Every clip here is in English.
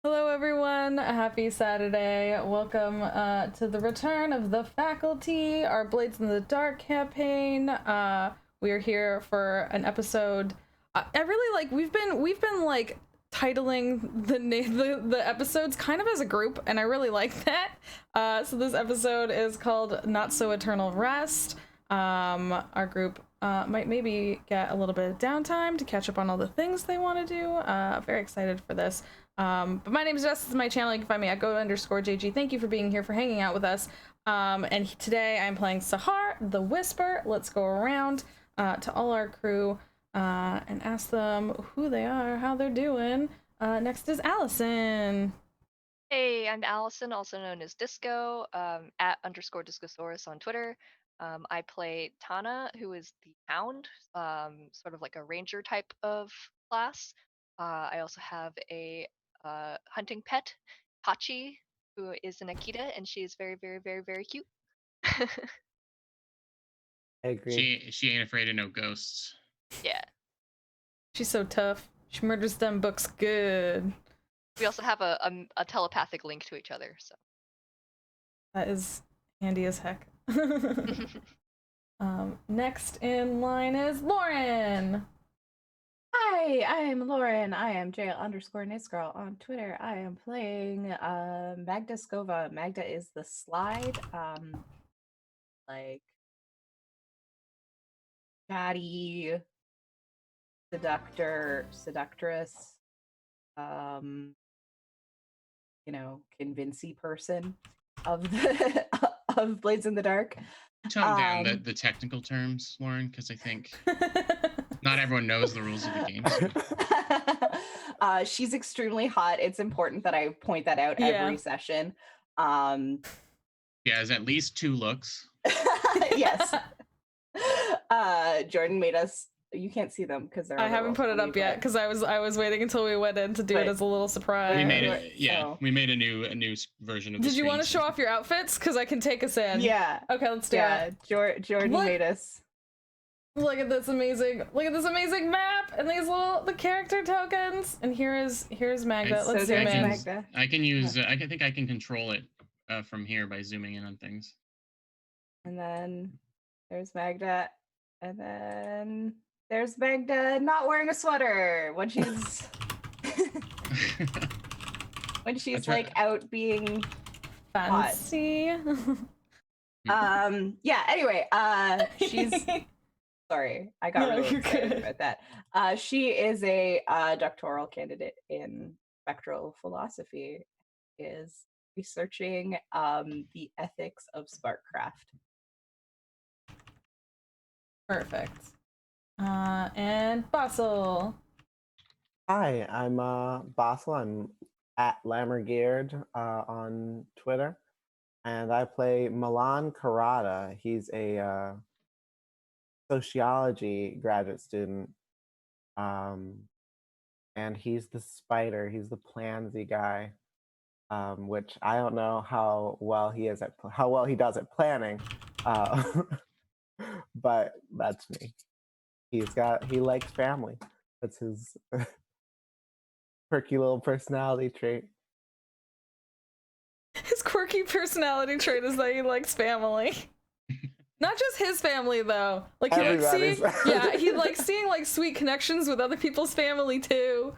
Hello, everyone. Happy Saturday. Welcome to the return of the faculty, our Blades in the Dark campaign. We are here for an episode. I really like. We've been like titling the episodes kind of as a group, and I really like that. So this episode is called "Not So Eternal Rest." Our group might maybe get a little bit of downtime to catch up on all the things they want to do. Very excited for this. But my name is Jess. This is my channel. You can find me at go_JG. Thank you for being here, for hanging out with us. And today I'm playing Sahar, the Whisper. Let's go around to all our crew and ask them who they are, how they're doing. Next is Allison. Hey, I'm Allison, also known as Disco, @_Discosaurus on Twitter. I play Tana, who is the Hound, sort of like a ranger type of class. I also have a hunting pet, Hachi, who is an Akita, and she is very, very, very, very cute. I agree. She ain't afraid of no ghosts. Yeah. She's so tough. She murders them books good. We also have a telepathic link to each other, so. That is handy as heck. Next in line is Lauren. Hi, I am Lauren. I am jail_nicegirl on Twitter. I am playing Magda Skova. Magda is the slide, like chatty seductress, convincey person of the of Blades in the Dark. Tone down the technical terms, Lauren, because I think not everyone knows the rules of the game. She's extremely hot. It's important that I point that out every session. Yeah, there's at least 2 looks. Yes. Jordan made us. You can't see them because they're. I haven't put it up yet because I was waiting until we went in to do it as a little surprise. We made it. Yeah, so. We made a new version of. Did you want to show off your outfits? Because I can take us in. Yeah. Okay, let's do it. Jordan made us. Look at this amazing map and these the character tokens. And here's Magda. Let's zoom in. Magda. I can use. I think I can control it from here by zooming in on things. And then there's Magda, and then there's Magda not wearing a sweater when she's like out being fancy. Yeah. Anyway, she's. Sorry, I got really excited about that. She is a doctoral candidate in spectral philosophy, is researching the ethics of sparkcraft. Perfect. And Basil. Hi, I'm Basil. I'm @Lammergeared on Twitter, and I play Milan Karada. He's a sociology graduate student, and he's the spider. He's the plansy guy, which I don't know how well he does at planning, but that's me. He likes family. That's his quirky little personality trait. His quirky personality trait is that he likes family. Not just his family though. Like he likes seeing like sweet connections with other people's family too.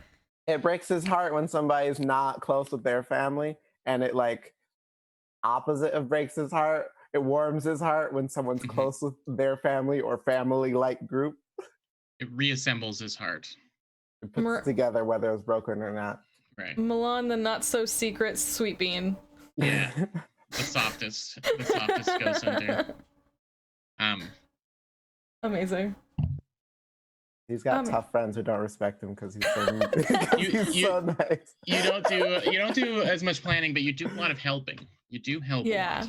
It breaks his heart when somebody's not close with their family, and it like opposite of breaks his heart. It warms his heart when someone's close with their family or family-like group. It reassembles his heart. It puts together whether it was broken or not. Right. Milan, the not so secret sweet bean. Yeah, the softest ghost hunter. Amazing. He's got tough friends who don't respect him because he's so nice. You don't do as much planning, but you do a lot of helping. You do help. Yeah.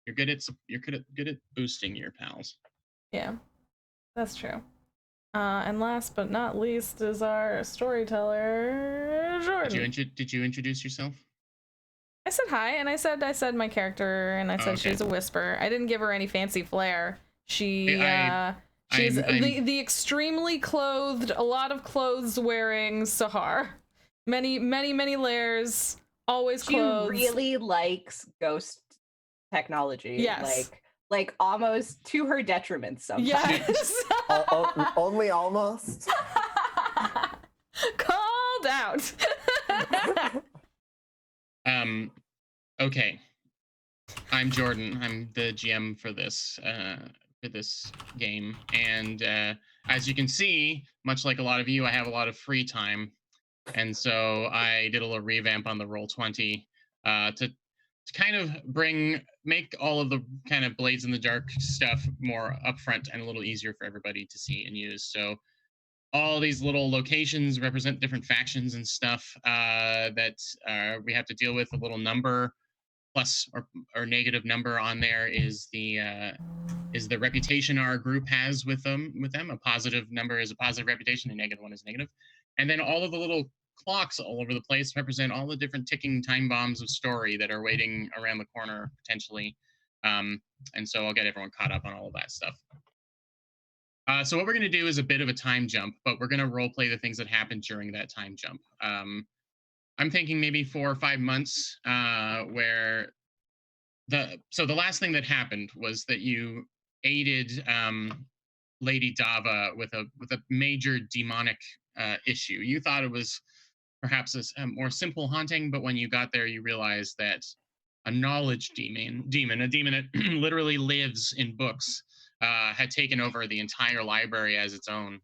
You're good at boosting your pals. Yeah, that's true. And last but not least is our storyteller, Jordan. Did you introduce yourself? I said hi, and I said my character, and I said she's a whisper. I didn't give her any fancy flair. She's the extremely clothed, a lot of clothes wearing Sahar. Many layers, always clothes. She really likes ghost technology. Yes. Like almost to her detriment sometimes. Yes. Only almost. Called out. Okay. I'm Jordan. I'm the GM for this game, and as you can see, much like a lot of you, I have a lot of free time, and so I did a little revamp on the Roll20 to kind of make all of the kind of Blades in the Dark stuff more upfront and a little easier for everybody to see and use. So all these little locations represent different factions and stuff that we have to deal with. A little number plus or negative number on there is the reputation our group has with them. A positive number is a positive reputation, a negative one is negative. And then all of the little clocks all over the place represent all the different ticking time bombs of story that are waiting around the corner potentially. And so I'll get everyone caught up on all of that stuff. So what we're going to do is a bit of a time jump, but we're going to role play the things that happened during that time jump. I'm thinking maybe 4 or 5 months where the last thing that happened was that you aided Lady Daava with a major demonic issue. You thought it was perhaps a more simple haunting, but when you got there, you realized that a knowledge demon, a demon that literally lives in books, had taken over the entire library as its own.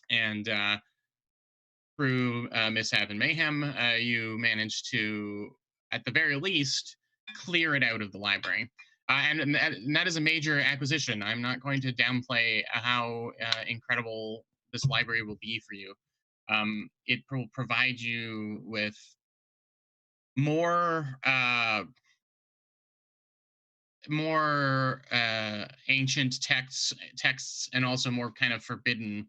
And through mishap and mayhem, you managed to, at the very least, clear it out of the library. And that is a major acquisition. I'm not going to downplay how incredible this library will be for you. It will provide you with more ancient texts, and also more kind of forbidden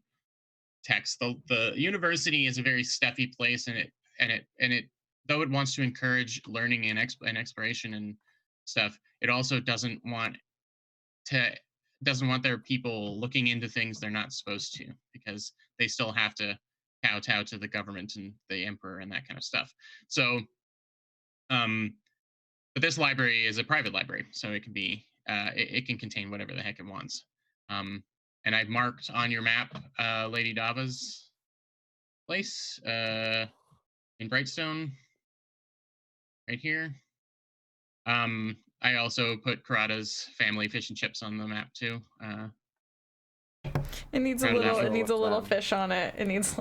text. The university is a very stuffy place, and it though it wants to encourage learning and exploration and stuff, it also doesn't want their people looking into things they're not supposed to, because they still have to kowtow to the government and the emperor and that kind of stuff. So but this library is a private library, so it can be it can contain whatever the heck it wants. And I've marked on your map Lady Daava's place in Brightstone, right here. I also put Karada's family fish and chips on the map too. It needs a little fish on it. It needs a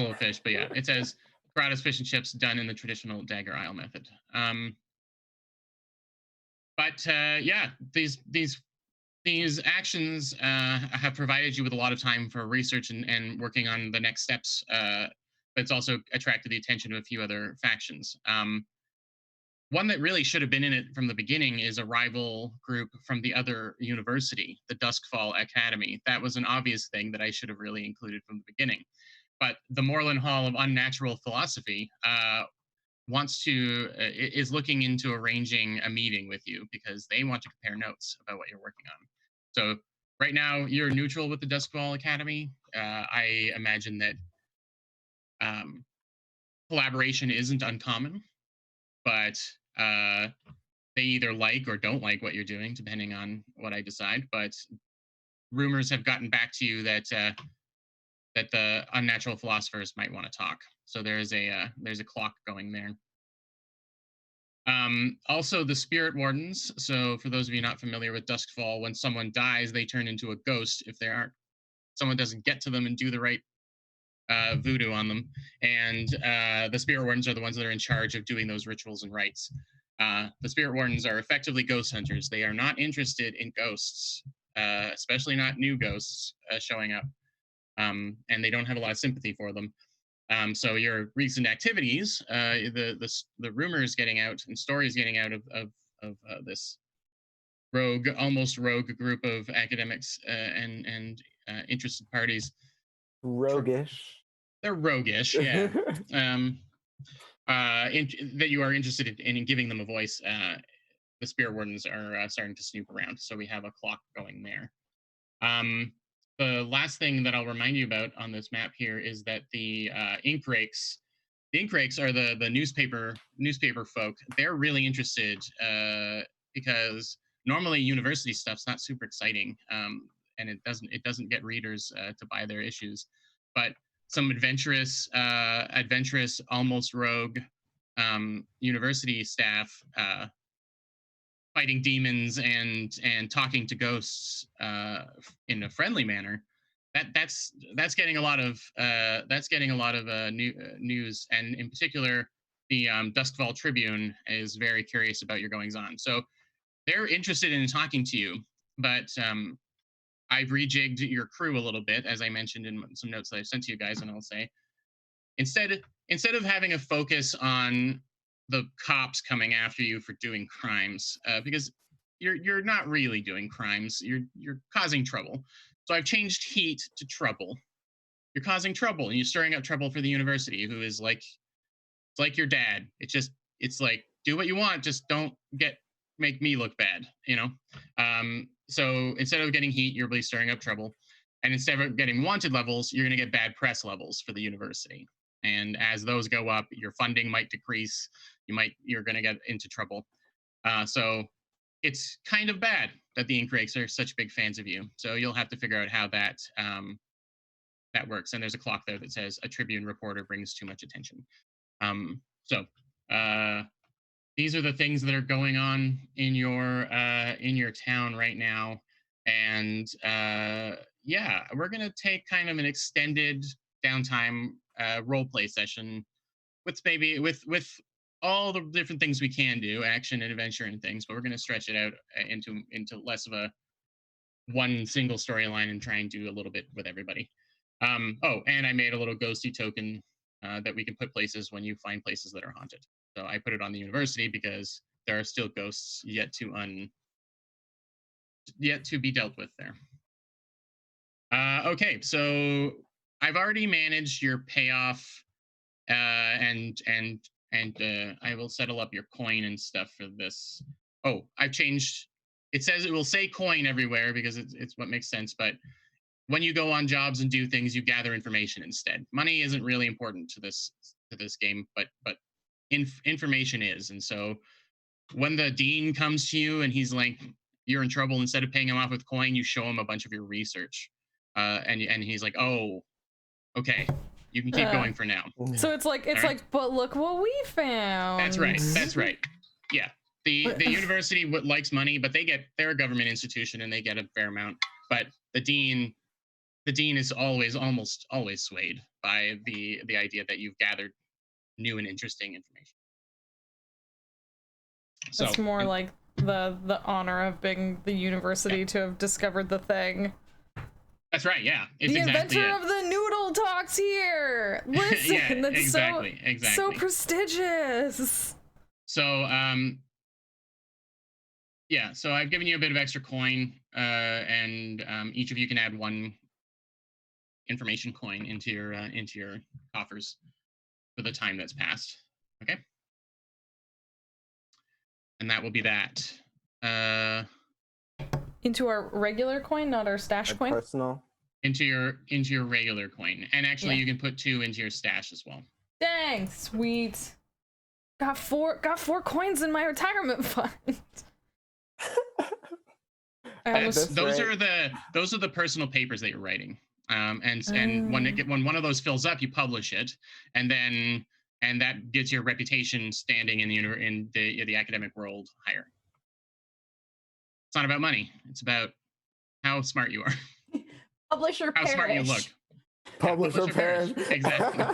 little fish, but yeah, it says Karada's fish and chips done in the traditional Dagger Isle method. But yeah, these actions have provided you with a lot of time for research and working on the next steps, but it's also attracted the attention of a few other factions. One that really should have been in it from the beginning is a rival group from the other university, the Duskfall Academy. That was an obvious thing that I should have really included from the beginning. But the Moreland Hall of Unnatural Philosophy is looking into arranging a meeting with you because they want to compare notes about what you're working on. So right now you're neutral with the Duskfall Academy. I imagine that collaboration isn't uncommon, but they either like or don't like what you're doing, depending on what I decide. But rumors have gotten back to you that that the unnatural philosophers might want to talk. So there's a clock going there. Also, the spirit wardens. So for those of you not familiar with Duskfall, when someone dies, they turn into a ghost if someone doesn't get to them and do the right voodoo on them. And the spirit wardens are the ones that are in charge of doing those rituals and rites. The spirit wardens are effectively ghost hunters. They are not interested in ghosts, especially not new ghosts showing up. And they don't have a lot of sympathy for them. So your recent activities, the rumors getting out and stories getting out of this almost rogue group of academics and interested parties. Roguish. They're roguish, yeah. That you are interested in giving them a voice. The spirit wardens are starting to snoop around, so we have a clock going there. The last thing that I'll remind you about on this map here is that the ink rakes the ink rakes are the newspaper folk. They're really interested because normally university stuff's not super exciting, and it doesn't get readers to buy their issues. But some adventurous, almost rogue university staff fighting demons and talking to ghosts in a friendly manner. That's getting a lot of news, and in particular, the Duskfall Tribune is very curious about your goings on. So they're interested in talking to you, but I've rejigged your crew a little bit, as I mentioned in some notes that I've sent to you guys, and I'll say instead of having a focus on the cops coming after you for doing crimes, because you're not really doing crimes, you're causing trouble. So I've changed heat to trouble. You're causing trouble, and you're stirring up trouble for the university, who is like, it's like your dad. It's like, do what you want, just don't make me look bad, you know. So instead of getting heat, you're really stirring up trouble, and instead of getting wanted levels, you're going to get bad press levels for the university. And as those go up, your funding might decrease. You're going to get into trouble. So it's kind of bad that the ink rakes are such big fans of you. So you'll have to figure out how that works. And there's a clock there that says a Tribune reporter brings too much attention. So these are the things that are going on in your town right now. And yeah, we're gonna take kind of an extended downtime role play session with all the different things we can do, action and adventure and things, but we're gonna stretch it out into less of a one single storyline and try and do a little bit with everybody. Oh, and I made a little ghosty token that we can put places when you find places that are haunted. So I put it on the university because there are still ghosts yet to be dealt with there. Okay, so I've already managed your payoff, and I will settle up your coin and stuff for this. Oh, I've changed. It says it will say coin everywhere because it's what makes sense, but when you go on jobs and do things, you gather information instead. Money isn't really important to this game, but information is. And so when the dean comes to you and he's like, you're in trouble, instead of paying him off with coin, you show him a bunch of your research, and he's like, oh, okay, you can keep going for now. So it's like but look what we found. That's right. Yeah. The university likes money, but they're a government institution and they get a fair amount. But the dean is almost always swayed by the idea that you've gathered new and interesting information. So it's more like the honor of being the university to have discovered the thing. That's right. Yeah, it's the exactly inventor of the noodle talks here. Listen, yeah, that's exactly. so prestigious. So yeah, so I've given you a bit of extra coin, and each of you can add one information coin into your coffers for the time that's passed. Okay, and that will be that. Into our regular coin, not our stash coin. Personal. Into your regular coin, and actually you can put 2 into your stash as well. Dang, sweet. Got four coins in my retirement fund. Those are the personal papers that you're writing. And when one of those fills up, you publish it, and that gets your reputation standing in the academic world higher. It's not about money. It's about how smart you are. Publisher how perish. smart you look. Publisher perish. Exactly.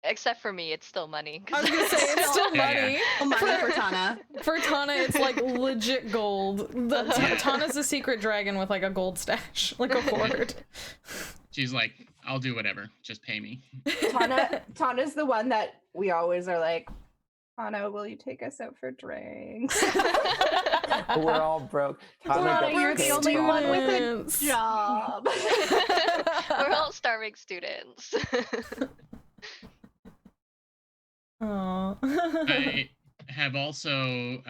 Except for me, it's still money. I was gonna say it's still money. Yeah. Money for Tana. For Tana, it's like legit gold. Tana's a secret dragon with like a gold stash, like a hoard. She's like, I'll do whatever. Just pay me. Tana's the one that we always are like, Tana, will you take us out for drinks? We're all broke. Tana, you're the only one with a job. We're all starving students. Oh. I have also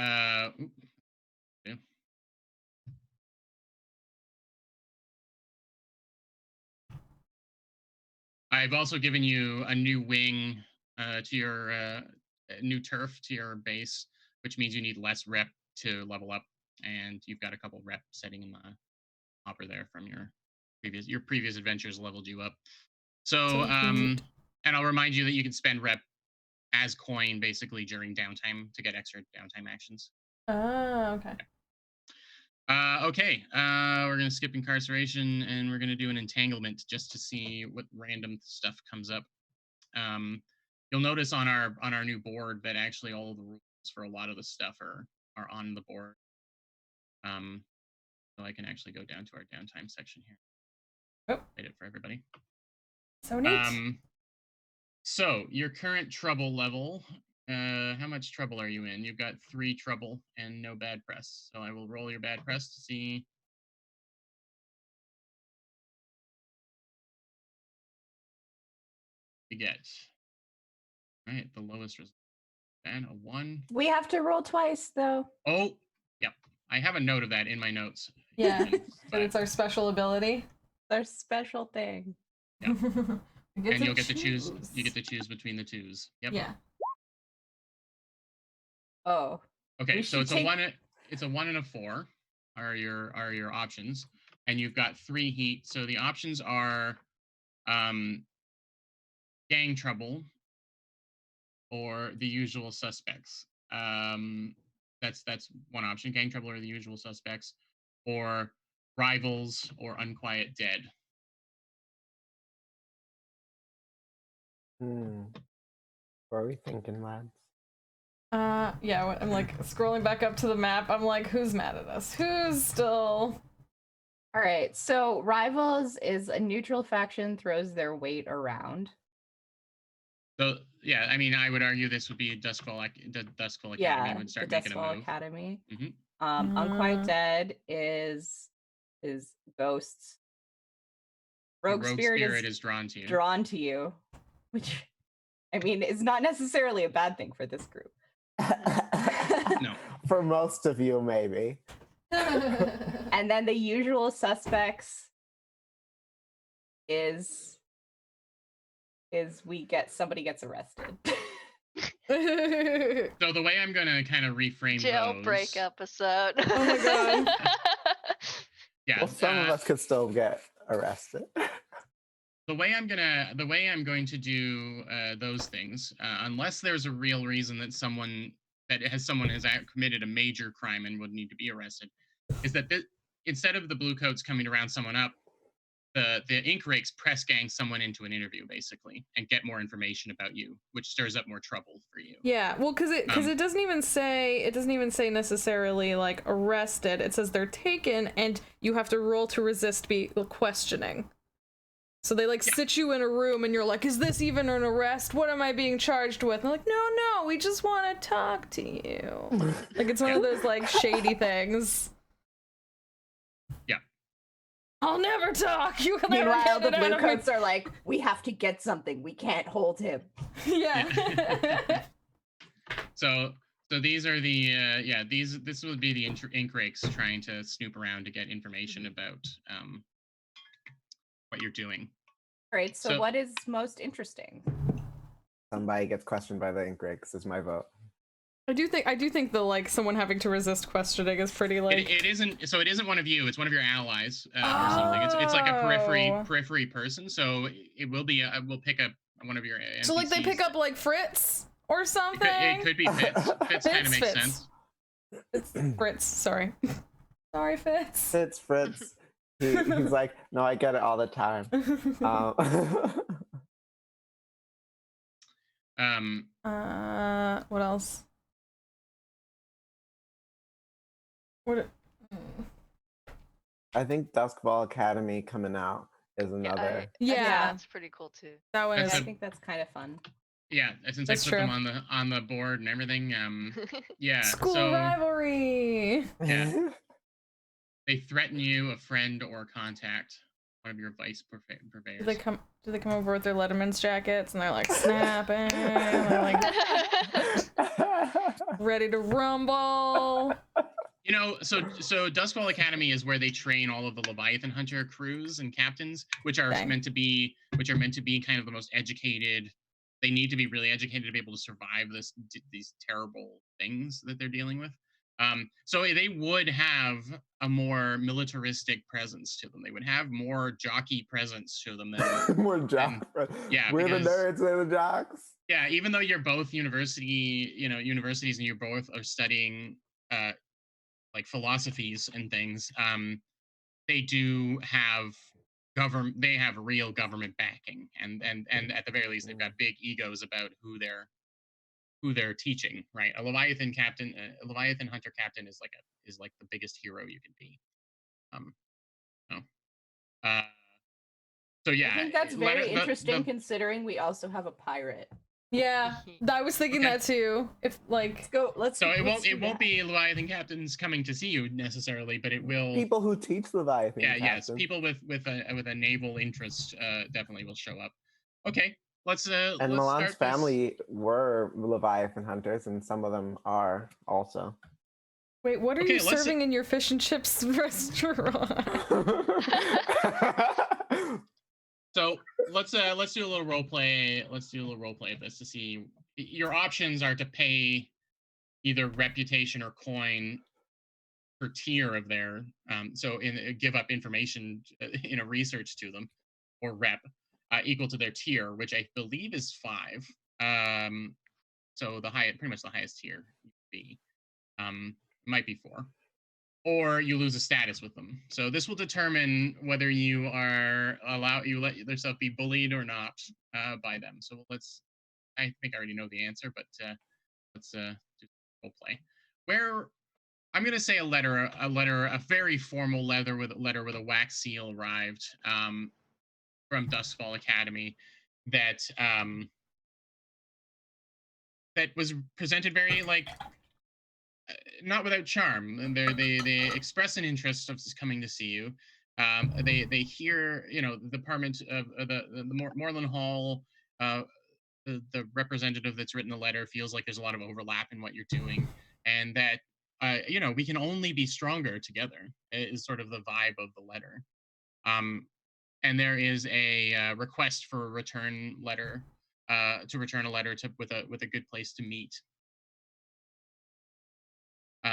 I've also given you a new wing to your new turf to your base, which means you need less rep to level up, and you've got a couple rep setting in the hopper there from your previous adventures leveled you up. So and I'll remind you that you can spend rep as coin basically during downtime to get extra downtime actions. Oh, okay. Okay, we're gonna skip incarceration and we're gonna do an entanglement just to see what random stuff comes up. You'll notice on our new board that actually all of the rules for a lot of the stuff are on the board. So I can actually go down to our downtime section here. Oh, made it for everybody. So neat. So your current trouble level. How much trouble are you in? You've got 3 trouble and no bad press. So I will roll your bad press to see. You get. All right, the lowest result. And a 1. We have to roll twice, though. Oh, yep. I have a note of that in my notes. Yeah, but it's our special ability. Our special thing. Yep. And you'll get to choose. You get to choose between the 2s. Yep. Yeah. Oh. Okay, so it's a 1. It's a 1 and a 4 are your options, and you've got 3 heat. So the options are, gang trouble, or the usual suspects. That's one option: gang trouble or the usual suspects, or rivals or unquiet dead. What are we thinking, lads? Yeah, I'm like scrolling back up to the map. I'm like, who's mad at us? Who's still? All right, so rivals is a neutral faction throws their weight around. So yeah, I mean, I would argue this would be Duskfall Academy would start making a move. Duskfall Academy. Mm-hmm. Unquiet Dead is ghosts. Rogue Spirit is drawn to you. Drawn to you, which, I mean, is not necessarily a bad thing for this group. No. For most of you, maybe. And then the usual suspects is somebody gets arrested. So the way I'm gonna kind of reframe jailbreak episode. Oh my god. Yeah. Well, some of us could still get arrested. The way I'm going to do those things, unless there's a real reason that someone has committed a major crime and would need to be arrested, is that instead of the blue coats coming to round someone up, the ink rakes press gang someone into an interview basically and get more information about you, which stirs up more trouble for you. Yeah, well, because it doesn't even say necessarily like arrested. It says they're taken and you have to roll to resist questioning. So they sit you in a room and you're like, is this even an arrest? What am I being charged with? And they're like, no, we just want to talk to you. Like it's one of those like shady things. Yeah. I'll never talk. You will Meanwhile, never the get it out blue of me. coats are like, we have to get something. We can't hold him. Yeah. So these are the this would be the ink rakes trying to snoop around to get information about what you're doing. All right, so what is most interesting? Somebody gets questioned by the ink rakes is my vote. I do think the someone having to resist questioning is pretty it isn't one of you, it's one of your allies or something. It's like a periphery person, so it will be we'll pick up one of your NPCs. So they pick up Fritz or something. It could be Fitz. Fitz kind of makes sense. It's Fritz, sorry. Sorry, Fitz. It's Fritz. He's like, no, I get it all the time. What else? I think Duskfall Academy coming out is another. Yeah, that's pretty cool too. That one I think that's kind of fun. Yeah, since that's I put them on the board and everything. Yeah. School rivalry. Yeah. They threaten you, a friend, or contact one of your vice purveyors. Do they come over with their Letterman's jackets and they're like snapping, they're like ready to rumble? You know, so Duskfall Academy is where they train all of the Leviathan Hunter crews and captains, which are meant to be which are meant to be kind of the most educated. They need to be really educated to be able to survive these terrible things that they're dealing with. So they would have a more militaristic presence to them. They would have more jockey presence to them than more jock. Yeah, we're the nerds, they're the jocks. Yeah, even though you're both universities, and you both are studying like philosophies and things, they do have government. They have real government backing, and at the very least, they've got big egos about who they're teaching. Right, a Leviathan hunter captain is like the biggest hero you can be. No. So yeah, I think that's very interesting considering we also have a pirate. Yeah, I was thinking that too. If like, let's So it won't be Leviathan captains coming to see you necessarily, but it will people who teach Leviathan. Yeah, yes, people with a naval interest definitely will show up. Okay, let's and Milan's family were Leviathan hunters, and some of them are also. Wait, what are you serving in your fish and chips restaurant? So let's do a little role play. Let's do a little role play of this to see. Your options are to pay either reputation or coin per tier of their give up information in a research to them, or rep equal to their tier, which I believe is 5. So pretty much the highest tier would be might be 4. Or you lose a status with them. So this will determine whether you let yourself be bullied or not by them. So I think I already know the answer, but let's do role play. Where I'm gonna say a very formal letter with a wax seal arrived from Duskfall Academy that was presented very not without charm. And they express an interest of coming to see you. They hear, the department of the Moreland Hall, the representative that's written the letter feels like there's a lot of overlap in what you're doing, and that we can only be stronger together is sort of the vibe of the letter. And there is a request for a return letter to return a letter with a good place to meet.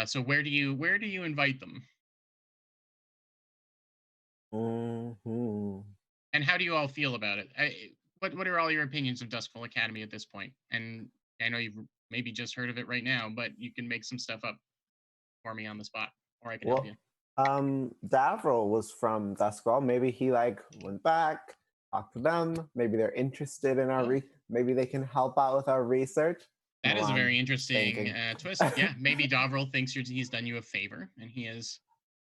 So where do you invite them? Mm-hmm. And how do you all feel about it? What are all your opinions of Duskfall Academy at this point? And I know you've maybe just heard of it right now, but you can make some stuff up for me on the spot, or I can help you. Davril was from Duskfall. Maybe he went back, talked to them. Maybe they're interested in our maybe they can help out with our research. That is a very interesting twist. Yeah, maybe Davril thinks he's done you a favor, and he has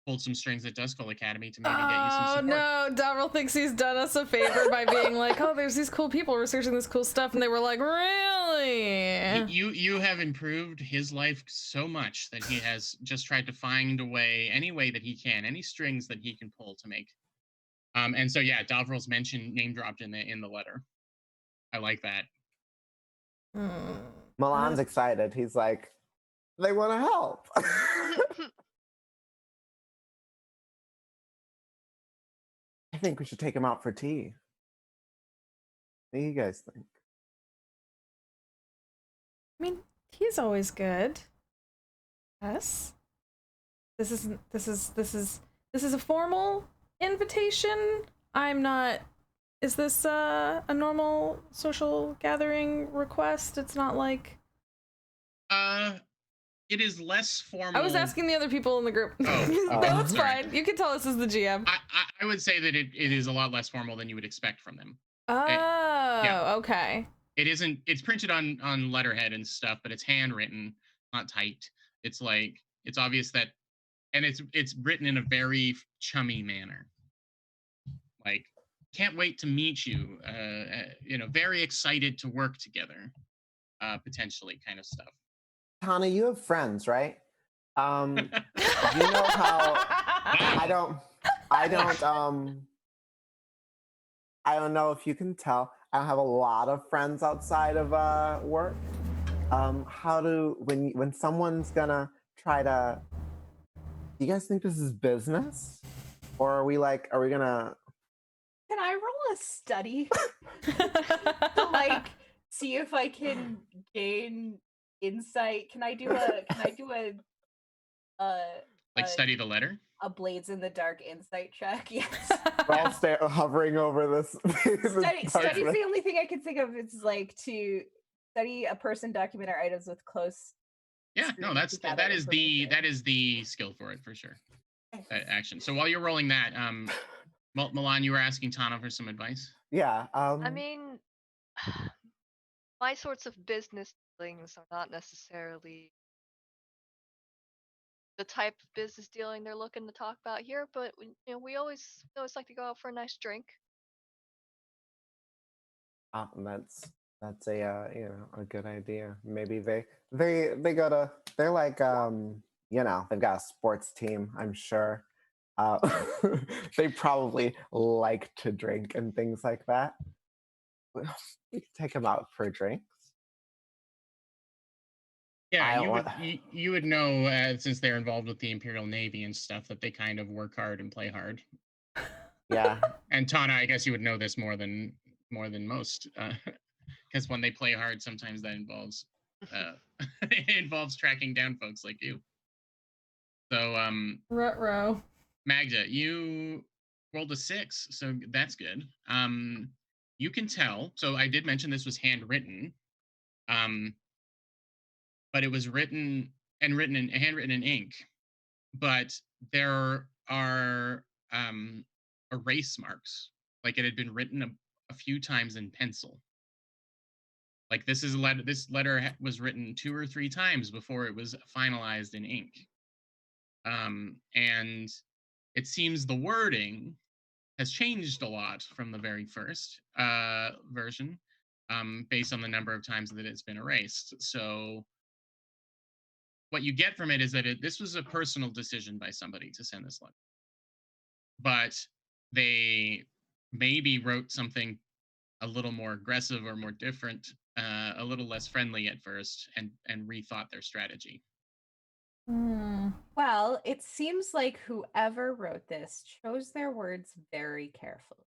pulled some strings at Duskfall Academy to maybe get you some support. Oh no, Davril thinks he's done us a favor by being like, oh, there's these cool people researching this cool stuff, and they were like, really? You have improved his life so much that he has just tried to find a way, any way that he can, any strings that he can pull to make. And so yeah, Davril's name dropped in the letter. I like that. Milan's excited. He's like, they want to help. I think we should take him out for tea. What do you guys think? I mean, tea's always good. Yes. This is a formal invitation. I'm not. Is this a normal social gathering request? It's not like. It is less formal. I was asking the other people in the group. No, it's fine. You can tell us as the GM. I would say that it is a lot less formal than you would expect from them. Okay. It isn't. It's printed on letterhead and stuff, but it's handwritten, not typed. It's obvious that, and it's written in a very chummy manner. Like, can't wait to meet you. Very excited to work together. Potentially, kind of stuff. Tana, you have friends, right? You know how I don't know if you can tell. I don't have a lot of friends outside of work. When someone's gonna try to, do you guys think this is business? Or are we gonna? Can I roll a study to like see if I can gain insight? Can I do a Study the letter? a Blades in the Dark insight check? Yes. We're all hovering over this. Study's the only thing I can think of. It's like to study a person, document, or items with close. Yeah, no, that is the skill for it for sure. That action. So while you're rolling that, Milan, you were asking Tana for some advice. Yeah. I mean, my sorts of business dealings are not necessarily the type of business dealing they're looking to talk about here, but we always like to go out for a nice drink. That's a a good idea. Maybe they gotta, they're like they've got a sports team, I'm sure. They probably like to drink and things like that. We can take them out for drinks. Yeah, you would know, since they're involved with the Imperial Navy and stuff, that they kind of work hard and play hard. Yeah. And Tana, I guess you would know this more than most, because when they play hard, sometimes that involves it involves tracking down folks like you. So Ruh-roh. Magda, you rolled a 6, so that's good. You can tell. So I did mention this was handwritten, but it was handwritten in ink. But there are erase marks, like it had been written a few times in pencil. Like this letter was written 2 or 3 times before it was finalized in ink. And it seems the wording has changed a lot from the very first version, based on the number of times that it's been erased. So what you get from it is that this was a personal decision by somebody to send this letter. But they maybe wrote something a little more aggressive or more different, a little less friendly at first, and rethought their strategy. Well, it seems like whoever wrote this chose their words very carefully.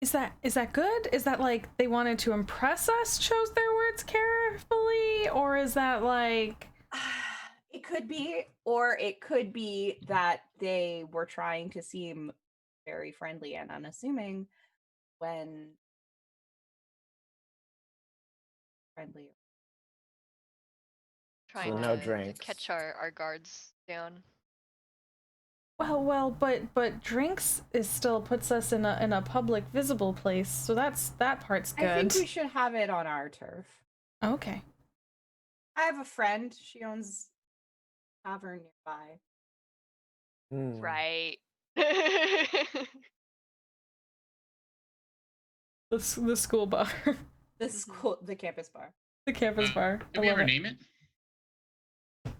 Is that good? Is that like they wanted to impress us, chose their words carefully? Or is that like... It could be, or it could be that they were trying to seem very friendly and unassuming when friendly. Trying to catch our guards down. Well, but drinks still puts us in a public, visible place, so that part's good. I think we should have it on our turf. Okay. I have a friend. She owns a tavern nearby. Right. The school bar. The campus bar. The campus bar. Did we ever name it?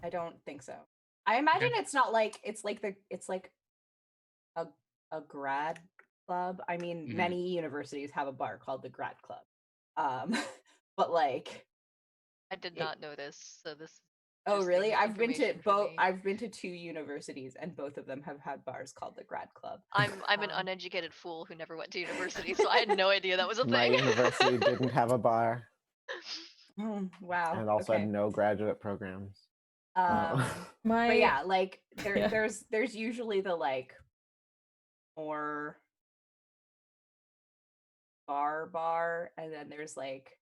I don't think so. I imagine it's not like it's like a grad club. I mean, many universities have a bar called the grad club. But like, I did not know this, so this. Oh really? I've been to 2 universities, and both of them have had bars called the grad club. I'm an uneducated fool who never went to university, so I had no idea that was a thing. My university didn't have a bar. Wow. And also had no graduate programs. But yeah, like there's usually the like more bar, and then there's like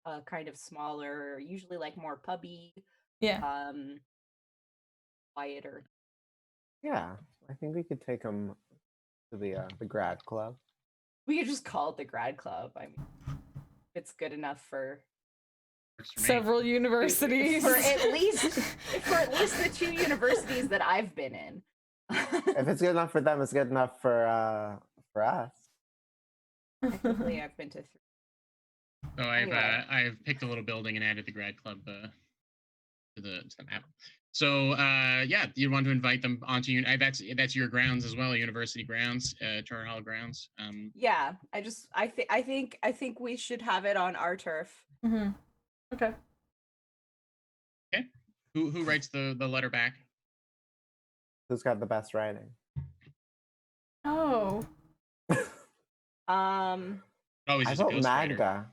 a kind of smaller, usually like more pubby, quieter. Yeah, I think we could take them to the grad club. We could just call it the grad club. I mean, it's good enough for several universities. For at least the 2 universities that I've been in. If it's good enough for them, it's good enough for us. Technically, I've been to 3. So I've picked a little building and added the grad club to the map. So yeah, you want to invite them onto that's your grounds as well, university grounds, Tor Hall grounds. Yeah, I think we should have it on our turf. Mm-hmm. Okay. Okay. Who writes the letter back? Who's got the best writing? Always I use a vote ghostwriter. Magda.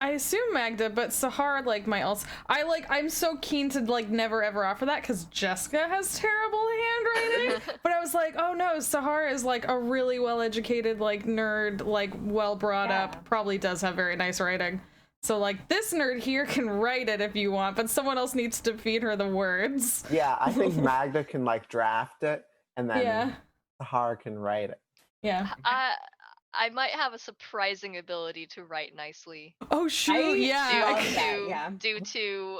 I assume Magda, but Sahar like might also. I'm so keen to like never ever offer that because Jessica has terrible handwriting. But I was like, oh no, Sahar is like a really well educated like nerd, like well brought up, probably does have very nice writing. So like this nerd here can write it if you want, but someone else needs to feed her the words. Yeah, I think Magda can like draft it, and then Sahar can write it. Yeah. I might have a surprising ability to write nicely. Oh shoot! Due to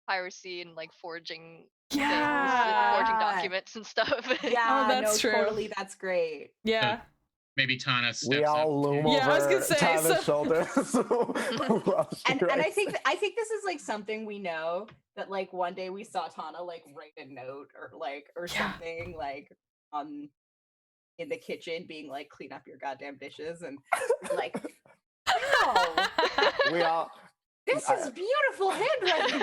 piracy and like forging things, forging documents and stuff. Yeah, that's true. Totally, that's great. Yeah. So maybe Tana steps we all up. loom over Tana's shoulders. And I think this is like something we know that like one day we saw Tana like write a note or something like in the kitchen being like, clean up your goddamn dishes, and like, wow, this is beautiful handwriting.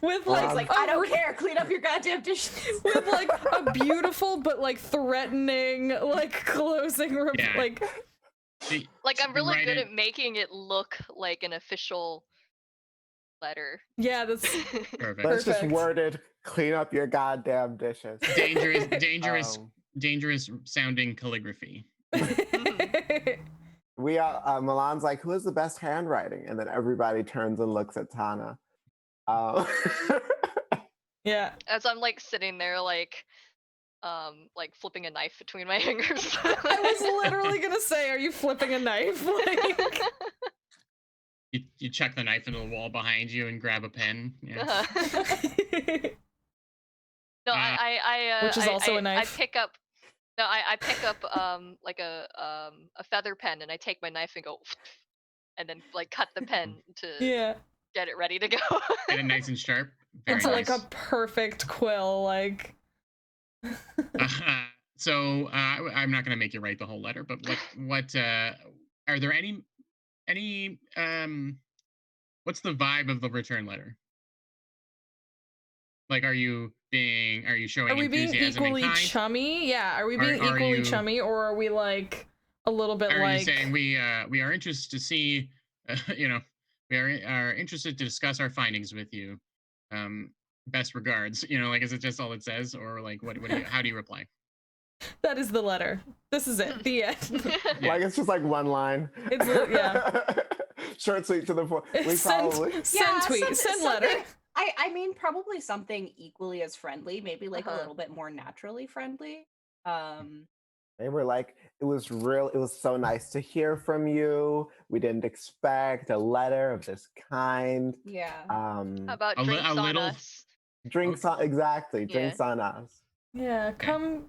With like, I don't care, clean up your goddamn dishes. With like a beautiful but like threatening like closing like. Like I'm really good at making it look like an official letter. Yeah, that's perfect. Let's just worded, clean up your goddamn dishes. Dangerous sounding calligraphy. Milan's like, who has the best handwriting? And then everybody turns and looks at Tana. Yeah. As I'm like sitting there like flipping a knife between my fingers. I was literally gonna say, are you flipping a knife? Like... You chuck the knife into the wall behind you and grab a pen. Yeah. No, I which is also a knife. I pick up like a feather pen, and I take my knife and go, and then like cut the pen to get it ready to go. Get it nice and sharp. Very it's nice. Like a perfect quill, like. So I'm not gonna make you write the whole letter, but what are there any what's the vibe of the return letter? Like, are you showing are we being equally chummy? Yeah, are we being equally chummy, or are we like a little bit are you saying we are interested to see we are interested to discuss our findings with you, best regards, like, is it just all it says, or like what do you how do you reply? That is the letter. This is it. The end. Like, it's just like one line. It's short, sweet, to the point. Send tweet. Send letter. I mean, probably something equally as friendly, maybe like a little bit more naturally friendly. They were like, it was so nice to hear from you. We didn't expect a letter of this kind. Yeah. How about drinks on us? Drinks on, exactly. Drinks on us. Yeah, come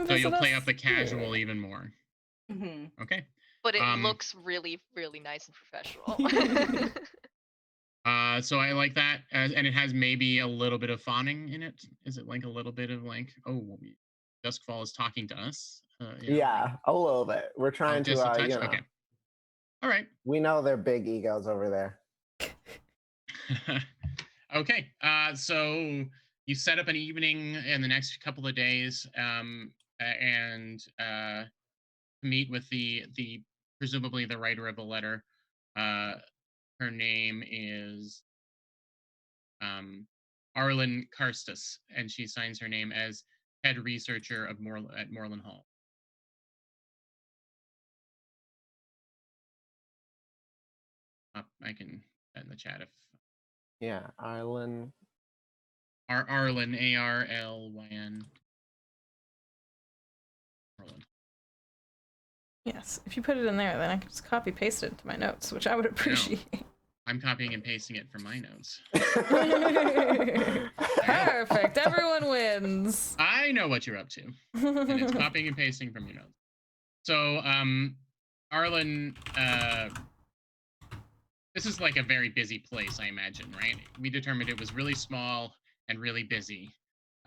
so you'll play up the casual even more. Mm-hmm. Okay. But it looks really, really nice and professional. So I like that, and it has maybe a little bit of fawning in it. Is it like a little bit of like, oh, Duskfall is talking to us? Yeah, like, a little bit. We're trying to, Okay. All right. We know they're big egos over there. Okay. So you set up an evening in the next couple of days, and meet with the presumably the writer of the letter. Her name is Arlen Karstus, and she signs her name as head researcher of at Moreland Hall. I can put that in the chat if. Yeah, Arlen. Arlen, Arlyn. Arlen. Yes, if you put it in there, then I can just copy paste it into my notes, which I would appreciate. I'm copying and pasting it from my notes. Perfect. Everyone wins. I know what you're up to. And it's copying and pasting from your notes. So, Arlen, this is like a very busy place, I imagine, right? We determined it was really small and really busy.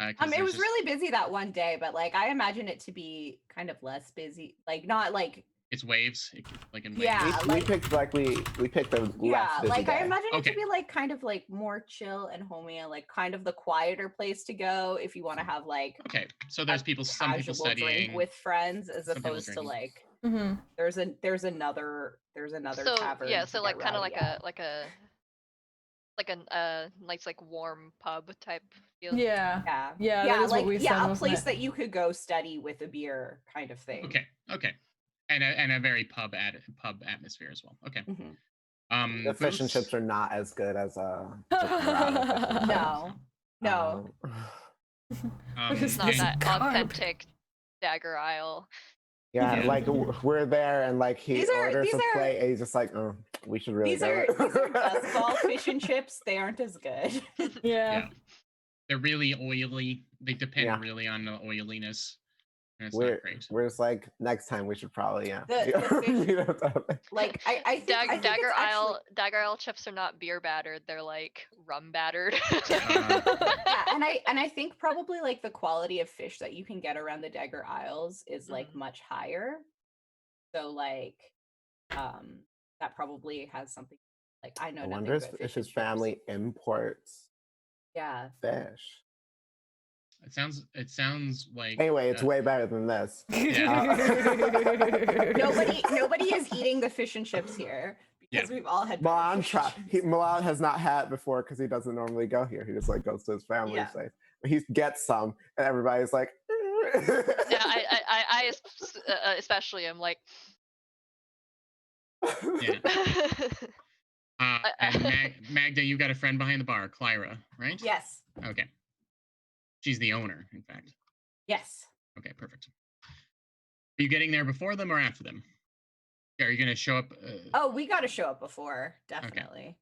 It was really busy that one day, but like I imagine it to be kind of less busy, like not like It's waves, like in waves. Yeah. We picked we picked the less busy like day. I imagine it to Okay. be like kind of like more chill and homey, and like kind of the quieter place to go if you want to have like Okay, so there's some people casual studying drink with friends, as some people opposed to drinking. like Mm-hmm. there's another So tavern. yeah, to so get like kind of rowdy like at. a nice like warm pub type feel. Yeah. Yeah. Yeah, that is what we said, a wasn't place it? that you could go study with a beer kind of thing. Okay, and a very pub atmosphere as well. Okay. Mhm. The fish and Booths. chips are not as good as No. It's not This that carb. authentic Dagger Isle. Yeah, Yeah. like we're there and like he These are- orders these a are- plate and he's just like, oh, we should really These go. are dust ball fish and chips. They aren't as good. Yeah. They're really oily. They depend Yeah. really on the oiliness. And it's not great. We're just like, next time we should probably The fish- meet up that way. Like I think Dagger it's actually, Dagger Isle chips are not beer battered, they're like rum battered. yeah, and I think probably like the quality of fish that you can get around the Dagger Isles is like much higher. So like that probably has something, like I know I nothing wonder about if fish his and chips. family imports Yeah. fish. It sounds like Anyway, it's way better than this. Nobody is eating the fish and chips here because we've all had Milan fish and chips. Milan has not had it before because he doesn't normally go here. He just like goes to his family's place. But he gets some, and everybody's like, Yeah, I especially am like. Yeah. And Magda, you got a friend behind the bar, Clyra, right? Yes. Okay. She's the owner, in fact. Yes. Okay, perfect. Are you getting there before them or after them? Are you going to show up? Oh, we got to show up before, definitely. Okay.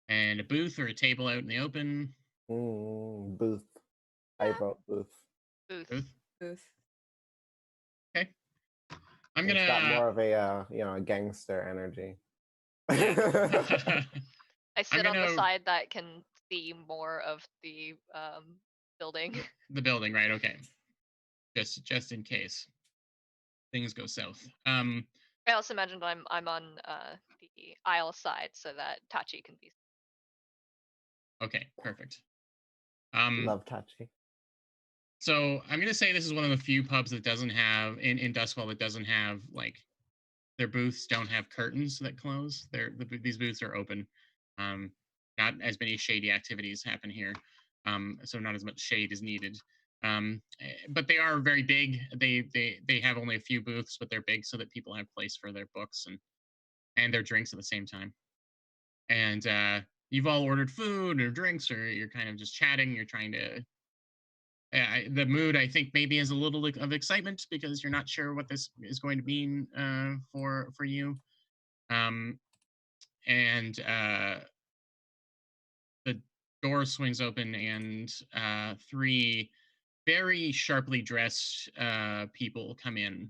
And a booth or a table out in the open? Booth. I vote booth. Booth. Okay. It's got more of a a gangster energy. I sit on the side that can see more of the building. The building, right? Okay. Just in case things go south. I also imagined I'm on the aisle side so that Tachi can be. Okay, perfect. Love Tachi. So I'm gonna say this is one of the few pubs that doesn't have in Duskwall that doesn't have like their booths don't have curtains that close. These booths are open. Not as many shady activities happen here, so not as much shade is needed. But they are very big. They have only a few booths, but they're big so that people have place for their books and their drinks at the same time. And you've all ordered food or drinks, or you're kind of just chatting. You're trying to. The mood, I think, maybe is a little of excitement because you're not sure what this is going to mean for you. And the door swings open, and three very sharply dressed people come in.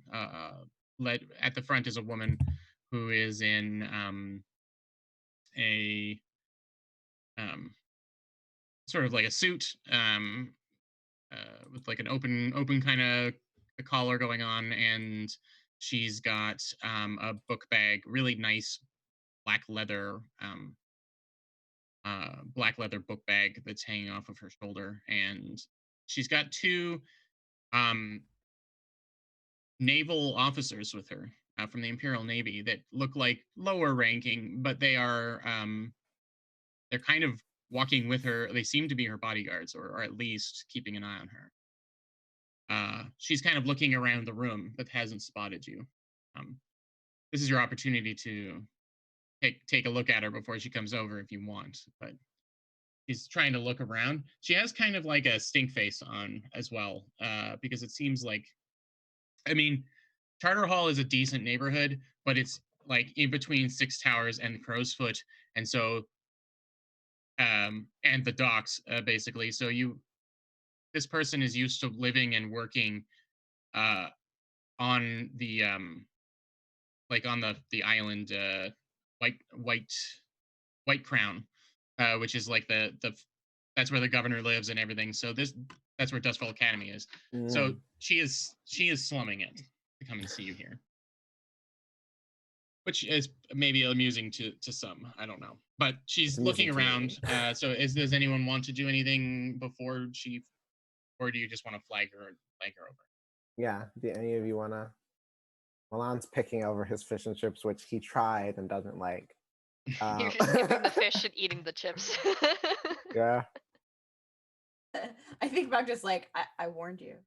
Led at the front is a woman who is in a sort of like a suit with like an open kind of collar going on, and she's got a book bag, really nice black leather book bag that's hanging off of her shoulder, and she's got two naval officers with her from the Imperial Navy that look like lower ranking, but they're kind of walking with her. They seem to be her bodyguards, or at least keeping an eye on her. She's kind of looking around the room, but hasn't spotted you. This is your opportunity to take a look at her before she comes over if you want, but she's trying to look around. She has kind of like a stink face on as well, because it seems like, I mean, Charter Hall is a decent neighborhood, but it's like in between Six Towers and the Crow's Foot, and so, and the docks, basically. So this person is used to living and working on the like on the island, White Crown, which is like the that's where the governor lives and everything. So that's where Dustfall Academy is. So she is slumming it to come and see you here. which is maybe amusing to some. I don't know, but she's It's amusing looking to around. me. So does anyone want to do anything before she, or do you just want to flag her over? Yeah. Do any of you wanna? Milan's picking over his fish and chips, which he tried and doesn't like. You're skipping the fish and eating the chips. Yeah. I think Magda's like, I warned you.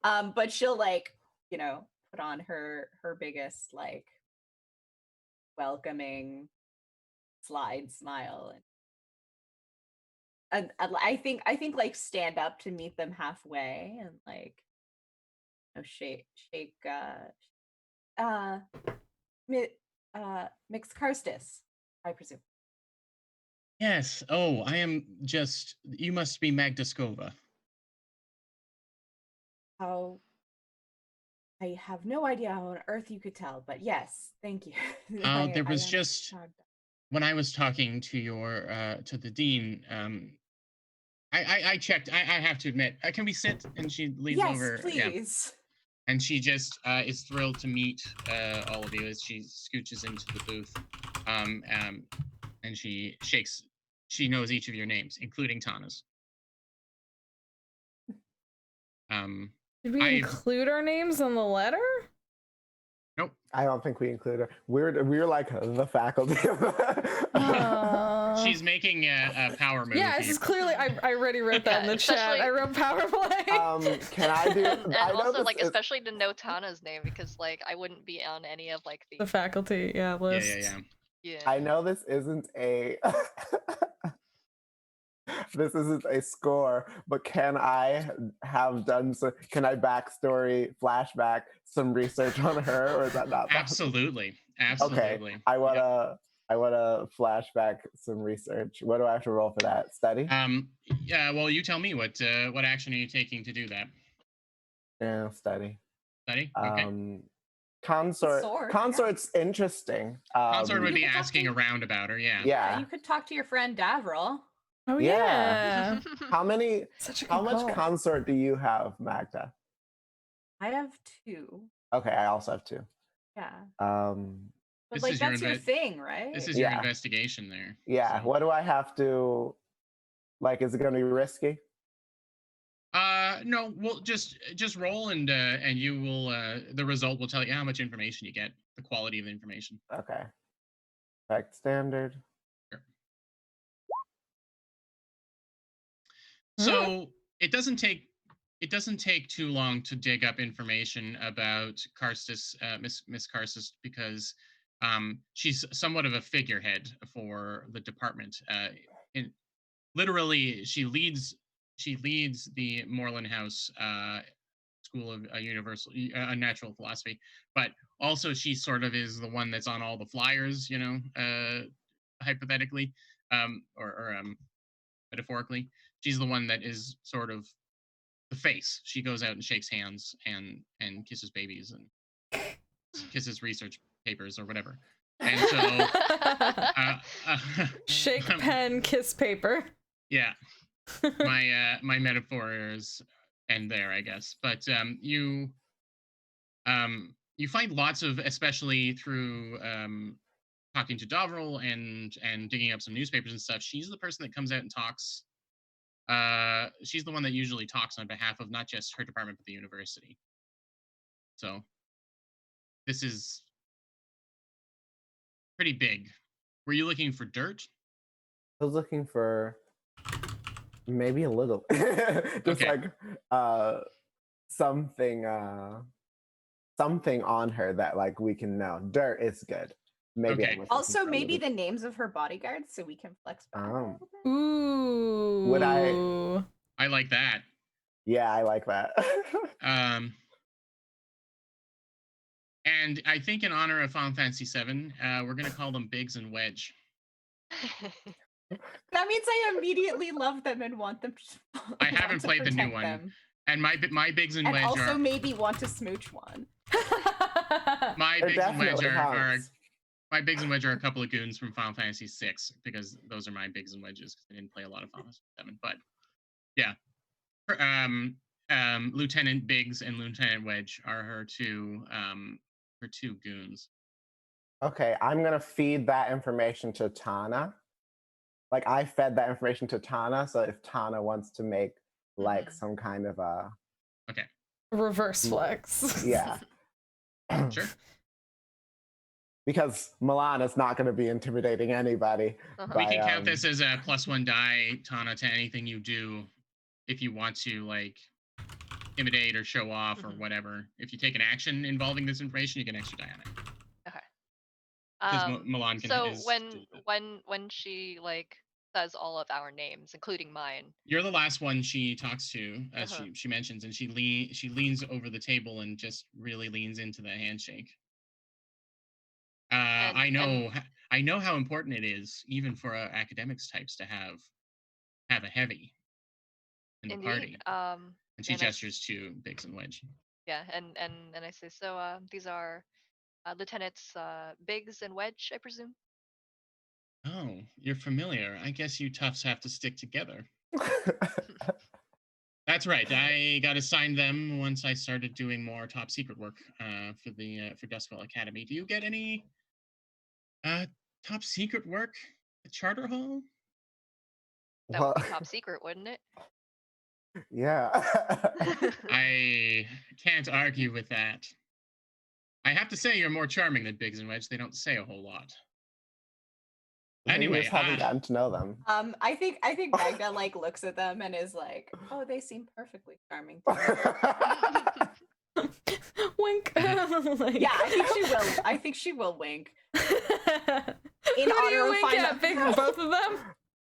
But she'll like, put on her biggest like welcoming slide smile and I think like stand up to meet them halfway and like shake Mix Karstis, I presume. Yes. Oh, I am just. You must be Magdaskova. How I have no idea how on earth you could tell, but yes, thank you. There was am just Magda. when I was talking to to the dean. I checked. I have to admit. Can we sit? And she leans Yes, over. please. Yeah. And she just is thrilled to meet all of you as she scooches into the booth. And she shakes. She knows each of your names, including Tana's. Did we include our names on the letter? Nope. I don't think we include her. We're like the faculty. She's making a power move. Yeah, this is clearly. I already wrote that in the chat. I wrote power play. Can I do? And I also, like, especially to know Tana's name because, like, I wouldn't be on any of like the faculty, list. Yeah. I know this isn't a. This isn't a score, but can I have done so? Can I flashback some research on her, or is that not possible? Absolutely. Okay, I wanna flashback some research. What do I have to roll for that? Study? Yeah. Well, you tell me what action are you taking to do that? Yeah, study. Study. Okay. Consort's interesting. Consort would be asking around about her. Yeah. Yeah. You could talk to your friend Davril. Oh yeah. How much consort do you have, Magda? I have 2. Okay, I also have 2. Yeah. But like that's your thing, right? This is your investigation there. Yeah. So. What do I have to? Like, is it going to be risky? No. Well, just roll and you will. The result will tell you how much information you get, the quality of the information. Okay. Fact standard. So it doesn't take too long to dig up information about Karstis, Miss Karstis, because she's somewhat of a figurehead for the department. Literally, she leads the Moreland House School of Natural Philosophy, but also she sort of is the one that's on all the flyers, hypothetically, or metaphorically. She's the one that is sort of the face. She goes out and shakes hands and kisses babies and kisses research papers or whatever. And so shake pen, kiss paper. Yeah. My metaphors end there, I guess. But you find lots of, especially through talking to Davril and digging up some newspapers and stuff. She's the person that comes out and talks. She's the one that usually talks on behalf of not just her department but the university. So this is pretty big. Were you looking for dirt? I was looking for maybe a little, just like something on her that like we can know. Dirt is good. Maybe. Okay. Also, maybe the names of her bodyguards, so we can flex back. Ooh. Would I like that. Yeah, I like that. And I think in honor of Final Fantasy VII, we're gonna call them Biggs and Wedge. That means I immediately love them and want them to. I haven't played the new one. Them. And my Biggs and Wedge also are maybe want to smooch one. My Biggs and Wedge are my Biggs and Wedge are a couple of goons from Final Fantasy VI, because those are my Biggs and Wedges. I didn't play a lot of Final Fantasy VII, but yeah. Lieutenant Biggs and Lieutenant Wedge are her two goons. Okay, I'm gonna feed that information to Tana. Like I fed that information to Tana, so if Tana wants to make like some kind of a reverse flex. Yeah. Sure. Because Milana's not going to be intimidating anybody. We can count this as a +1 die, Tana, to anything you do if you want to like intimidate or show off or whatever. If you take an action involving this information, you get an extra die on it. Okay. Because Milan can. So when she like says all of our names, including mine, you're the last one she talks to, as she mentions, and she leans over the table and just really leans into the handshake. I know how important it is, even for academics types, to have a heavy in the party. And she gestures to Biggs and Wedge. Yeah, and I say, so these are Lieutenants Biggs and Wedge, I presume. Oh, you're familiar. I guess you toughs have to stick together. That's right. I got assigned them once I started doing more top secret work for Duskwell Academy. Do you get any top secret work at Charter Hall? That would be top secret, wouldn't it? Yeah. I can't argue with that. I have to say you're more charming than Biggs and Wedge. They don't say a whole lot. Anyway, we just haven't gotten to know them. I think Magda like looks at them and is like, "Oh, they seem perfectly charming." Wink. Like... Yeah, I think she will wink. In honor of both of them.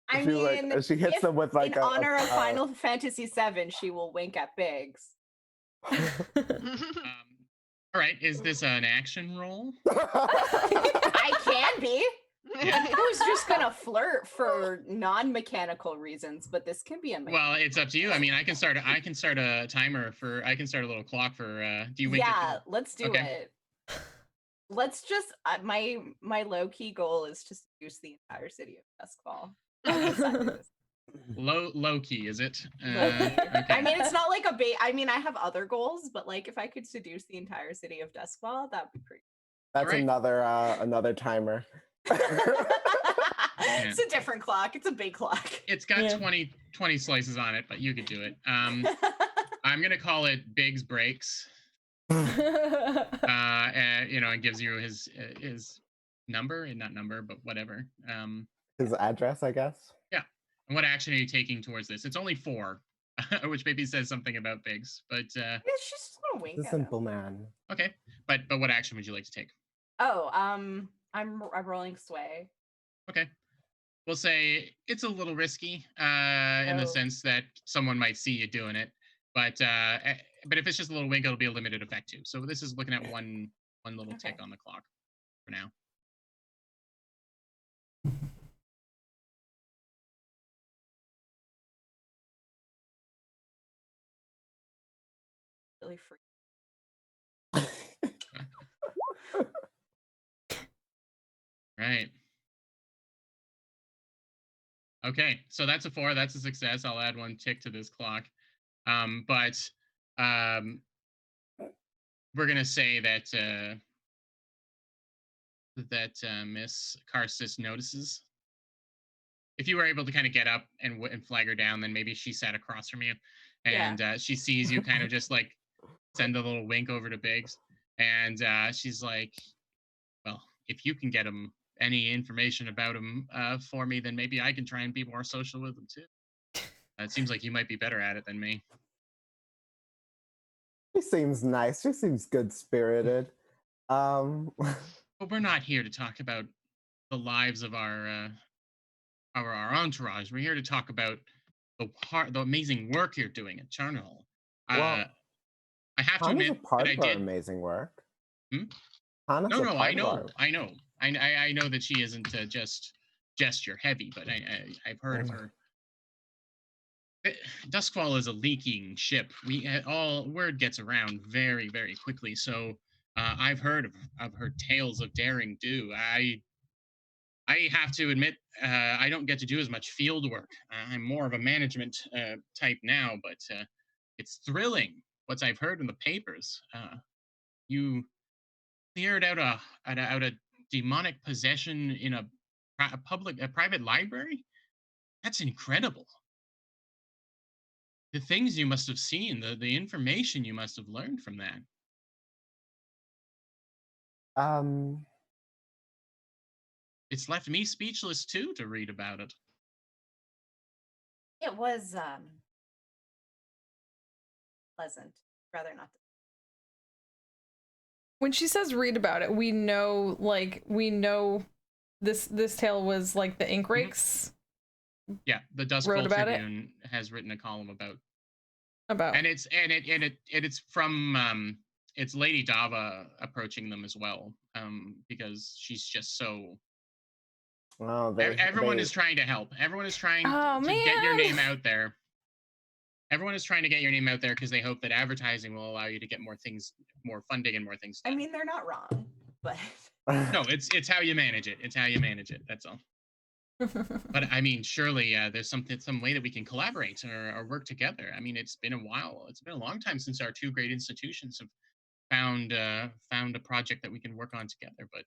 I mean, like, she hits them with like in honor of Final Fantasy VII, she will wink at Biggs. All right, is this an action roll? I can be. Yeah. I was just gonna flirt for non-mechanical reasons, but this can be a well, it's up to you. I mean, I can start a timer for. I can start a little clock for. Do you wink? Yeah, let's do it. Let's just. My low-key goal is to seduce the entire city of Duskfall. Low key, is it? Okay. I mean, it's not like a bait. I mean, I have other goals, but like, if I could seduce the entire city of Duskfall, that'd be pretty. That's right. another timer. It's a different clock. It's a big clock. It's got 20 slices on it, but you could do it. I'm gonna call it Biggs Breaks. And, it gives you his number, not number, but whatever. His address, I guess. Yeah. And what action are you taking towards this? It's only 4, which maybe says something about Biggs, but she's just gonna wink. He's a simple man. Okay, but what action would you like to take? Oh, I'm rolling sway. Okay, we'll say it's a little risky in the sense that someone might see you doing it, but if it's just a little wink, it'll be a limited effect too. So this is looking at one little tick on the clock for now. Really free. Right. Okay, so that's a 4. That's a success. I'll add 1 tick to this clock. But we're gonna say that Miss Karsis notices. If you were able to kind of get up and flag her down, then maybe she sat across from you, and she sees you kind of just like send a little wink over to Biggs, and she's like, "Well, if you can get him any information about him for me, then maybe I can try and be more social with him too. It seems like you might be better at it than me." She seems nice. She seems good-spirited. But we're not here to talk about the lives of our entourage. We're here to talk about the amazing work you're doing at Charter Hall. Well, I have to admit that I did amazing work. No, I know that she isn't just gesture heavy, but I've heard of her. Duskfall is a leaking ship. Word gets around very, very quickly. So I've heard of her tales of daring do. I have to admit, I don't get to do as much field work. I'm more of a management type now, but it's thrilling what I've heard in the papers. You cleared out a demonic possession in a private library. That's incredible. The things you must have seen, the information you must have learned from that. It's left me speechless too to read about it. It was pleasant. Rather not. When she says read about it, we know this tale was like the ink rakes. Yeah, the Dust Bowl Tribune has written a column about, and it's from it's Lady Daava approaching them as well, because she's just so. Everyone is trying to help. Everyone is trying to get your name out there. Everyone is trying to get your name out there because they hope that advertising will allow you to get more things, more funding, and more things done. I mean, they're not wrong, but no, it's how you manage it. It's how you manage it. That's all. But I mean, surely there's some way that we can collaborate or work together. I mean, it's been a while. It's been a long time since our two great institutions have found a project that we can work on together. But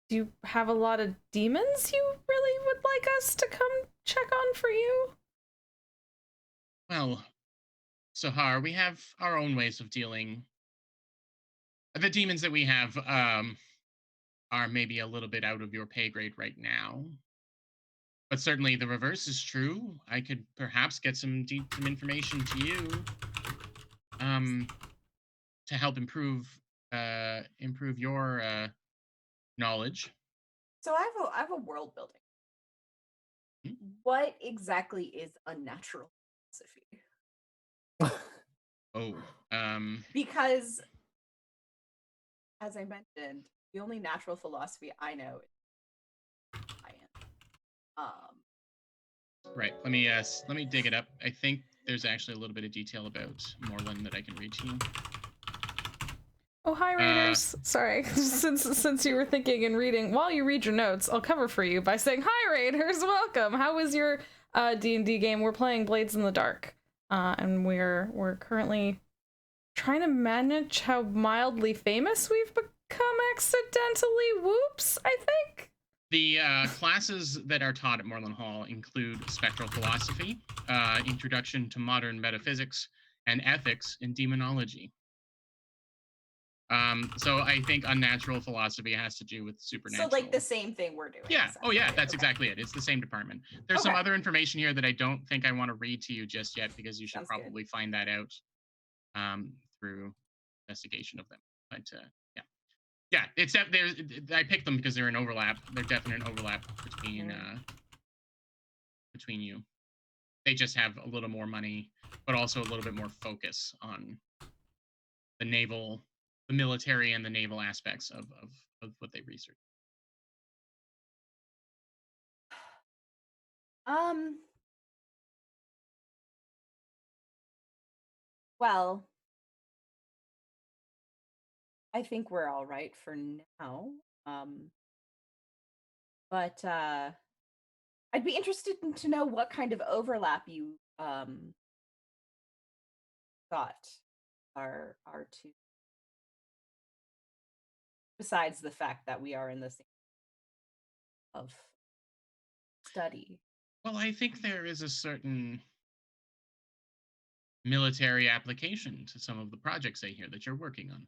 do you have a lot of demons you really would like us to come check on for you? Well, Sahar, we have our own ways of dealing. The demons that we have are maybe a little bit out of your pay grade right now. But certainly the reverse is true. I could perhaps get some information to you to help improve your knowledge. So I have a world building. What exactly is unnatural philosophy? Because, as I mentioned, the only natural philosophy I know is science. Right. Let me dig it up. I think there's actually a little bit of detail about Moreland that I can read to you. Oh, hi, Raiders. Sorry, since you were thinking and reading, while you read your notes, I'll cover for you by saying, hi, Raiders, welcome. How was your D&D game? We're playing Blades in the Dark, and we're currently trying to manage how mildly famous we've become accidentally. Whoops, I think. The classes that are taught at Moreland Hall include spectral philosophy, introduction to modern metaphysics, and ethics in demonology. So I think unnatural philosophy has to do with supernatural. So like the same thing we're doing. Yeah. Oh yeah, that's exactly it. It's the same department. There's some other information here that I don't think I want to read to you just yet because you should probably find that out through investigation of them. But yeah, it's there's. I picked them because they're an overlap. They're definitely an overlap between you. They just have a little more money, but also a little bit more focus on the military and the naval aspects of what they research. Well, I think we're all right for now. But I'd be interested to know what kind of overlap you thought are two. Besides the fact that we are in the same of study. Well, I think there is a certain military application to some of the projects I hear that you're working on.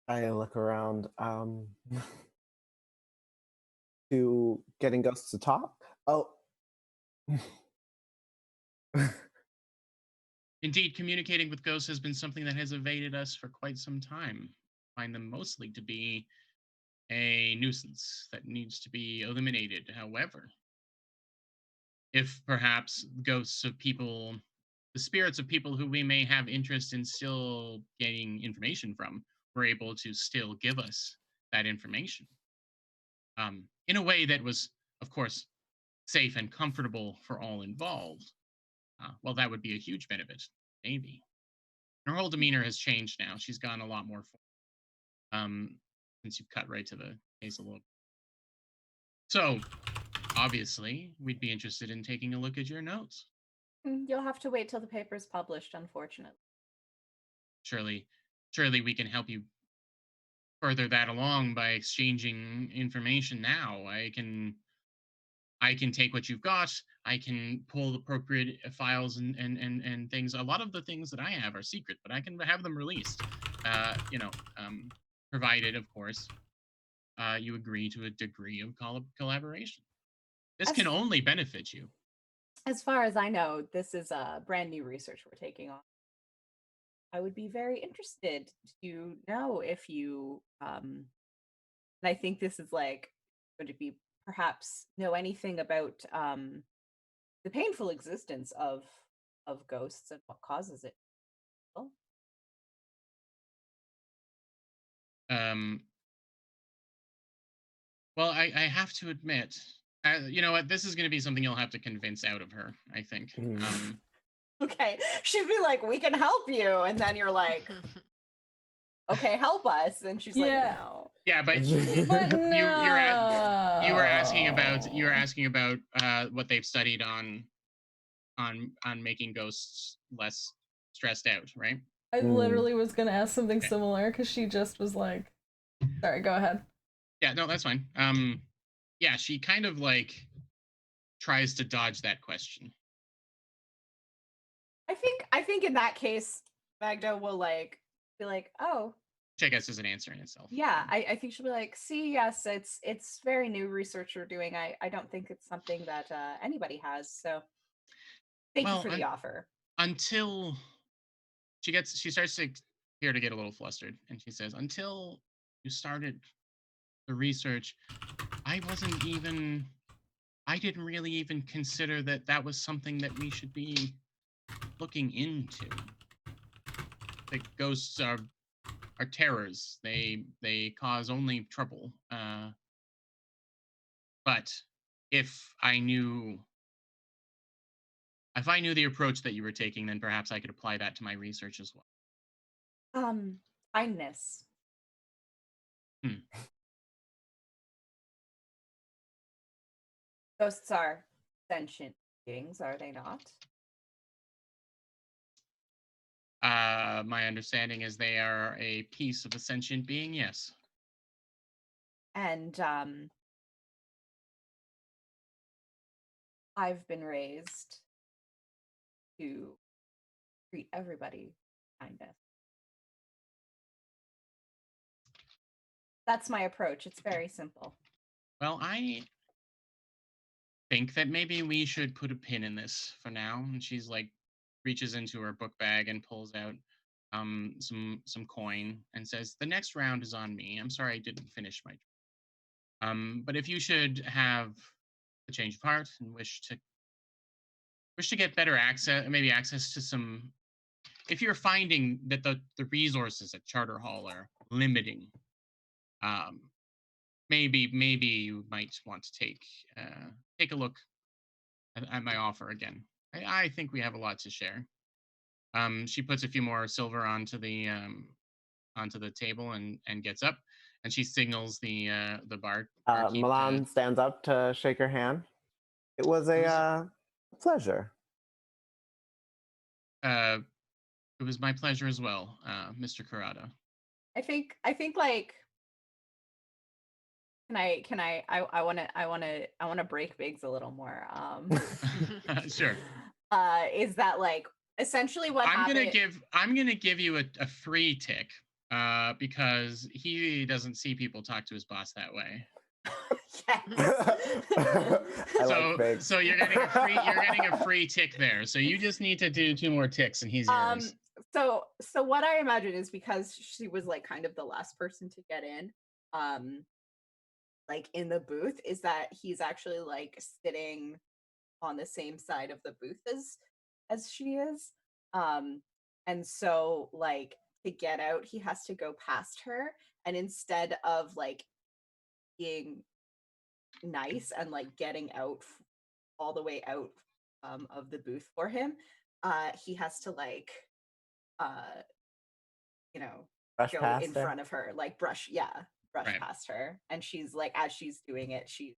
I look around to getting ghosts to talk. Oh. Indeed, communicating with ghosts has been something that has evaded us for quite some time. I find them mostly to be a nuisance that needs to be eliminated. However, if perhaps ghosts of people, the spirits of people who we may have interest in still getting information from, were able to still give us that information in a way that was, of course, safe and comfortable for all involved, well, that would be a huge benefit, maybe. Her whole demeanor has changed now. She's gone a lot more since you've cut right to the case a little. So, obviously, we'd be interested in taking a look at your notes. You'll have to wait till the paper's published, unfortunately. Surely we can help you further that along by exchanging information now. I can take what you've got. I can pull appropriate files and things. A lot of the things that I have are secret, but I can have them released. Provided, of course, you agree to a degree of collaboration. This can only benefit you. As far as I know, this is a brand new research we're taking on. I would be very interested to know if you, and I think this is like going to be perhaps know anything about the painful existence of ghosts and what causes it. Well, I have to admit, you know what? This is going to be something you'll have to convince out of her, I think. Okay, she'd be like, "We can help you," and then you're like, "Okay, help us," and she's like, "No." Yeah, but But no. you were asking about what they've studied on making ghosts less stressed out, right? I literally was gonna ask something similar because she just was like, "Sorry, go ahead." Yeah, no, that's fine. Yeah, she kind of like tries to dodge that question. I think in that case, Magda will like be like, "Oh." Which I guess is an answer in itself. Yeah, I think she'll be like, "See, yes, it's very new research we're doing. I don't think it's something that anybody has. So thank you for the offer." Until she starts to here to get a little flustered, and she says, "Until you started the research, I didn't really even consider that was something that we should be looking into. The ghosts are terrors. They cause only trouble. But if I knew the approach that you were taking, then perhaps I could apply that to my research as well." Kindness. Ghosts are sentient beings, are they not? My understanding is they are a piece of a sentient being, yes. And I've been raised to treat everybody with kindness. That's my approach. It's very simple. Well, I think that maybe we should put a pin in this for now. And she's like reaches into her book bag and pulls out some coin and says, "The next round is on me. I'm sorry I didn't finish my but if you should have a change of heart and wish to get better access, maybe access to some, if you're finding that the resources at Charter Hall are limiting, maybe you might want to take a look at my offer again. I think we have a lot to share." She puts a few more silver onto the table and gets up, and she signals the barkeep. Milan stands up to shake her hand. It was a pleasure. It was my pleasure as well, Mr. Kurata. I think like I want to break Biggs a little more. Sure. Is that like essentially what happened? I'm gonna give you a free tick because he doesn't see people talk to his boss that way. So you're getting a free tick there. So you just need to do 2 more ticks and he's yours. So what I imagine is because she was like kind of the last person to get in, like in the booth, is that he's actually like sitting on the same side of the booth as she is. And so like to get out, he has to go past her, and instead of like being nice and like getting out all the way out of the booth for him, he has to like brush go in front of her, like brush right. past her, and she's like, as she's doing it, she's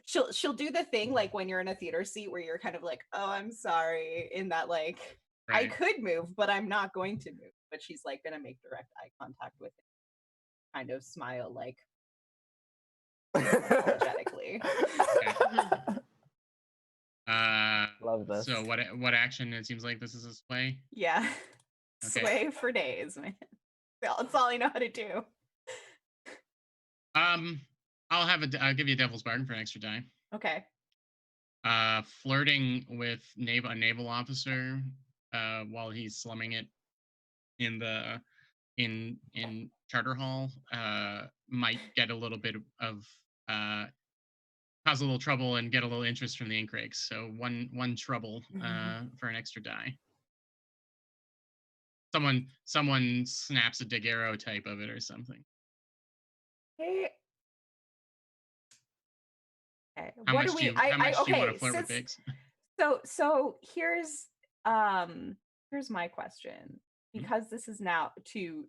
she'll do the thing like when you're in a theater seat where you're kind of like, oh, I'm sorry, in that like I could move, but I'm not going to move. But she's like gonna make direct eye contact with him, kind of smile like apologetically. Love this. So what action? It seems like this is a sway. Yeah. Okay. Sway for days, man. That's all I know how to do. I'll give you a devil's bargain for an extra die. Okay. Flirting with a naval officer while he's slumming it in Charter Hall might get a little bit of cause a little trouble and get a little interest from the ink rakes. So one trouble for an extra die. Someone snaps a daguerreotype of it or something. Okay. How much do you want to flirt with Biggs? So here's my question. Because this is now to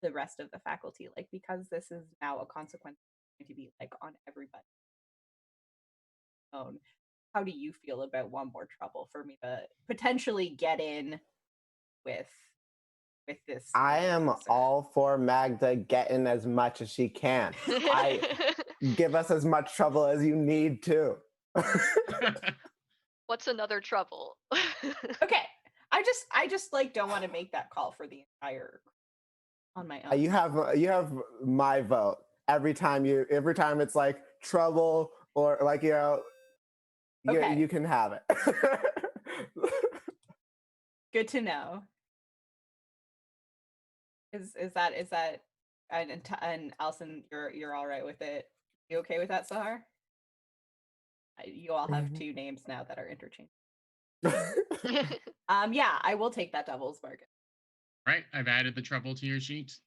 the rest of the faculty, like because this is now a consequence going to be like on everybody. How do you feel about one more trouble for me to potentially get in with this? I am all for Magda getting as much as she can. Give us as much trouble as you need to. What's another trouble? Okay. I just like don't want to make that call for the entire on my own. You have my vote. Every time it's like trouble or like Okay. you can have it. Good to know. Is that and Alison, you're all right with it? You okay with that, Sahar? You all have two names now that are interchangeable. Yeah, I will take that devil's bargain. Right, I've added the trouble to your sheet.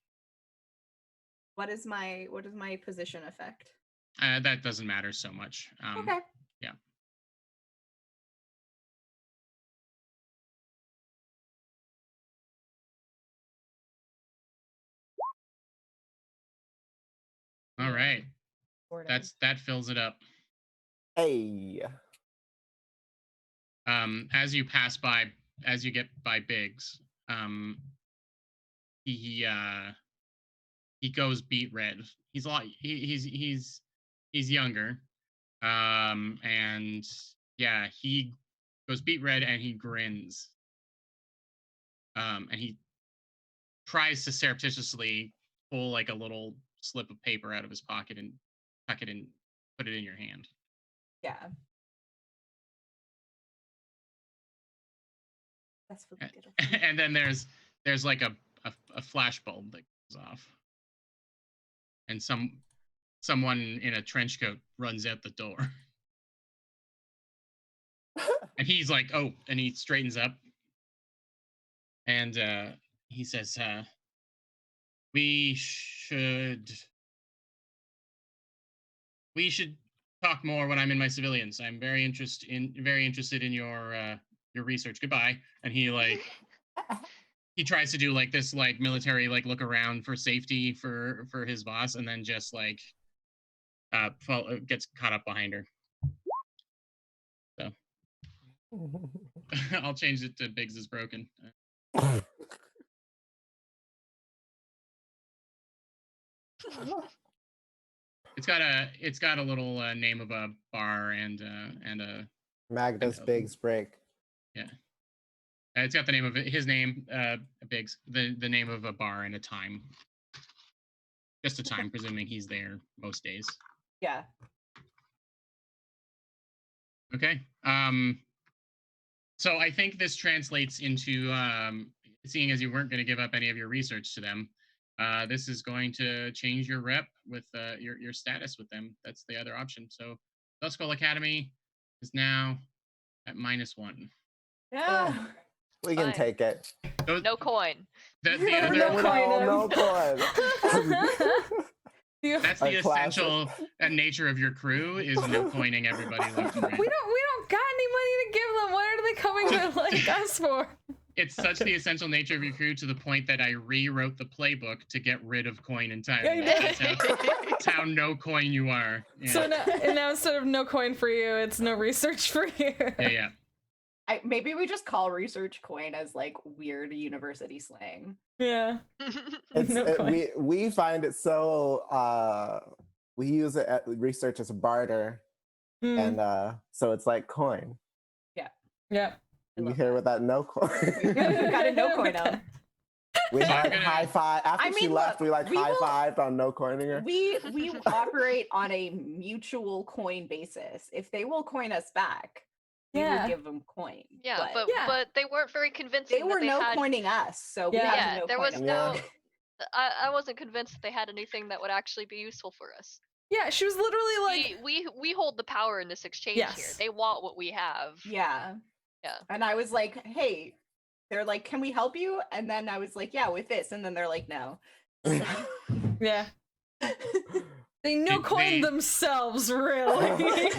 What is my position effect? That doesn't matter so much. Okay. Yeah. All right. That fills it up. Hey. As you get by Biggs, he goes beet red. He's younger, and yeah, he goes beet red and he grins, and he tries to surreptitiously pull like a little slip of paper out of his pocket and tuck it in, put it in your hand. Yeah. That's what we did. And then there's like a flash bulb that goes off, and someone in a trench coat runs out the door, and he's like, oh, and he straightens up, and he says, we should talk more when I'm in my civilians. I'm very interested in your research. Goodbye. And he he tries to do like this like military like look around for safety for his boss, and then just like gets caught up behind her. So I'll change it to Biggs is broken. It's got a little name of a bar and a Magda's Biggs break. Yeah. It's got the name of his name, Biggs, the name of a bar and a time. Just a time, presuming he's there most days. Yeah. Okay. So I think this translates into seeing as you weren't going to give up any of your research to them. This is going to change your rep with your status with them. That's the other option. So Duskull Academy is now at -1. Yeah. We can take it. No coin. No coin. That's the essential nature of your crew is no coining everybody left and right. We don't got any money to give them. What are they coming to like us for? it's such the essential nature of your crew to the point that I rewrote the playbook to get rid of coin entirely. That's how no coin you are. Yeah. So now instead of no coin for you, it's no research for you. Yeah. Maybe we just call research coin as like weird university slang. Yeah. We find it so we use it at research as a barter, and so it's like coin. Yeah. You hear with that no coin. We got a no coin out. We had high five after she left. We high-fived on no coining her. We operate on a mutual coin basis. If they will coin us back, we will give them coin. Yeah, but they weren't very convincing. They were coining us, so we had no there was coin. no. I wasn't convinced that they had anything that would actually be useful for us. Yeah, she was literally like, we hold the power in this exchange here. They want what we have. Yeah. And I was like, hey, they're like, can we help you? And then I was like, yeah, with this. And then they're like, no. Yeah. They no-coined themselves, really. They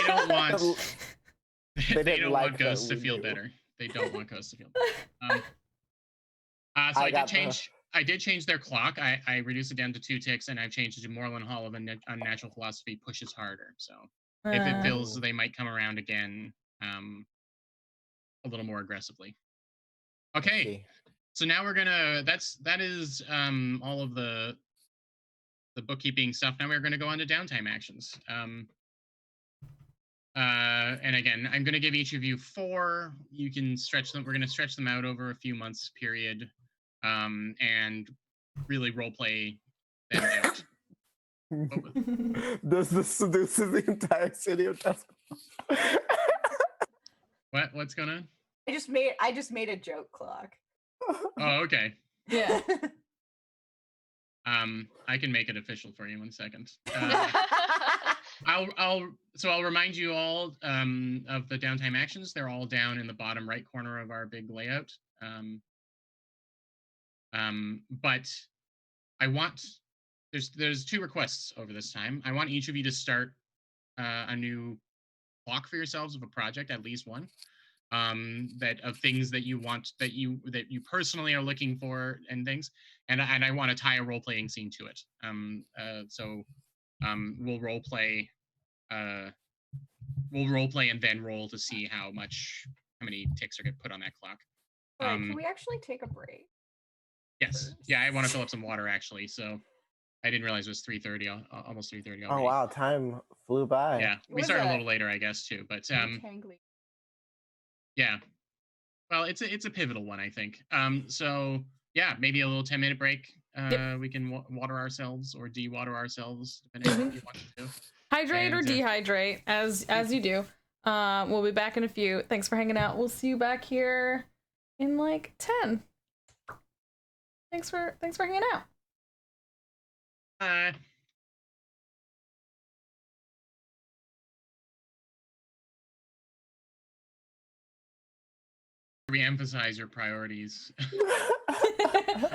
don't want. They don't like want Ghost to feel better. They don't want Ghost to feel better. So I did change their clock. I reduced it down to 2 ticks, and I've changed it to Moreland Hall of Unnatural Philosophy pushes harder. So if it feels they might come around again a little more aggressively. Okay. So now we're gonna that is all of the bookkeeping stuff. Now we're gonna go on to downtime actions. And again, I'm gonna give each of you 4. You can stretch them. We're gonna stretch them out over a few months period. And really roleplay them out. This seduces the entire city of Tuscany. What's going on? I just made a joke clock. Oh, okay. Yeah. I can make it official for you in 1 second. I'll remind you all of the downtime actions. They're all down in the bottom right corner of our big layout. But I want there's 2 requests over this time. I want each of you to start a new clock for yourselves of a project, at least one, that of things that you want that you personally are looking for and things, and I want to tie a role playing scene to it. We'll role play and then roll to see how many ticks are get put on that clock. Right, can we actually take a break? Yes. Yeah, I want to fill up some water actually, so I didn't realize it was 3:30, almost 3:30 already. Oh wow, time flew by. Yeah, we started a little later, I guess, too, but yeah. Well, it's a pivotal one, I think. So yeah, maybe a little 10-minute break. We can water ourselves or de-water ourselves, depending on what you want to do. Hydrate or dehydrate, as you do. We'll be back in a few. Thanks for hanging out. We'll see you back here in like 10. Thanks for hanging out. Bye. Re-emphasize your priorities.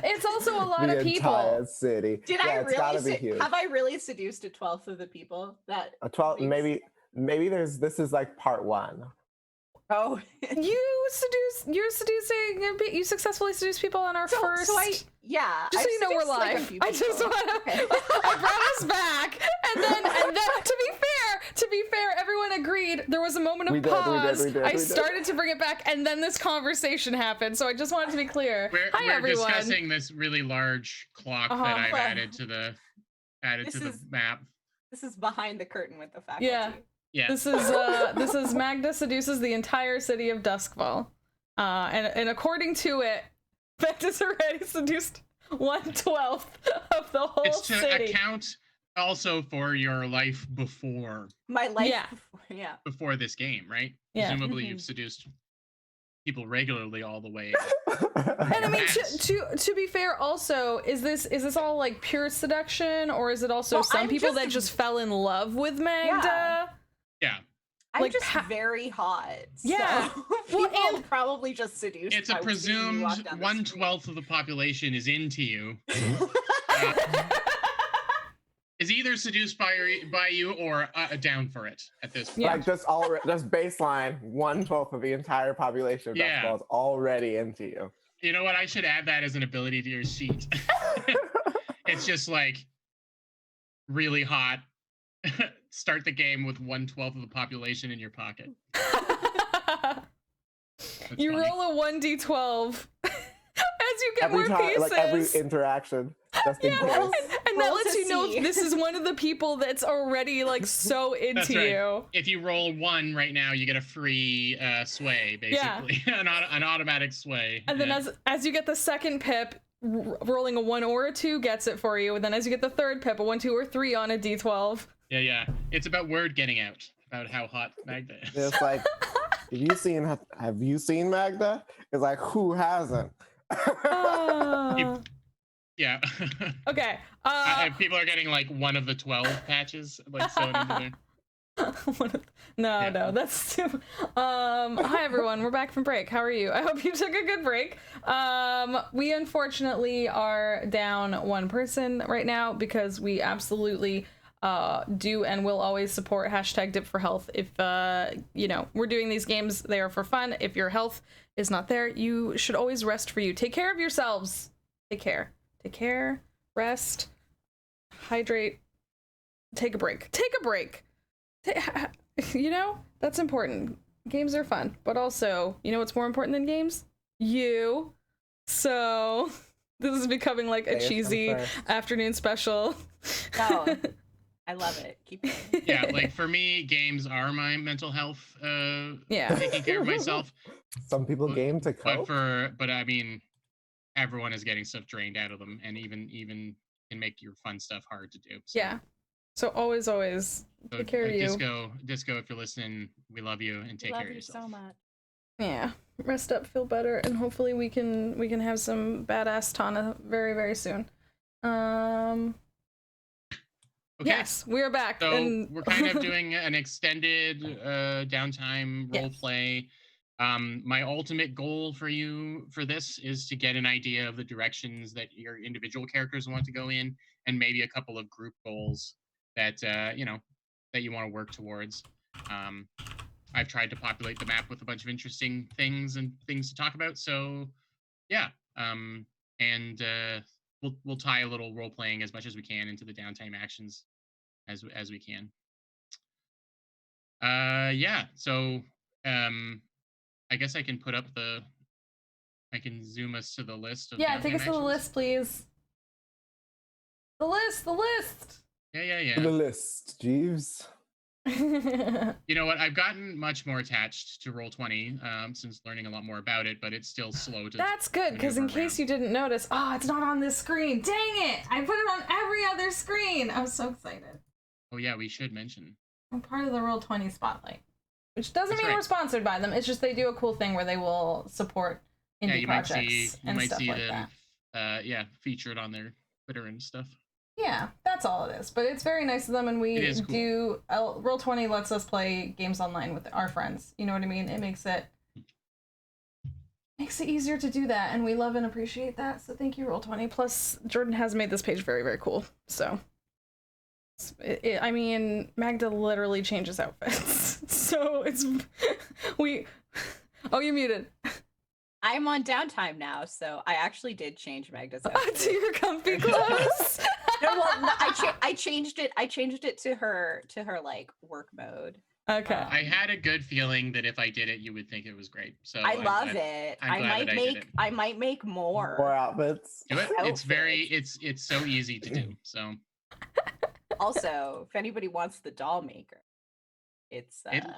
It's also a lot of people. The entire city. Have I really seduced a 12th of the people? That a 12, maybe this is like part 1. Oh, you successfully seduce people on our first. Just so you know, we're live. I just want to. I brought us back, and then to be fair, everyone agreed. There was a moment of pause. I started to bring it back, and then this conversation happened. So I just wanted to be clear. We're everyone. Discussing this really large clock that I've added to the map. This is behind the curtain with the faculty. Yeah. Yeah. This is Magda seduces the entire city of Duskfall, and according to it, Magda's already seduced 1/12 of the whole city. It's to account also for your life before. My life. Yeah. Before this game, right? Yeah. Presumably you've seduced people regularly all the way. And I mean, to be fair, also, is this all like pure seduction, or is it also some people that just fell in love with Magda? Yeah. I'm just very hot. Yeah. So people probably just seduced. It's a presumed 1/12 of the population is into you. is either seduced by you or down for it at this point. Like just baseline 1/12 of the entire population of basketball is already into you. You know what? I should add that as an ability to your sheet. It's just like really hot. Start the game with 1/12 of the population in your pocket. You funny. Roll a 1d12 as you get every more time, pieces. Like every interaction. Just in case. And that lets you know this is one of the people that's already like so into you. If you roll 1 right now, you get a free sway, basically. Yeah. an automatic sway. And then as you get the second pip, rolling a 1 or a 2 gets it for you. And then as you get the third pip, a 1, 2, or 3 on a d12. Yeah. It's about word getting out about how hot Magda is. It's like, have you seen Magda? It's like, who hasn't? Yeah. Okay. People are getting like one of the 12 patches like sewn into there. No, that's too. Hi everyone, we're back from break. How are you? I hope you took a good break. We unfortunately are down 1 person right now because we absolutely do and will always support #DipForHealth. If we're doing these games, they are for fun. If your health is not there, you should always rest for you. Take care of yourselves. Take care, rest, hydrate, take a break. That's important. Games are fun, but also, you know what's more important than games? You. So this is becoming like a cheesy afternoon special. No, I love it. Keep going. Yeah, like for me, games are my mental health. Taking care of myself. Some people game to cope. But I mean, everyone is getting stuff drained out of them, and even can make your fun stuff hard to do. So. Yeah. So always take care of you. Disco, if you're listening, we love you and take care of yourself. Love you so much. Yeah. Rest up, feel better, and hopefully we can have some badass Tana very, very soon. Okay. Yes, we are back. So we're kind of doing an extended downtime role play. My ultimate goal for this is to get an idea of the directions that your individual characters want to go in, and maybe a couple of group goals that that you want to work towards. I've tried to populate the map with a bunch of interesting things to talk about. So yeah, we'll tie a little role playing as much as we can into the downtime actions as we can. So I guess I can zoom us to the list of take us to the list, please. The list. Yeah. The list, Jeeves. You know what? I've gotten much more attached to Roll20 since learning a lot more about it, but it's still slow to. That's good, because in case you didn't notice, it's not on this screen. Dang it! I put it on every other screen. I was so excited. Oh yeah, we should mention. I'm part of the Roll20 Spotlight, which doesn't mean we're sponsored by them. It's just they do a cool thing where they will support indie projects and stuff like that. Featured on their Twitter and stuff. Yeah, that's all it is. But it's very nice of them, and we do. Roll20 lets us play games online with our friends. You know what I mean? It makes it easier to do that, and we love and appreciate that. So thank you, Roll20. Plus, Jordan has made this page very, very cool. So, I mean, Magda literally changes outfits. So it's Oh, you're muted. I'm on downtime now, so I actually did change Magda's outfit. To your comfy clothes. I changed it. I changed it to her like work mode. Okay. I had a good feeling that if I did it, you would think it was great. So I love it. I might make more outfits. Do it. It's so easy to do. So. Also, if anybody wants the doll maker,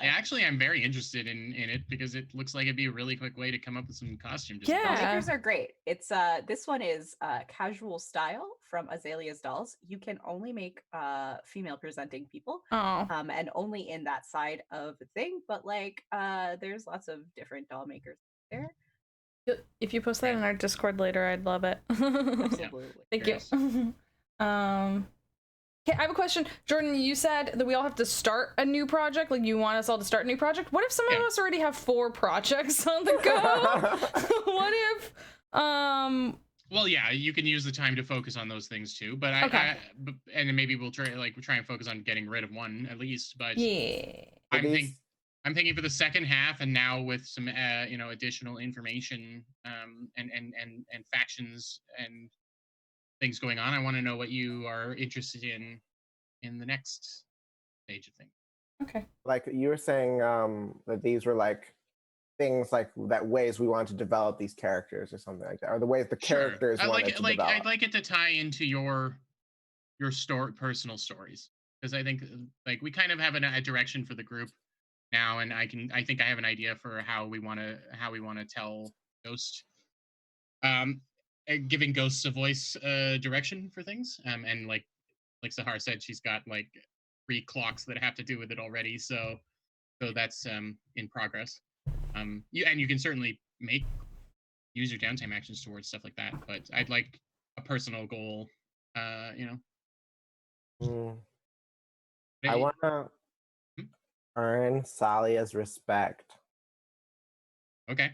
actually, I'm very interested in it because it looks like it'd be a really quick way to come up with some costume design. Doll makers are great. It's this one is casual style from Azalea's Dolls. You can only make female presenting people, and only in that side of the thing. But there's lots of different doll makers there. If you post that in our Discord later, I'd love it. Absolutely. Thank you. Okay, I have a question. Jordan, you said that we all have to start a new project. Like, you want us all to start a new project? What if some of us already have 4 projects on the go? What if, Well, yeah, you can use the time to focus on those things too. But and then maybe we'll try and focus on getting rid of one at least. But yeah, I'm thinking for the second half, and now with some additional information and factions and things going on. I want to know what you are interested in the next stage of things. Okay. Like you were saying, that these were like things like that ways we want to develop these characters or something like that, or the ways the characters wanted to develop. I'd like it to tie into your personal stories, because I think like we kind of have a direction for the group now, and I think I have an idea for how we want to tell Ghost, giving Ghosts a voice direction for things, and like Sahar said, she's got like 3 clocks that have to do with it already, so that's in progress. You can certainly use your downtime actions towards stuff like that, but I'd like a personal goal, I want to earn Salia's respect. Okay.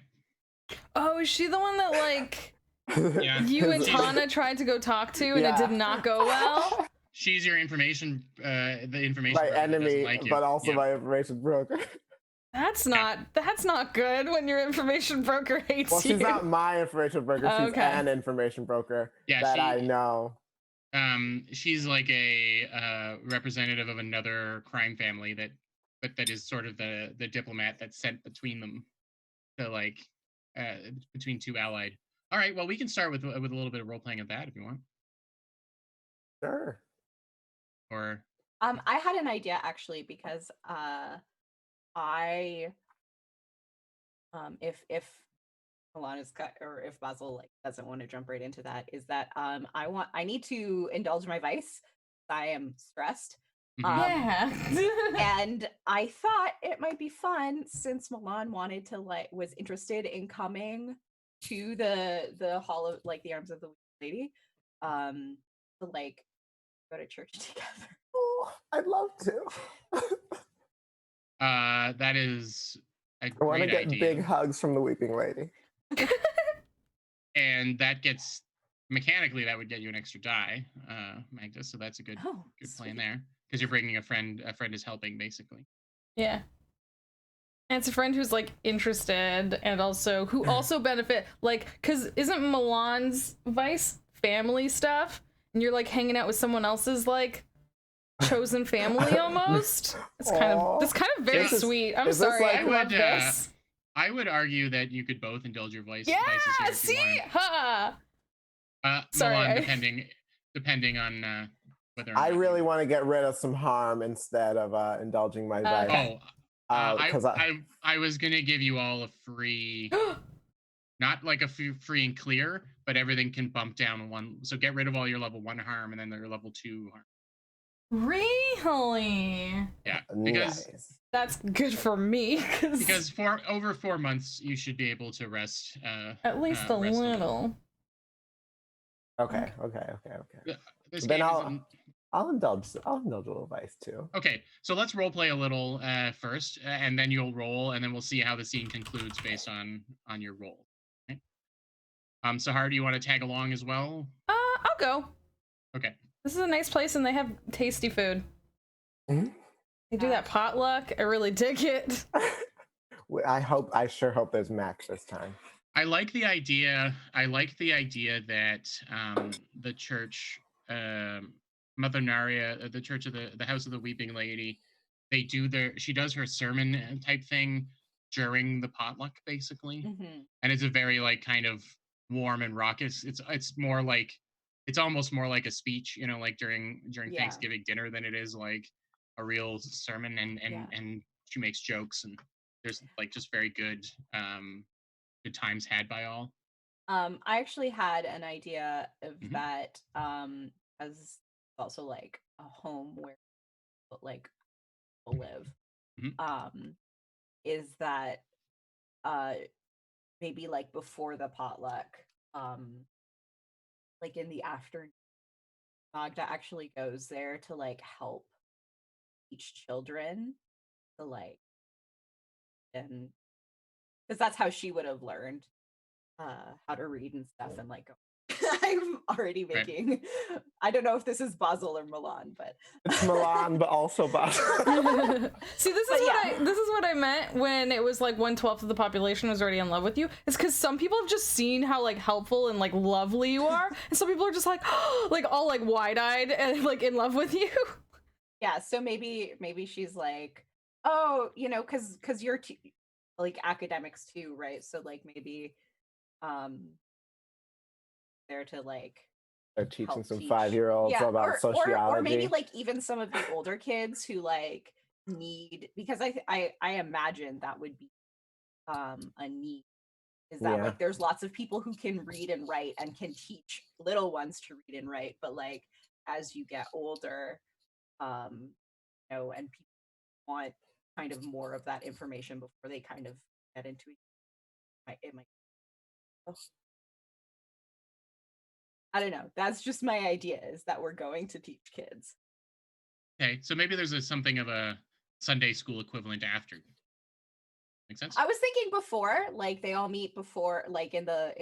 Oh, is she the one that like Yeah. you and Tana tried to go talk to and it did not go well? She's your information, the information my enemy, like but also my information broker. That's not good when your information broker hates you. Well, she's not my information broker. She's an information broker that I know. She's like a representative of another crime family that is sort of the diplomat that's sent between them to like between two allied. All right, well, we can start with a little bit of role playing of that if you want. Sure. Or I had an idea actually, because if Alana's cut, or if Basil like doesn't want to jump right into that, is that I need to indulge my vice. I am stressed. And I thought it might be fun, since Milan was interested in coming to the hall of like the arms of the lady, to like go to church together. Oh, I'd love to. That is a great idea. I want to get big hugs from the weeping lady. And that gets mechanically that would get you an extra die, Magda. So that's a good plan there, because you're bringing a friend. A friend is helping, basically. Yeah. And it's a friend who's like interested, and who also benefit, like, because isn't Milan's vice family stuff, and you're like hanging out with someone else's like chosen family almost. It's kind of very sweet. I'm sorry, I love this. I would argue that you could both indulge your vices. Yeah, here see, Milan, depending on whether or not I really want to get rid of some harm instead of indulging my vice. I was gonna give you all a free, not like a free and clear, but everything can bump down one. So get rid of all your level 1 harm, and then your level 2 harm. Really? Yeah, because that's good for me. Because for over 4 months, you should be able to rest. At least a little. Okay. Then I'll indulge a little vice too. Okay, so let's role play a little first, and then you'll roll, and then we'll see how the scene concludes based on your roll. Okay. Sahar, do you want to tag along as well? I'll go. Okay. This is a nice place, and they have tasty food. Mm-hmm. They do that potluck. I really dig it. I sure hope there's Max this time. I like the idea. That the church, Mother Naria, the church of the House of the Weeping Lady, she does her sermon type thing during the potluck, basically, and it's a very like kind of warm and raucous. It's more like, it's almost more like a speech, like during Thanksgiving dinner, than it is like a real sermon. And she makes jokes, and there's like just very good good times had by all. I actually had an idea of that, as also like a home where like people live. Is that maybe like before the potluck, like in the afternoon, Magda actually goes there to like help teach children to like, and because that's how she would have learned how to read and stuff, and like I'm already making. I don't know if this is Basel or Milan, but it's Milan, but also Basel. See, this is what I meant when it was like 1/12 of the population was already in love with you. It's because some people have just seen how like helpful and like lovely you are, and some people are just like like all like wide-eyed and like in love with you. Yeah, so maybe she's like, oh, you know, because you're like academics too, right? So like maybe there to like They're teaching some teach. 5-year-olds about sociology, or maybe like even some of the older kids who like need, because I imagine that would be a need, is that like there's lots of people who can read and write and can teach little ones to read and write, but like as you get older, you know, and people want kind of more of that information before they kind of get into it might oh. I don't know. That's just my idea, is that we're going to teach kids. Okay, so maybe there's something of a Sunday school equivalent after. Make sense? I was thinking before, like they all meet before, like in the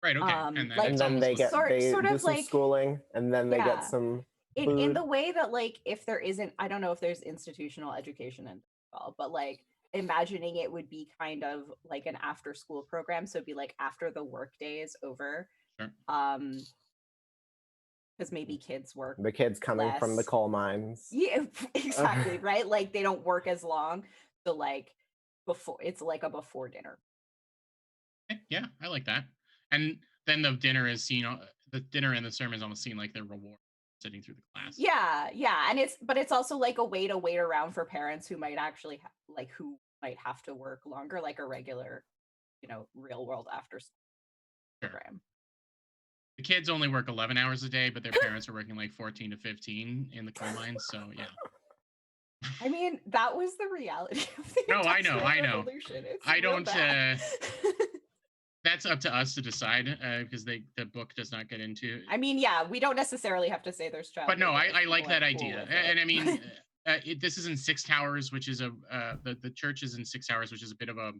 right. Okay, and then they get sort do of some like schooling, and then they get some in the way that like if there isn't, I don't know if there's institutional education involved, but like imagining it would be kind of like an after school program, so it'd be like after the work day is over. Sure. Because maybe kids work, the kids coming less. from the coal mines. Yeah, exactly. Right, like they don't work as long, so like before, it's like a before dinner. Okay, yeah, I like that. And then the dinner is seen, the dinner and the sermon is almost seen like their reward sitting through the class. Yeah, and it's also like a way to wait around for parents who might actually who might have to work longer, like a regular, you know, real world after school program. The kids only work 11 hours a day, but their parents are working like 14 to 15 in the coal mines. So yeah. I mean, that was the reality of the Industrial Revolution. I don't. That's up to us to decide, because the book does not get into. I mean, yeah, we don't necessarily have to say there's child. But no, I like that idea, and I mean, this is in Six Towers, which is the church is in Six Towers, which is a bit of a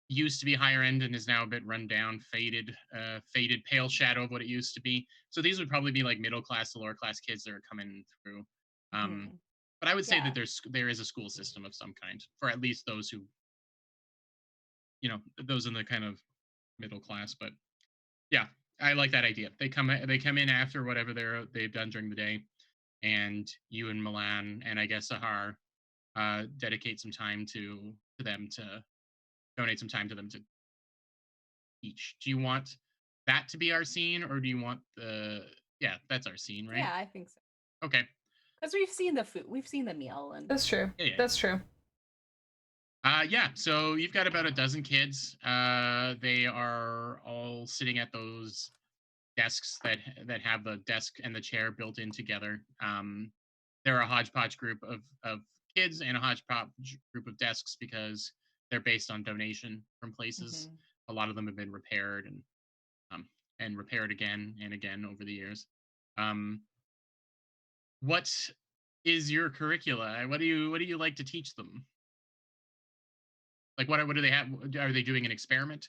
used to be higher end and is now a bit run down, faded pale shadow of what it used to be. So these would probably be like middle class to lower class kids that are coming through. But I would say that there is a school system of some kind for at least those who, you know, those in the kind of middle class. But yeah, I like that idea. They come in after whatever they've done during the day, and you and Milan and I guess Sahar dedicate some time to them, to donate some time to them to teach. Do you want that to be our scene, or do you want that's our scene, right? Yeah, I think so. Okay. Because we've seen the food, we've seen the meal, and that's true. Yeah. That's true. Yeah, so you've got about a dozen kids. They are all sitting at those desks that have the desk and the chair built in together. They're a hodgepodge group of kids and a hodgepodge group of desks because they're based on donation from places. A lot of them have been repaired and repaired again and again over the years. What is your curricula? What do you like to teach them? Like, what do they have? Are they doing an experiment?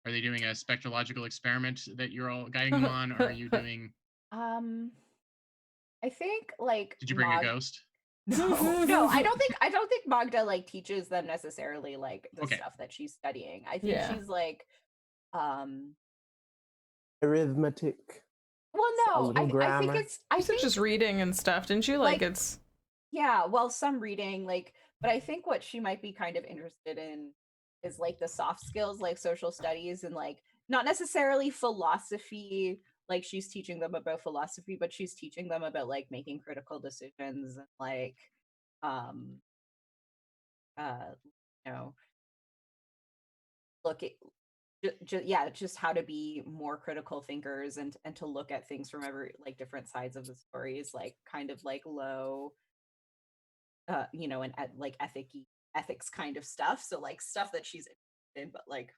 Are they doing a spectrological experiment that you're all guiding them on? Or are you doing? I think like. Did you bring a ghost? No, I don't think Magda like teaches them necessarily like the stuff that she's studying. I think she's like, arithmetic. Well, no, I think it's. I think just reading and stuff, didn't you? Like it's. Yeah, well, some reading, like, but I think what she might be kind of interested in is like the soft skills, like social studies, and like not necessarily philosophy. Like she's teaching them about philosophy, but she's teaching them about like making critical decisions and like, you know, look at. Just how to be more critical thinkers and to look at things from every like different sides of the stories, like kind of like low, you know, and like ethics kind of stuff. So like stuff that she's in, but like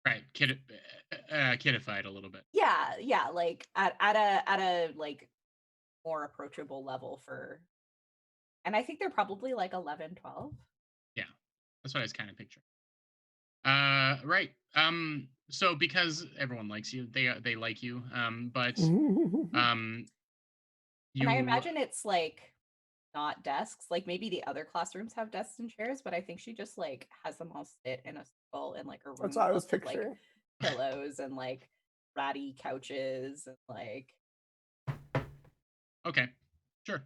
right, kidified a little bit. Yeah, like at a like more approachable level for, and I think they're probably like 11, 12. Yeah, that's what I was kind of picturing. Right. So because everyone likes you, they like you. But And I you. imagine it's like not desks. Like maybe the other classrooms have desks and chairs, but I think she just like has them all sit in a circle in like a That's room what I full was of like picturing. pillows and like ratty couches and like. Okay. Sure.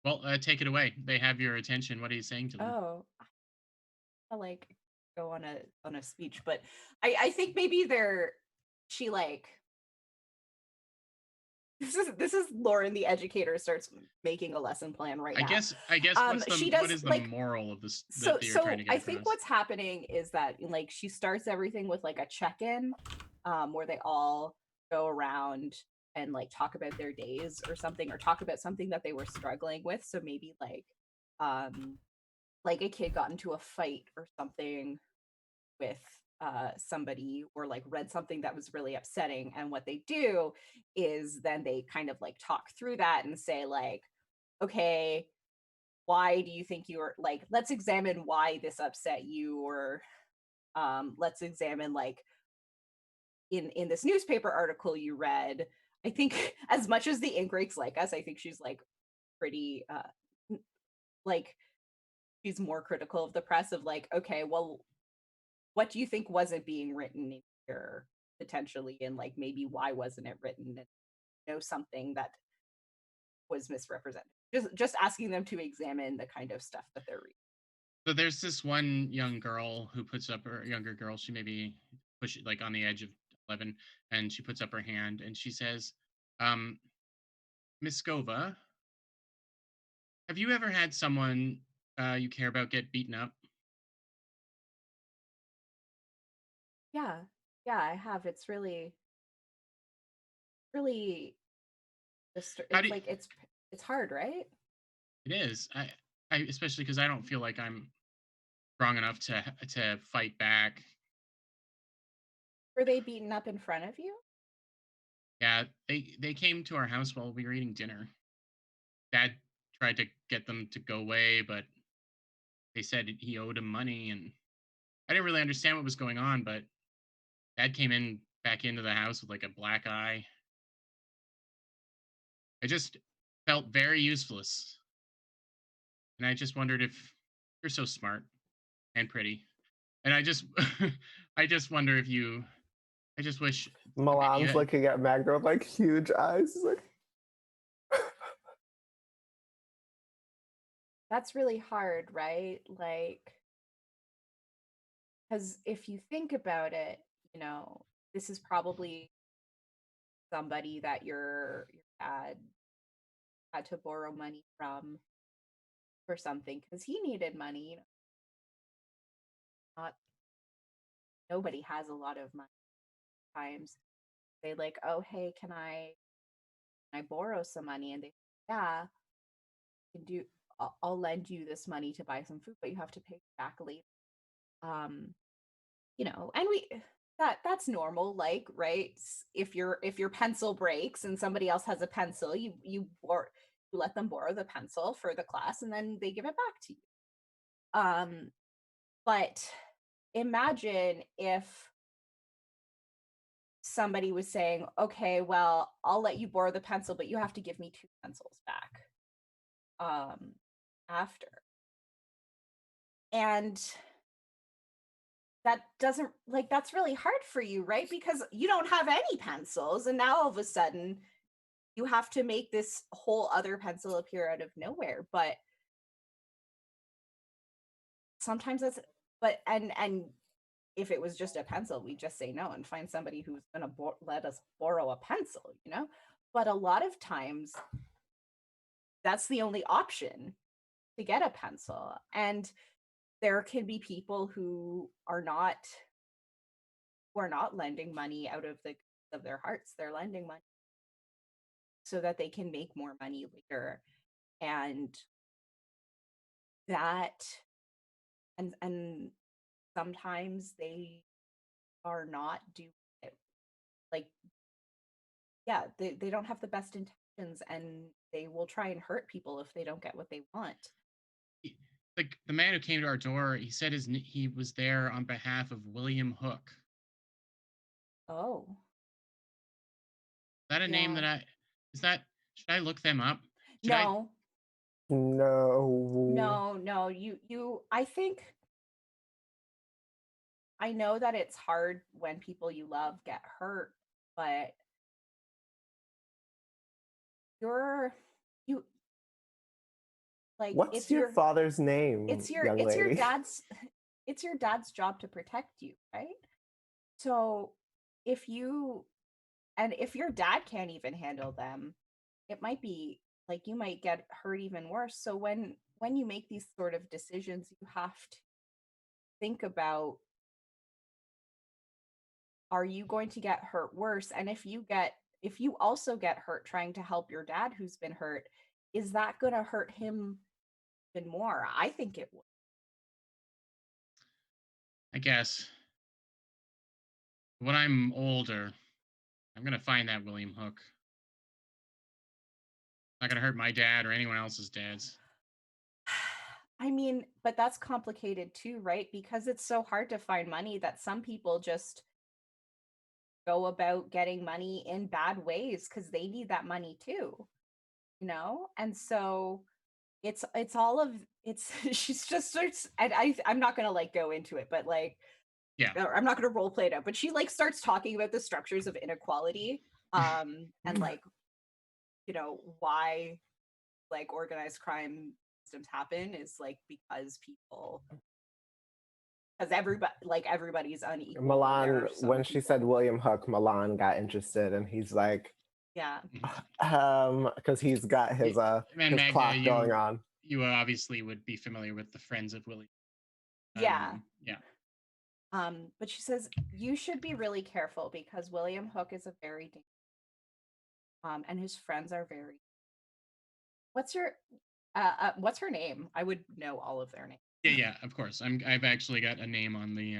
Well, take it away. They have your attention. What are you saying to them? Oh, I like go on a speech, but I think maybe she like this is Lauren the educator starts making a lesson plan right I now. guess. She what does is the like moral of this so that you're trying to get I think across? what's happening is that like she starts everything with like a check-in where they all go around and like talk about their days or something, or talk about something that they were struggling with. So maybe like a kid got into a fight or something with somebody, or like read something that was really upsetting, and what they do is then they kind of like talk through that and say like, okay, why do you think you were like, let's examine why this upset you, or let's examine like in this newspaper article you read. I think as much as the ink rakes like us, I think she's like pretty like she's more critical of the press, of like, okay, well, what do you think wasn't being written in here potentially, and like maybe why wasn't it written, and something that was misrepresented. Just asking them to examine the kind of stuff that they're reading. So there's this one young girl who puts up her younger girl. She maybe push it like on the edge of 11, and she puts up her hand and she says, "Miss Skova, have you ever had someone you care about get beaten up?" Yeah, yeah, I have. It's really How it's do you, like it's hard, right? it is. I especially because I don't feel like I'm strong enough to fight back. Were they beaten up in front of you? Yeah, they came to our house while we were eating dinner. Dad tried to get them to go away, but they said he owed him money, and I didn't really understand what was going on. But Dad came in back into the house with like a black eye. I just felt very useless, and I just wondered if you're so smart and pretty, and I just I just wonder if you. I just wish maybe you Milan's had. looking at Magda with like huge eyes. He's like, That's really hard, right? Like, because if you think about it, this is probably somebody that your dad had to borrow money from for something because he needed money. Not nobody has a lot of money. Times they like, oh hey, can I borrow some money? And they, yeah, can do. I'll lend you this money to buy some food, but you have to pay back later. Um, and that's normal, like, right? If your pencil breaks and somebody else has a pencil, you let them borrow the pencil for the class and then they give it back to you. But imagine if somebody was saying, okay, well, I'll let you borrow the pencil, but you have to give me two pencils back after. And that doesn't, like, that's really hard for you, right? Because you don't have any pencils, and now all of a sudden you have to make this whole other pencil appear out of nowhere. But sometimes that's, but and if it was just a pencil, we just say no and find somebody who's going to let us borrow a pencil. But a lot of times that's the only option to get a pencil. And there can be people who are not lending money out of their hearts. They're lending money so that they can make more money later. And that and sometimes they are not doing it, like, yeah, they don't have the best intentions, and they will try and hurt people if they don't get what they want. the man who came to our door, he said he was there on behalf of William Hook. Oh. Is that a name Yeah. should I look them up? No. No. No. I think I know that it's hard when people you love get hurt, but you like What's it's your father's name, young lady? it's your dad's job to protect you, right? So if your dad can't even handle them, it might be like you might get hurt even worse. So when you make these sort of decisions, you have to think about, are you going to get hurt worse? And if you also get hurt trying to help your dad who's been hurt, is that going to hurt him even more? I think it would. I guess. When I'm older, I'm gonna find that William Hook. Not gonna hurt my dad or anyone else's dads. I mean, but that's complicated too, right? Because it's so hard to find money that some people just go about getting money in bad ways because they need that money too, And so it's she just starts, and I'm not gonna like go into it, but like, yeah, I'm not gonna role play it out, but she like starts talking about the structures of inequality, and like, why like organized crime systems happen is like because everybody's unequal. Milan, when she said William Hook, Milan got interested, and he's like, yeah, because he's got his Magda, clock going on. You obviously would be familiar with the Friends of William. Yeah. But she says you should be really careful because William Hook is a very dangerous, and his friends are very. What's her name? I would know all of their names. Yeah, of course. I've actually got a name on the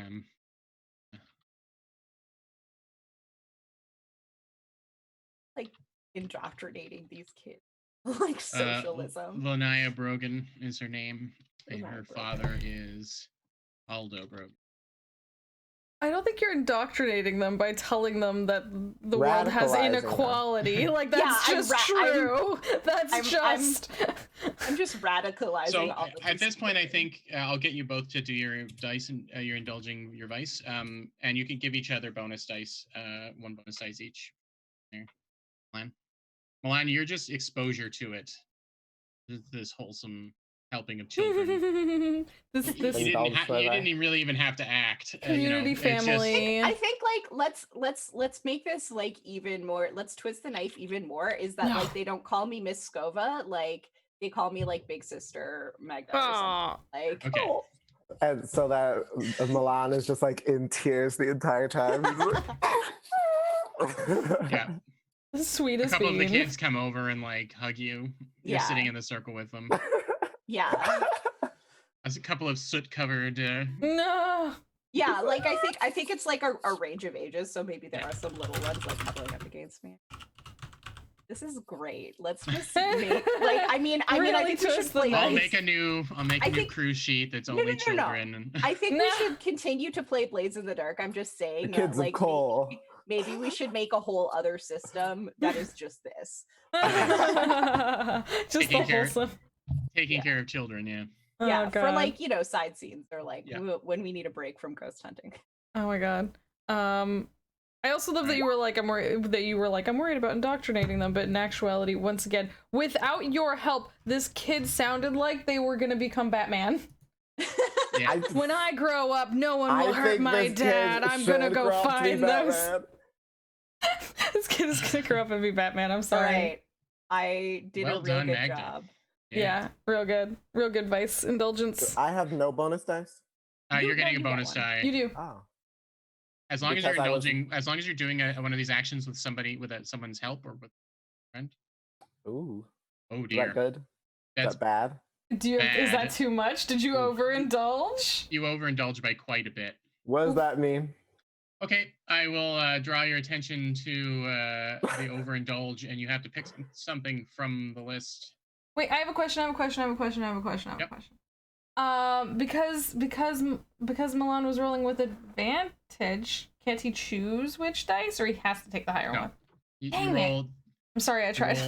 like indoctrinating these kids. Like socialism. Lonaya Brogan is her name, and her father is Aldo Brogan. I don't think you're indoctrinating them by telling them that the world has inequality. Like that's just true. I'm just radicalizing. So all of at this point, I think I'll get you both to do your dice, and you're indulging your vice, and you can give each other bonus dice, one bonus dice each. There, Milan, you're just exposure to it. This wholesome helping of children. You didn't really even have to act. Community family. I think like let's make this like even more. Let's twist the knife even more. Is that like they don't call me Miss Scova, like they call me like Big Sister Magda or something. Like okay. And so that Milan is just like in tears the entire time. Yeah. The sweetest. A couple of the kids come over and like hug you. You're sitting in the circle with them. Yeah. There's a couple of soot-covered. No. Yeah, like I think it's like a range of ages, so maybe there are some little ones like cuddling up against me. This is great. Let's just make like I mean I think we should play. I'll make a new cruise sheet that's only children. I think we should continue to play Blades in the Dark. I'm just saying the kids that, like, of coal. Maybe we should make a whole other system that is just this. Just the wholesome. Taking care of children, yeah. Yeah, for like, side scenes or like when we need a break from ghost hunting. Oh my god. I also love that you were like, I'm worried about indoctrinating them, but in actuality, once again, without your help, this kid sounded like they were gonna become Batman. Yeah. When I grow up, no one will hurt my dad. I'm gonna go find those. This kid is gonna grow up and be Batman. I'm sorry. All right. I did a real good job. Yeah, real good vice indulgence. I have no bonus dice. You're getting a bonus die. You do. Oh. As long as you're indulging, as long as you're doing one of these actions with somebody, with someone's help or with a friend. Ooh. Oh dear. Is that good? That's bad. Is that too much? Did you overindulge? You overindulge by quite a bit. What does that mean? Okay, I will draw your attention to the overindulge, and you have to pick something from the list. Wait, I have a question. Because Milan was rolling with advantage, can't he choose which dice, or he has to take the higher one? You Dang roll. it. I'm sorry, I tried.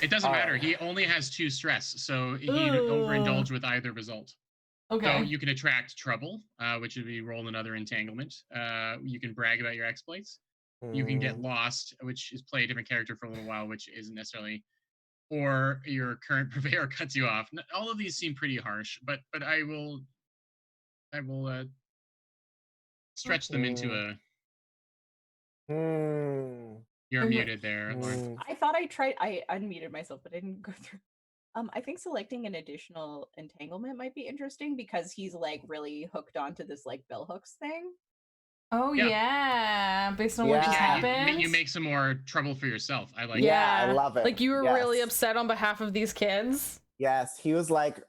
It doesn't matter. He only has 2 stress, so he overindulge with either result. Okay. So you can attract trouble, which would be roll another entanglement. You can brag about your exploits. You can get lost, which is play a different character for a little while, which isn't necessarily, or your current purveyor cuts you off. All of these seem pretty harsh, but I will stretch them into a. You're muted there, Lauren. I thought I unmuted myself, but I didn't go through. I think selecting an additional entanglement might be interesting because he's like really hooked onto this like billhooks thing. Oh yeah, based on what just happened. You make some more trouble for yourself. I like. Yeah, I love it. Like you were really upset on behalf of these kids. Yes, he was like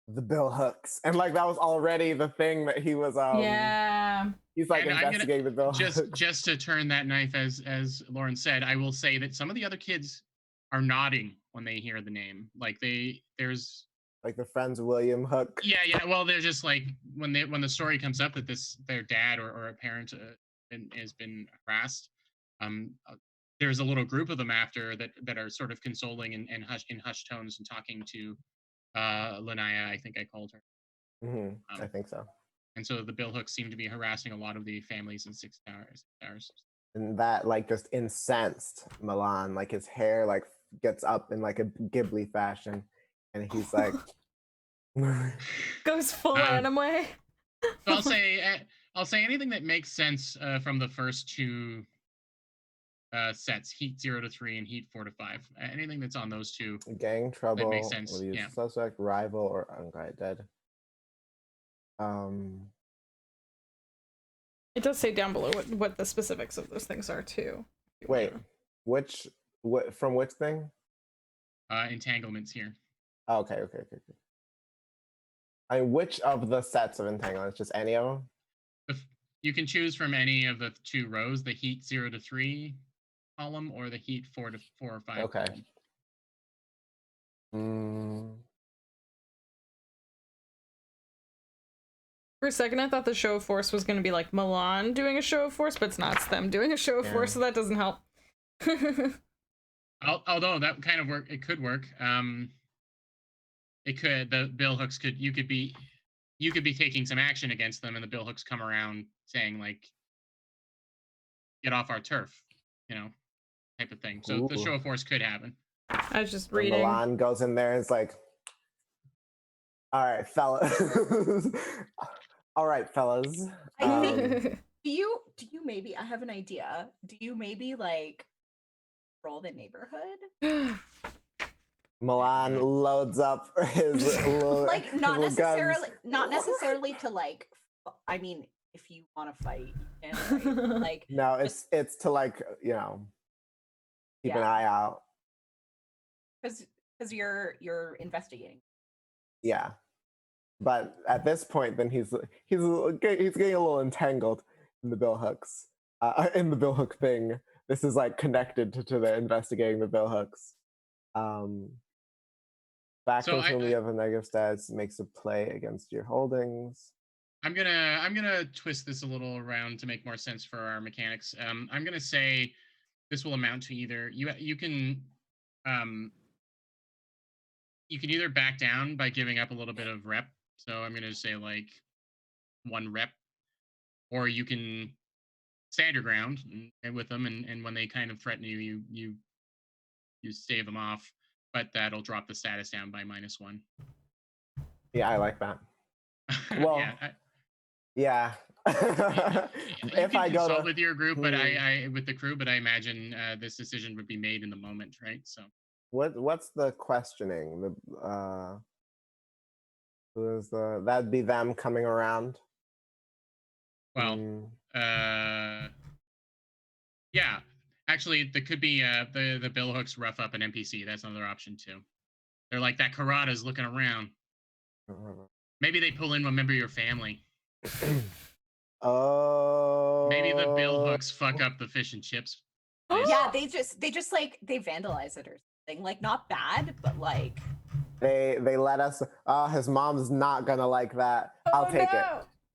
the bill hooks, and like that was already the thing that he was. He's like investigating the bill hooks. Just to turn that knife, as Lauren said, I will say that some of the other kids are nodding when they hear the name. Like there's like the friends William Hook. Yeah. Well, they're just like when the story comes up that their dad or a parent has been harassed. There's a little group of them after that are sort of consoling and in hushed tones and talking to Lanaya, I think I called her. I think so. And so the bill hooks seem to be harassing a lot of the families in 6 Towers. And that like just incensed Milan. Like his hair like gets up in like a Ghibli fashion, and he's like goes full anime. So I'll say anything that makes sense from the first 2 sets, Heat 0 to 3 and Heat 4 to 5. Anything that's on those 2. Gang trouble. That makes sense. Yeah. Suspect, rival, or unguided. It does say down below what the specifics of those things are too. Wait, from which thing? Entanglements here. Oh, okay. I mean, which of the sets of entanglements? Just any of them? You can choose from any of the 2 rows, the Heat 0 to 3 column or the Heat 4 to 4 or 5 okay. column. For a second, I thought the show of force was going to be like Milan doing a show of force, but it's not. It's them doing a show of force, so that doesn't help. Although that kind of work, it could work. It could. The bill hooks could. You could be taking some action against them, and the bill hooks come around saying like, "Get off our turf," type of thing. So the show of force could happen. I was just reading. Milan goes in there and it's like, "All right, fellas." All right, fellas. I think do you maybe, I have an idea. Do you maybe like roll the neighborhood? Milan loads up his little, like not necessarily to like, I mean, if you want to fight, you can, right? Like no, it's to like keep an eye out because you're investigating. Yeah. But at this point, then he's getting a little entangled in the bill hooks, in the bill hook thing. This is like connected to the investigating the bill hooks. Backwards when we have a negative stats makes a play against your holdings. I'm gonna twist this a little around to make more sense for our mechanics. I'm gonna say this will amount to either you can either back down by giving up a little bit of rep. So I'm gonna say like 1 rep, or you can stand your ground and with them, and when they kind of threaten you, you stave them off, but that'll drop the status down by -1. Yeah, I like that. Well, yeah. If I go with your group, but I with the crew, but I imagine this decision would be made in the moment, right? So what's the questioning? That'd be them coming around. Well, yeah. Actually, there could be the bill hooks rough up an NPC. That's another option too. They're like, that Karada's looking around. Maybe they pull in a member of your family. Oh. Maybe the bill hooks fuck up the fish and chips. Yeah, they just like they vandalize it or something. Like not bad, but like They let us. His mom's not gonna like that. I'll take it.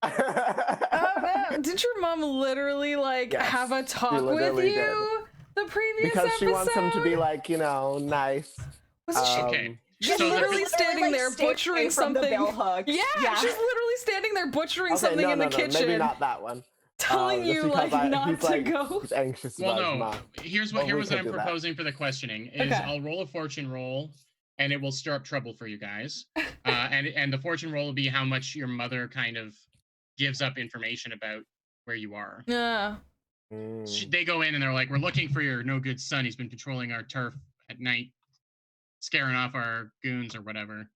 Oh no! Did your mom literally like Yes, have a she talk with literally did. you the previous Because episode? she wants him to be like, nice. Was she? Okay. She's So literally standing like, there stay away butchering from the something. bell hooks. Yeah, she's literally standing there butchering Okay, something in the no, kitchen. maybe not that one. Telling Just you because like not to go. He's anxious Well, about his no. mom. Here's Or what we could I'm do that. proposing for the questioning is Okay. I'll roll a fortune roll, and it will stir up trouble for you guys. And the fortune roll will be how much your mother kind of gives up information about where you are. Yeah. They go in and they're like, "We're looking for your no good son. He's been patrolling our turf at night, scaring off our goons or whatever.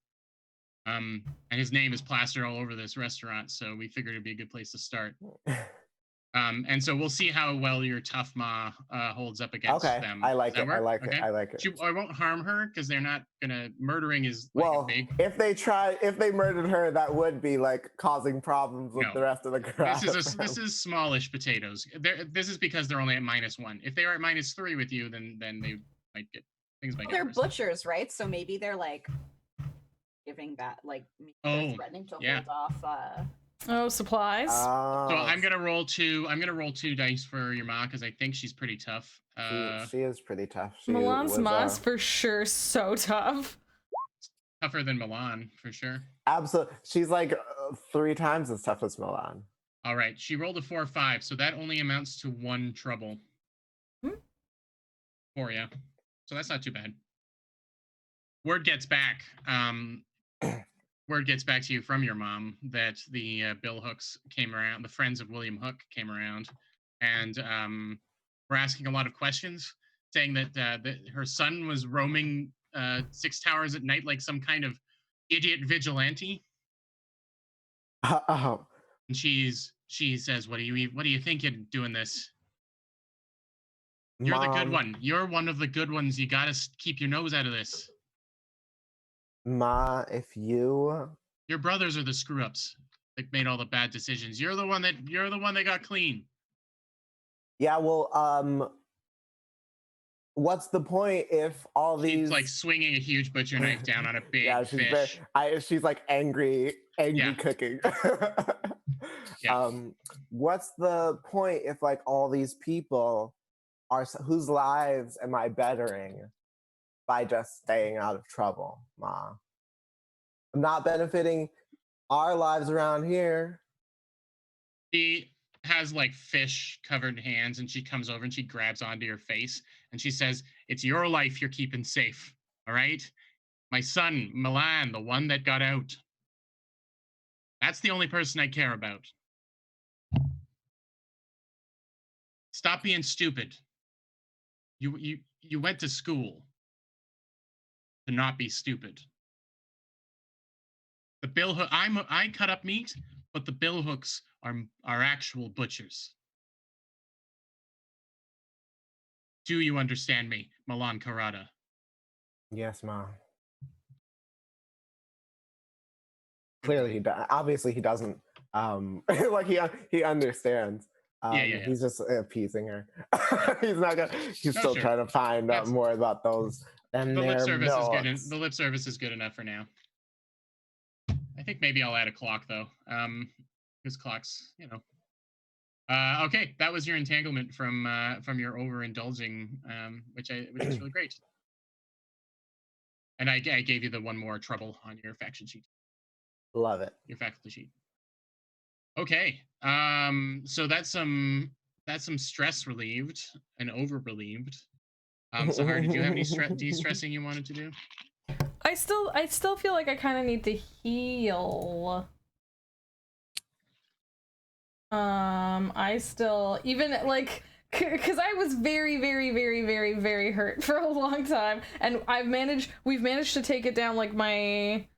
And his name is plastered all over this restaurant, so we figured it'd be a good place to start. And so we'll see how well your tough ma holds up against them. I like Does it. that work? I like Okay. it. I like it. I won't harm her because they're not gonna. Murdering is like Well, a big. if they murdered her, that would be like causing problems with the rest of the crowd. This is smallish potatoes. This is because they're only at -1. If they are at -3 with you, then they might get things. Might They're get worse. butchers, right? So maybe they're like giving that, like, they're threatening to hold off. Supplies. So I'm gonna roll 2. I'm gonna roll 2 dice for your ma because I think she's pretty tough. She is pretty tough. Milan's ma's for sure so tough. Tougher than Milan for sure. Absolutely, she's like 3 times as tough as Milan. All right, she rolled a 4 or 5, so that only amounts to 1 trouble for you. So that's not too bad. Word gets back. Word gets back to you from your mom that the Bill Hooks came around, the friends of William Hook came around, and were asking a lot of questions, saying that her son was roaming 6 towers at night like some kind of idiot vigilante. And she says, "What do you think you're doing this? You're Mom, the good one. You're one of the good ones. You gotta keep your nose out of this." Ma, if you... Your brothers are the screw-ups that made all the bad decisions. You're the one that got clean. Yeah, well, what's the point if all these... She's like swinging a huge butcher knife down on a big fish. She's like angry cooking. What's the point if like all these people are... Whose lives am I bettering by just staying out of trouble, Ma? I'm not benefiting our lives around here. She has like fish covered hands and she comes over and she grabs onto your face and she says, "It's your life you're keeping safe, all right? My son, Milan, the one that got out. That's the only person I care about. Stop being stupid. You went to school to not be stupid. The bill hook. I cut up meat, but the bill hooks are actual butchers. Do you understand me, Milan Karada?" Yes, Ma. Clearly he does. Obviously he doesn't. Like he understands. He's just appeasing her. He's still trying to find out more about those. And the lip service is good. The lip service is good enough for now. I think maybe I'll add a clock though. Because clocks, okay, that was your entanglement from your overindulging, which is really great. And I gave you the 1 more trouble on your faction sheet. Love it. Your faculty sheet. Okay. So that's some stress relieved and over relieved. Sahar, did you have any de-stressing you wanted to do? I still feel like I kind of need to heal. I still, even like, because I was very, very, very, very, very hurt for a long time, and we've managed to take it down. Like I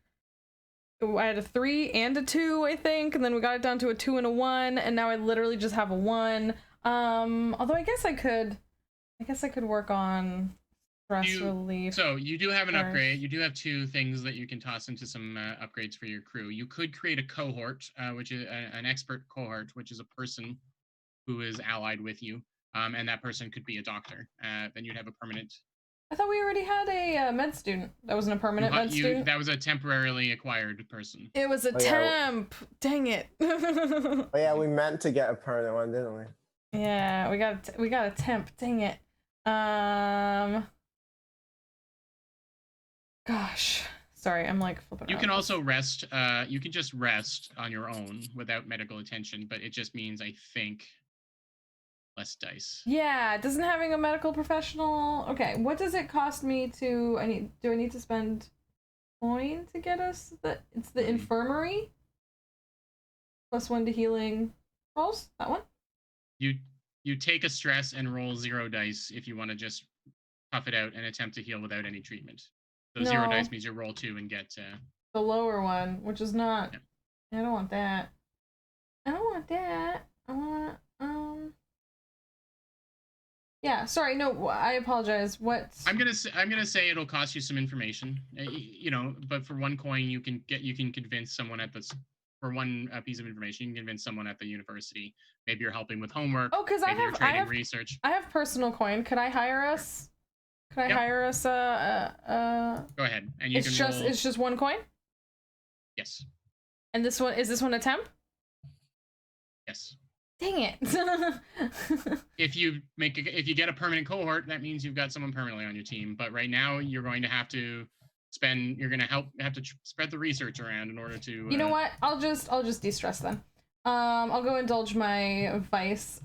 had a 3 and a 2, I think, and then we got it down to a 2 and a 1, and now I literally just have a 1. Although I guess I could work on stress relief. So you do have an upgrade. You do have 2 things that you can toss into some upgrades for your crew. You could create a cohort, which is an expert cohort, which is a person who is allied with you, and that person could be a doctor. Then you'd have a permanent I thought we already had a med student. That wasn't a permanent med student. That was a temporarily acquired person. It was a temp. Dang it. Oh yeah, we meant to get a permanent one, didn't we? Yeah, we got a temp. Dang it. Gosh. Sorry, I'm like flipping You around. can also rest. You can just rest on your own without medical attention, but it just means, I think, less dice. Yeah, doesn't having a medical professional. Okay, what does it cost me to? Do I need to spend coin to get us it's the infirmary? +1 to healing rolls. That one. You take a stress and roll 0 dice if you want to just tough it out and attempt to heal without any treatment. So 0 dice means you roll 2 and get the lower one, which is not. Yeah. I don't want that. I don't want that. I want Yeah, sorry. No, I apologize. What? I'm gonna say it'll cost you some information. You know, but for 1 coin, you can convince someone at this. For 1 piece of information, you can convince someone at the university. Maybe you're helping with homework. Oh, because I have research. I have personal coin. Could I hire us? Could I hire us? Go ahead, and you can roll. It's just 1 coin. Yes. And this one is this one a temp? Yes. Dang it. If you get a permanent cohort, that means you've got someone permanently on your team. But right now, you're going to have to spread the research around in order to. You know what? I'll just de-stress then. I'll go indulge my vice.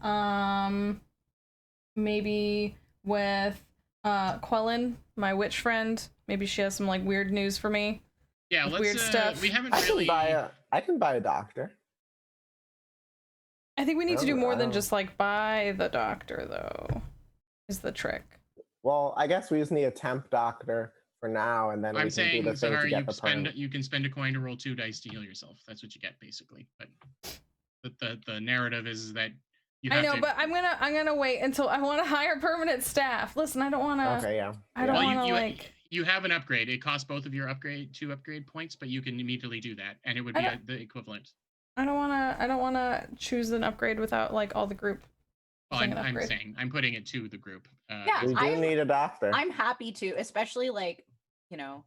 Maybe with Quellen, my witch friend. Maybe she has some like weird news for me. Yeah, let's. Weird stuff. We haven't really. I can buy a doctor. I think we need to do more than just like buy the doctor, though. Is the trick? Well, I guess we just need a temp doctor for now, and then we can do the thing to get the permanent. You can spend a coin to roll 2 dice to heal yourself. That's what you get basically. But the narrative is that you have to. But I'm gonna wait until I want to hire permanent staff. Listen, I don't want to. Okay, yeah. I don't want to like. You have an upgrade. It costs both of your 2 upgrade points, but you can immediately do that, and it would be the equivalent. I don't want to choose an upgrade without like all the group. Well, I'm saying I'm putting it to the group. We do need a doctor. I'm happy to, especially like, you know,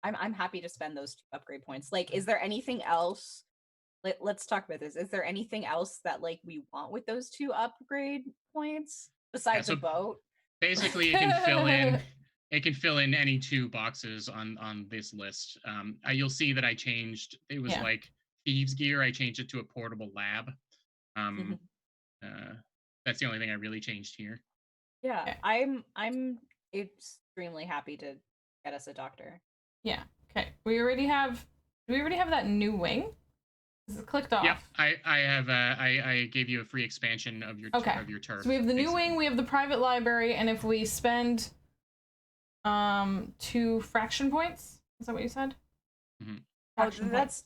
I'm happy to spend those 2 upgrade points. Like, is there anything else? Let's talk about this. Is there anything else that like we want with those 2 upgrade points besides the boat? Basically, it can fill in. It can fill in any 2 boxes on this list. You'll see that I changed. It was like thieves gear. I changed it to a portable lab. That's the only thing I really changed here. Yeah, okay. I'm extremely happy to get us a doctor. Yeah. Okay. Do we already have that new wing? Is it clicked off? Yeah. I have. I gave you a free expansion of your turf. So we have the new wing. We have the private library, and if we spend 2 fraction points, is that what you said? Mm-hmm. Oh, that's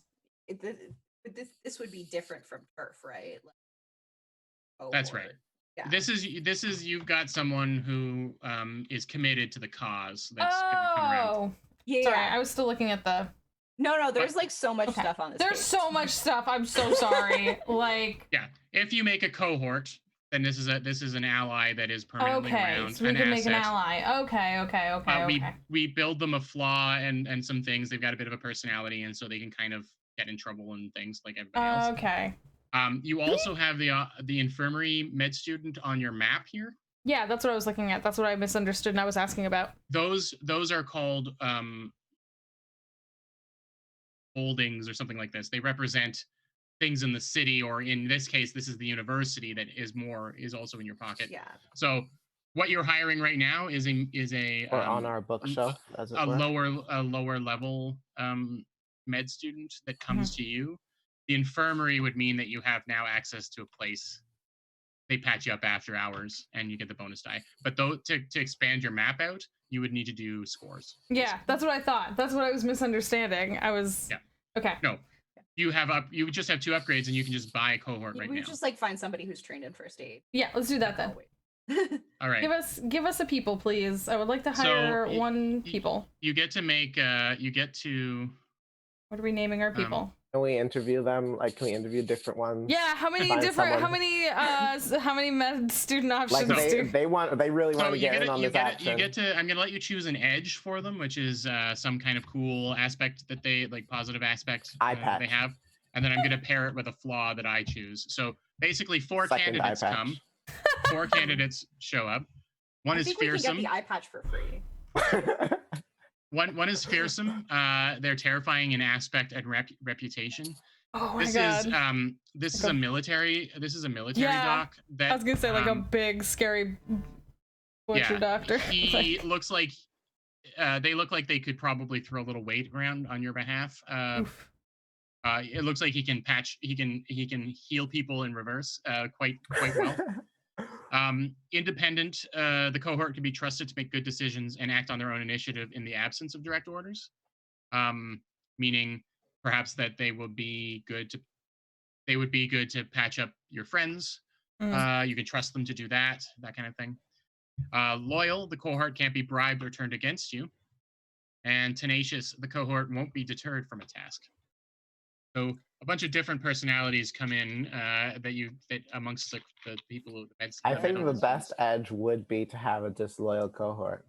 this would be different from turf, right? Like, that's right. Yeah. This is you've got someone who is committed to the cause. That's gonna come around. Yeah. Sorry, I was still looking at the. No, there's like so much stuff on this. There's page. So much stuff. I'm so sorry. Like. Yeah, if you make a cohort, then this is an ally that is permanently around. So we can make an ally. Okay. We build them a flaw and some things. They've got a bit of a personality, and so they can kind of get in trouble and things like everybody else. Okay. You also have the infirmary med student on your map here. Yeah, that's what I was looking at. That's what I misunderstood and I was asking about. Those are called holdings or something like this. They represent things in the city, or in this case, this is the university that is also in your pocket. Yeah. So what you're hiring right now is a or on our bookshelf, as it a were. lower level med student that comes to you. The infirmary would mean that you have now access to a place. They patch you up after hours, and you get the bonus die. But though to expand your map out, you would need to do scores. Yeah, basically. That's what I thought. That's what I was misunderstanding. Okay. No, you just have 2 upgrades, and you can just buy a cohort right now. We just like find somebody who's trained in first aid. Yeah, let's do that then. All right. Give us a people, please. I would like to hire 1 people. You get to make. You get to. What are we naming our people? Can we interview them? Like, can we interview different ones? Yeah, how many Find different, someone- how many med student options Like do? they really want So to get in on this action. you get to. I'm gonna let you choose an edge for them, which is some kind of cool aspect that they like, positive aspect they have, and then I'm gonna pair it with a flaw that I choose. So basically, four candidates come. 4 candidates show up. One is fearsome. We can get the eye patch for free. One is fearsome. They're terrifying in aspect and reputation. Oh my this god. This is a military doc. That I was gonna say like a big scary butcher doctor. He looks like they look like they could probably throw a little weight around on your behalf. It looks like he can heal people in reverse quite well. Independent, the cohort can be trusted to make good decisions and act on their own initiative in the absence of direct orders. Meaning perhaps that they would be good to patch up your friends. You can trust them to do that kind of thing. Loyal, the cohort can't be bribed or turned against you. And tenacious, the cohort won't be deterred from a task. So a bunch of different personalities come in that amongst the people who. I think the best edge would be to have a disloyal cohort.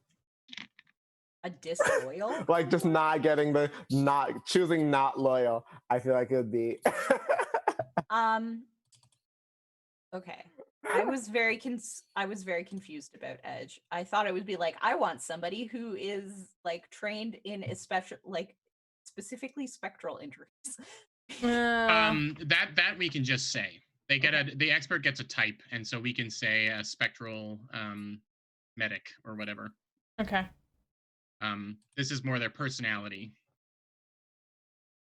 A disloyal? Like just choosing not loyal. I feel like it would be. Okay. I was very confused about edge. I thought it would be like, I want somebody who is like trained in specifically spectral interface. That we can just say. They get the expert gets a type, and so we can say a spectral medic or whatever. Okay. This is more their personality.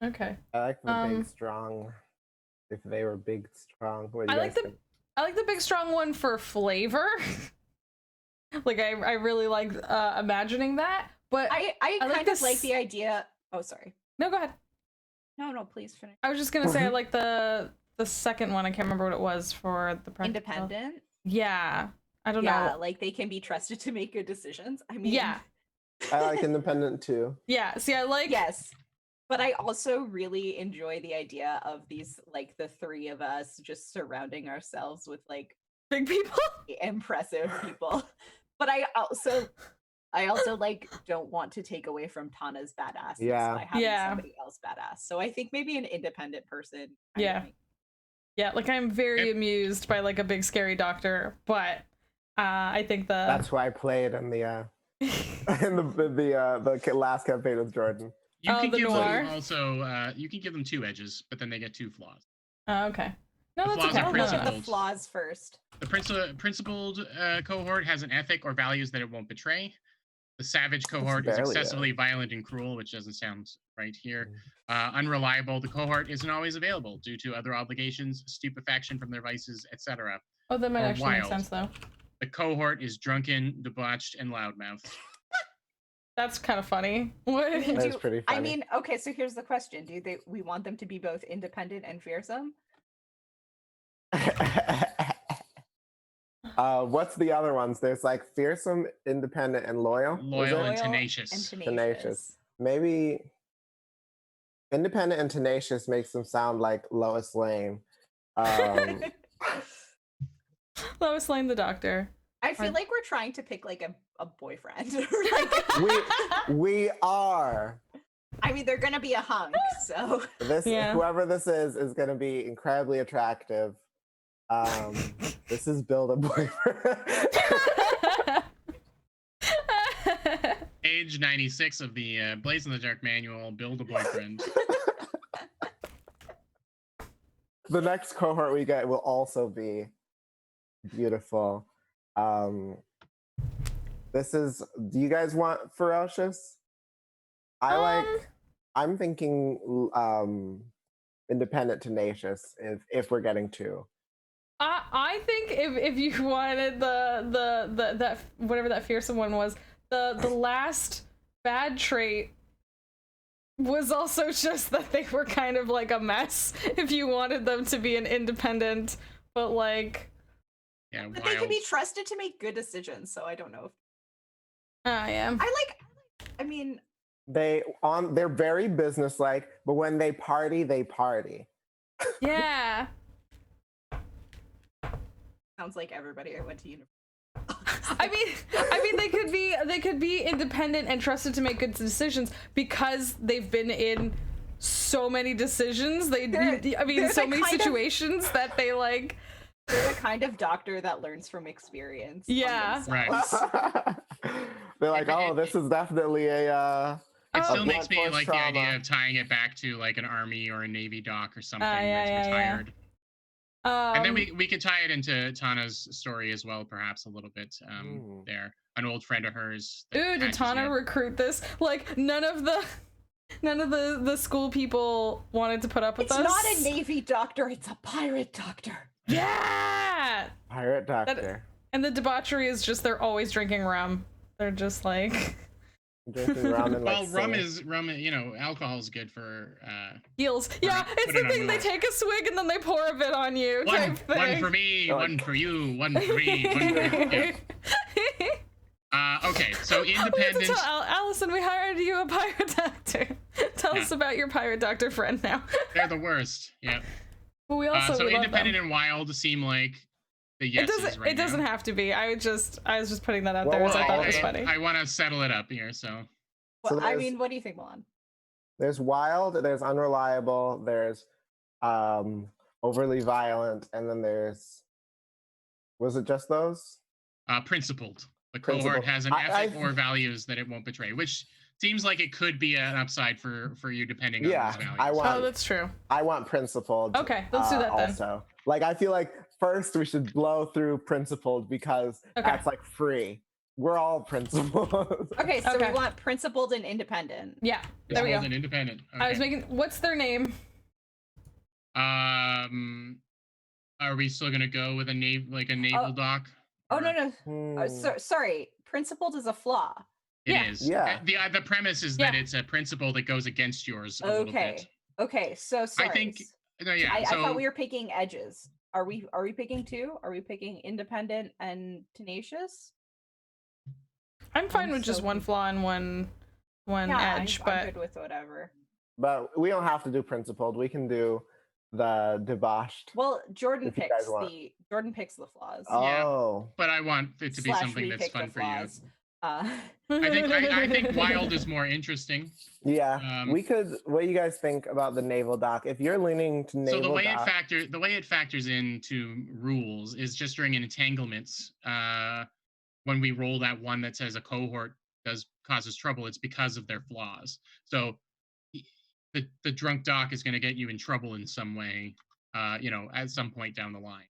Okay. I like the big strong. If they were big strong, what do you guys think? I like the big strong one for flavor. Like I really like imagining that, but I kind of like the idea. Oh, sorry. No, go ahead. No, please finish. I was just gonna say I like the second one. I can't remember what it was for the independent. Yeah, I don't know. Yeah, like they can be trusted to make good decisions. I mean, yeah. I like independent too. Yeah. See, I like. Yes. But I also really enjoy the idea of these, like the three of us just surrounding ourselves with like big people, impressive people. But I also like don't want to take away from Tana's badass by having somebody else badass. So I think maybe an independent person. Yeah. Like I'm very amused by like a big scary doctor, but I think that's why I played in the the last campaign with Jordan. You can give them also you can give them 2 edges, but then they get 2 flaws. Oh, okay. No, the that's flaws okay. are principled. The flaws first. The principled cohort has an ethic or values that it won't betray. The savage cohort is excessively violent and cruel, which doesn't sound right here. Unreliable, the cohort isn't always available due to other obligations, stupefaction from their vices, etc. Oh, that might actually make sense, though. The cohort is drunken, debauched, and loudmouthed. That's kind of funny. That's pretty funny. I mean, okay, so here's the question. We want them to be both independent and fearsome? What's the other ones? There's like fearsome, independent, and loyal. Loyal and tenacious. Tenacious. Maybe independent and tenacious makes them sound like Lois Lane. Lois Lane, the doctor. I feel like we're trying to pick like a boyfriend. we are. I mean, they're gonna be a hunk, so whoever this is gonna be incredibly attractive. This is build a boyfriend. Page 96 of the Blaze in the Dark manual, build a boyfriend. The next cohort we get will also be beautiful. This is, do you guys want ferocious? I'm thinking independent, tenacious if we're getting 2. I think if you wanted the that whatever that fearsome one was, the last bad trait was also just that they were kind of like a mess. If you wanted them to be an independent, but like but they can be trusted to make good decisions, so I don't know if yeah. I mean They're very businesslike, but when they party, they party. Yeah. Sounds like everybody I went to university. I mean, they could be independent and trusted to make good decisions because they've been in so many decisions. So many situations that they like. They're the kind of doctor that learns from experience. Yeah. Right. They're like, oh, this is definitely a. It still makes blunt me force like trauma. the idea of tying it back to like an army or a navy doc or something Yeah, that's retired. And then we could tie it into Tana's story as well, perhaps a little bit there. An old friend of hers. Ooh, did Tana recruit this? Like none of the school people wanted to put up with us. It's not a navy doctor, it's a pirate doctor. Yeah. Pirate doctor. And the debauchery is just they're always drinking rum. They're just like drinking rum and well, rum, you know, alcohol is good for heals. Yeah, it's the thing. They take a swig and then they pour a bit on you. One for me, one for you, one for me, one for you. Okay, so independent. Allison, we hired you a pirate doctor. Tell us about your pirate doctor friend now. They're the worst. Yeah. But we also so we independent and wild seem like the yeses it doesn't now. have to be. I was just putting that out there as I thought it was funny. I want to settle it up here, so. Well, I mean, what do you think, Milan? There's wild, there's unreliable, there's overly violent, and then there's, was it just those? Principled. The cohort has an ethic or values that it won't betray, which seems like it could be an upside for you depending on those values. That's true. I want principled. Okay, let's do that then. Also, like I feel like first we should blow through principled because that's like free. We're all principled. Okay, so we want principled and independent. Yeah, there we go. And independent. Okay. I was making. What's their name? Are we still gonna go with a naval doc? Oh no. Sorry, principled is a flaw. It is. Yeah. The premise is that it's a principle that goes against yours a little bit. Okay. So sorry. I think. No, yeah. I thought we were picking edges. Are we picking two? Are we picking independent and tenacious? I'm fine with just one flaw and one edge, but I'm good with whatever. But we don't have to do principled. We can do the debauched. Well, Jordan picks the flaws. Oh, yeah, but I want it to be something that's fun for you. I think wild is more interesting. Yeah, we could. What do you guys think about the naval doc? If you're leaning to naval, so the way it factors into rules is just during entanglements. When we roll that one that says a cohort causes trouble, it's because of their flaws. So the drunk doc is going to get you in trouble in some way, at some point down the line.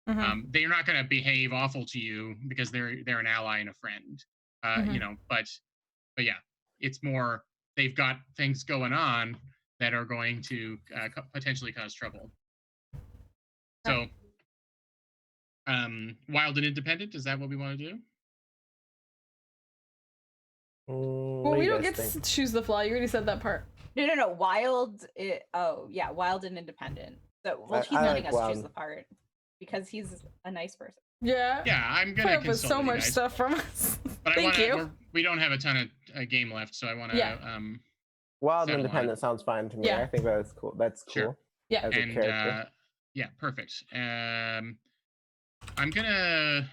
Mm-hmm. They're not going to behave awful to you because they're an ally and a friend, but yeah, it's more they've got things going on that are going to potentially cause trouble. So, wild and independent, is that what we want to do? Well, we don't get to choose the flaw. You already said that part. No. Wild. Wild and independent. So, he's letting us choose the part because he's a nice person. Yeah. Yeah, I'm gonna put up with so much stuff from us. But Thank you. We don't have a ton of game left, so I want to. Wild and independent sounds fine to me. Yeah. I think that's cool. That's cool. Sure. Yeah. As a character. Yeah, perfect. I'm gonna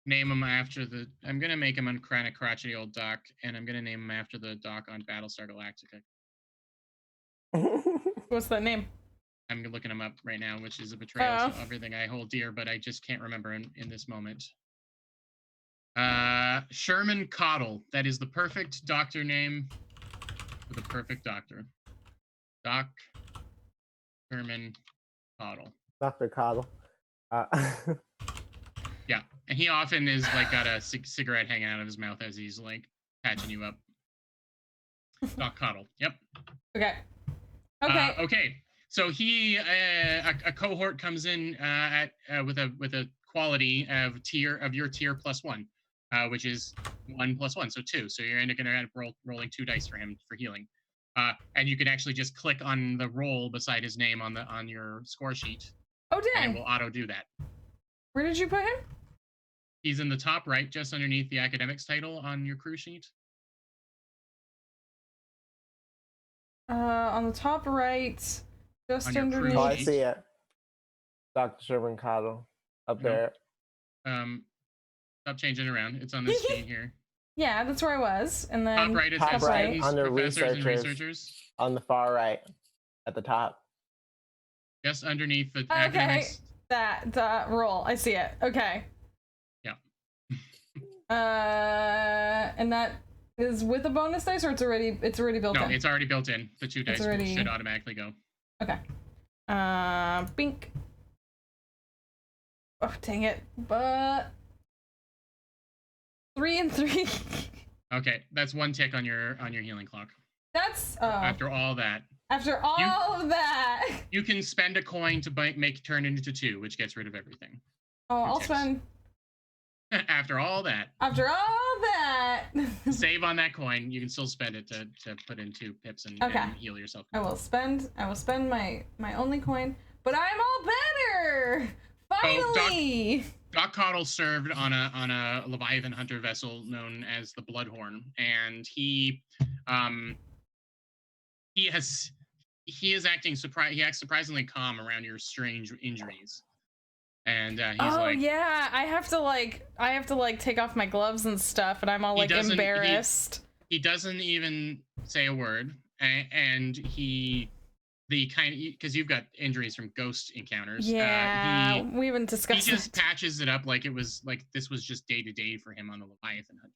name him after I'm gonna make him a crotchety old doc, and I'm gonna name him after the doc on Battlestar Galactica. What's that name? I'm looking him up right now, which is a betrayal to everything I hold dear, but I just can't remember in this moment. Sherman Coddle. That is the perfect doctor name for the perfect doctor. Doc Sherman Coddle. Dr. Coddle. Yeah, and he often is like got a cigarette hanging out of his mouth as he's like patching you up. Doc Coddle. Yep. Okay. Okay. So he a cohort comes in with a quality of your tier +1, which is 1 + 1, so 2. So you're going to end up rolling 2 dice for him for healing. And you can actually just click on the roll beside his name on your score sheet. Oh dang! And it will auto do that. Where did you put him? He's in the top right, just underneath the academics title on your crew sheet. On the top right, just On your crew underneath. Oh, I sheet. see it. Dr. Sherman Cottle up there. Stop changing around. It's on this sheet here. Yeah, that's where I was. And then Top right, it Top says right, students, under professors, and researchers. On the far right, at the top. Just underneath the Okay, academics. that roll. I see it. Okay. Yeah. And that is with a bonus dice, or it's already built in? No, it's already built in. The 2 dice should automatically go. Okay. Bink. Oh, dang it. But 3 and 3. Okay, that's 1 tick on your healing clock. That's after all that. After all of that. You can spend a coin to make turn into 2, which gets rid of everything. Oh, I'll spend. After all that. After all that. Save on that coin. You can still spend it to put in 2 pips and heal yourself. I will spend my only coin, but I'm all better. Finally. Doc Cottle served on a Leviathan hunter vessel known as the Bloodhorn, and he acts surprisingly calm around your strange injuries. And he's yeah, I have to take off my gloves and stuff, and I'm all like embarrassed. He doesn't even say a word, and because you've got injuries from ghost encounters. Yeah, we haven't discussed. He just patches it up like it was like this was just day to day for him on the Leviathan hunt,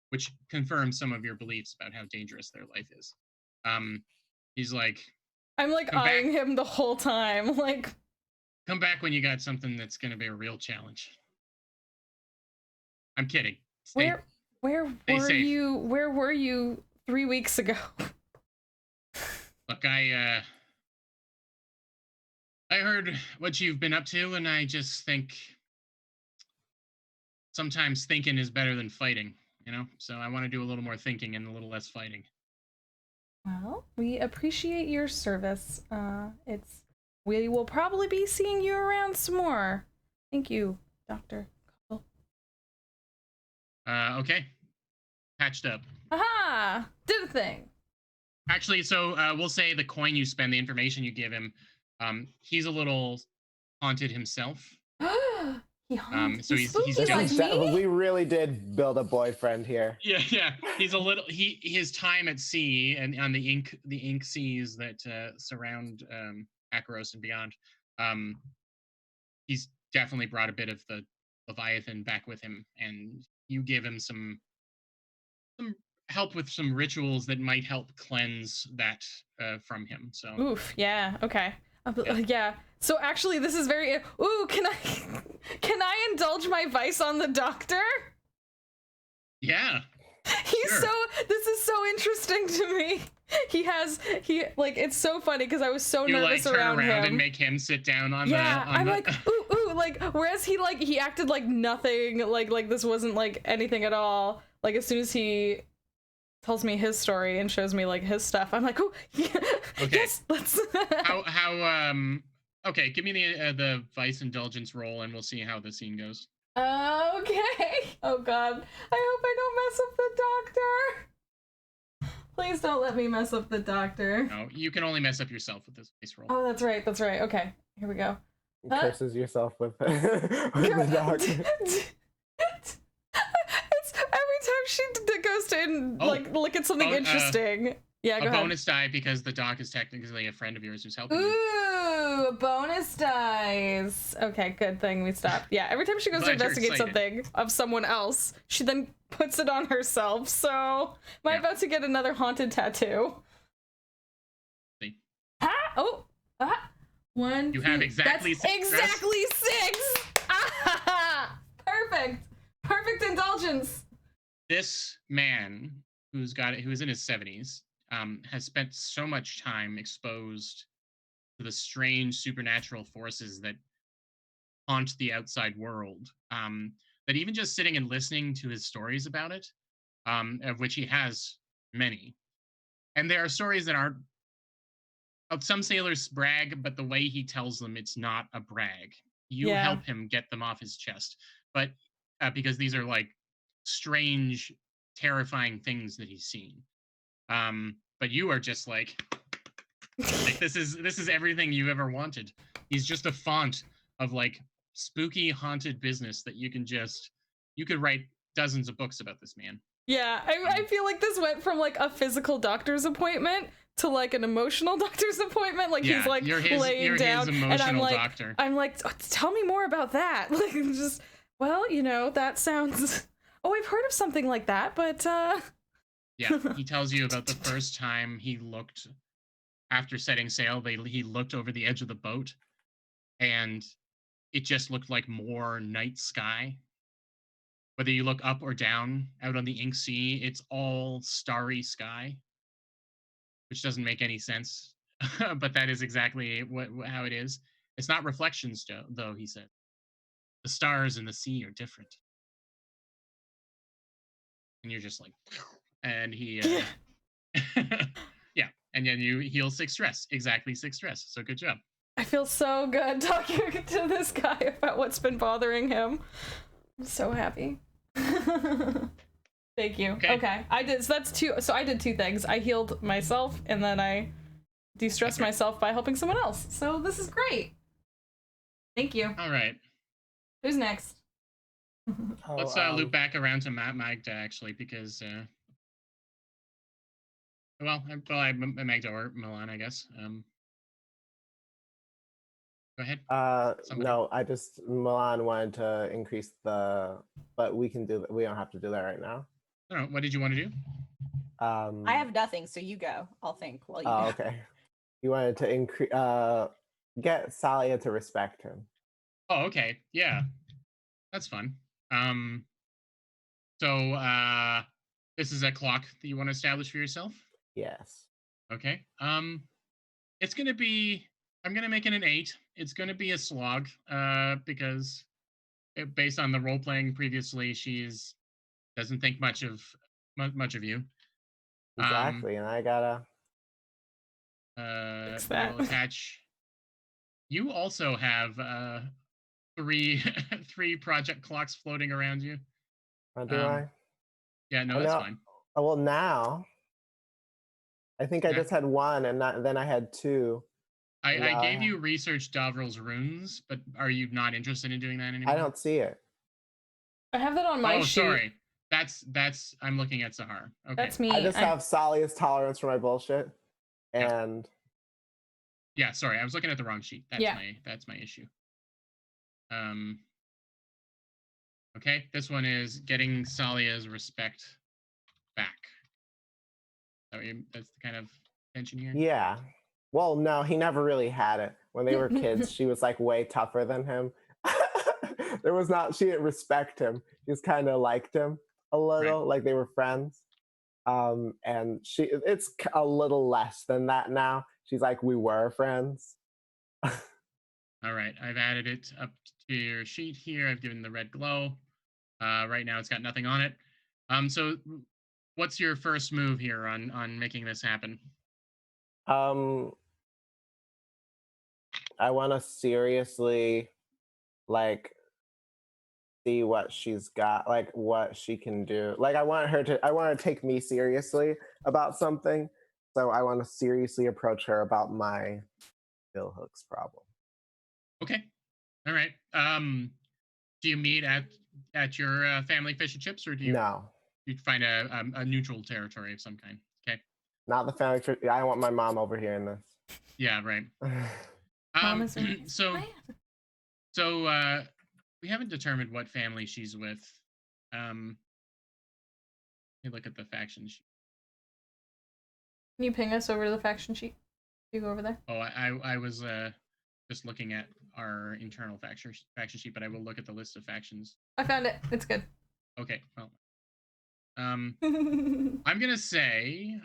which confirms some of your beliefs about how dangerous their life is. He's like, I'm like eyeing him the whole time, like. Come back when you got something that's going to be a real challenge. I'm kidding. Where were you? Where were you 3 weeks ago? Look, I heard what you've been up to, and I just think sometimes thinking is better than fighting, you know? So I want to do a little more thinking and a little less fighting. Well, we appreciate your service. We will probably be seeing you around some more. Thank you, Dr. Cottle. Okay. Patched up. Aha! Did a thing. Actually, so we'll say the coin you spend, the information you give him, he's a little haunted himself. He haunted. So he's just like me? We really did build a boyfriend here. Yeah. He's a little his time at sea and on the ink seas that surround Akaros and beyond. He's definitely brought a bit of the Leviathan back with him, and you give him some help with some rituals that might help cleanse that from him. So oof, yeah, okay. Yeah. So actually this is very can I indulge my vice on the doctor? Yeah. This is so interesting to me. It's so funny because I was so nervous around him. And make him sit down on I'm like ooh, like whereas he acted like nothing, like this wasn't like anything at all. Like as soon as he tells me his story and shows me like his stuff, I'm like, oh yeah, okay. Yes, let's. Okay, give me the vice indulgence roll and we'll see how the scene goes. Okay. Oh god, I hope I don't mess up the doctor. Please don't let me mess up the doctor. No, you can only mess up yourself with this vice roll. Oh, that's right. Okay, here we go. Curses yourself with the doctor. It's every time she goes to look at something interesting. Yeah, go ahead. A bonus die because the doc is technically a friend of yours who's helping you. Ooh, bonus dice. Okay, good thing we stopped. Yeah, every time she goes to investigate something of someone else, she then puts it on herself. So, am I about to get another haunted tattoo? See. Ah! 1. You have exactly 6. Exactly 6. Ah! Perfect indulgence. This man who's in his 70s has spent so much time exposed to the strange supernatural forces that haunt the outside world, that even just sitting and listening to his stories about it, of which he has many, and there are stories that aren't, some sailors brag, but the way he tells them, it's not a brag. You help him get them off his chest, but because these are like strange, terrifying things that he's seen. but you are just like this is everything you ever wanted. He's just a font of like spooky haunted business that you could write dozens of books about this man. Yeah, I feel like this went from like a physical doctor's appointment to like an emotional doctor's appointment. Like he's like laying down, and I'm like, doctor. I'm like, tell me more about that. Like, just well, that sounds. Oh, I've heard of something like that, but yeah, he tells you about the first time he looked after setting sail. He looked over the edge of the boat, and it just looked like more night sky. Whether you look up or down out on the ink sea, it's all starry sky, which doesn't make any sense. But that is exactly how it is. It's not reflections, though, he said. The stars in the sea are different. And you're just like, and he, yeah. And then you heal 6 stress. Exactly 6 stress. So good job. I feel so good talking to this guy about what's been bothering him. I'm so happy. Thank you. Okay. I did. So that's 2. So I did 2 things. I healed myself, and then I de-stressed myself by helping someone else. So this is great. Thank you. All right. Who's next? Let's loop back around to Magda, actually, because Magda or Milan, I guess. Go ahead. No, Milan wanted to increase but we can do that. We don't have to do that right now. No, what did you want to do? I have nothing, so you go. I'll think while you go. Okay. You wanted to increase, get Salia to respect him. Oh, okay. Yeah, that's fun. So this is a clock that you want to establish for yourself? Yes. Okay. It's gonna be. I'm gonna make it an 8. It's gonna be a slog, because based on the role playing previously, she's doesn't think much of you. Exactly, and I gotta. We'll attach. You also have 3 project clocks floating around you. Do I? Yeah, no, that's fine. Oh, well, now I think I just had 1, and then I had 2. I gave you research Davril's runes, but are you not interested in doing that anymore? I don't see it. I have that on my sheet. Oh, sorry. That's I'm looking at Sahar. Okay. That's me. I just have Salia's tolerance for my bullshit. And yeah, sorry, I was looking at the wrong sheet. That's my issue. Okay, this one is getting Salia's respect back. That's the kind of tension here? Yeah. Well, no, he never really had it. When they were kids, she was like way tougher than him. She didn't respect him. She just kind of liked him a little, like they were friends. And it's a little less than that now. She's like, we were friends. All right, I've added it up to your sheet here. I've given the red glow. Right now it's got nothing on it. So what's your first move here on making this happen? I want to seriously see what she's got, like what she can do. Like I want her to take me seriously about something. So I want to seriously approach her about my Bill Hooks problem. Okay. All right. Do you meet at your family fish and chips, or do you find a neutral territory of some kind? Okay. Not the family fish. I want my mom over here in this. Yeah, right. So we haven't determined what family she's with. Let me look at the faction sheet. Can you ping us over to the faction sheet? You go over there. Oh, I was just looking at our internal faction sheet, but I will look at the list of factions. I found it. It's good. Okay. Well, I'm gonna say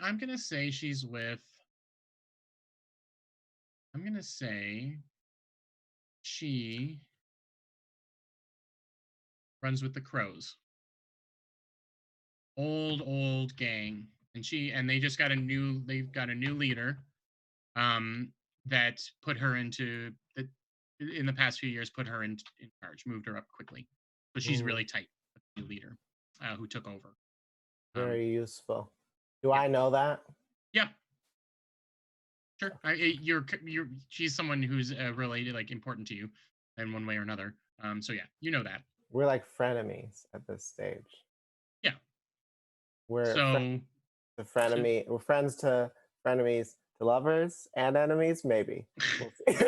she's with. I'm gonna say she runs with the Crows. Old gang, and they just got they've got a new leader, that put her in the past few years, put her in charge, moved her up quickly, so she's really tight with the new leader, who took over. Very useful. Do I know that? Yeah, Sure. She's someone who's related, like important to you, in one way or another. So yeah, you know that. We're like frenemies at this stage. Yeah. We're So frenemy. We're friends to frenemies to lovers and enemies. Maybe. We'll see.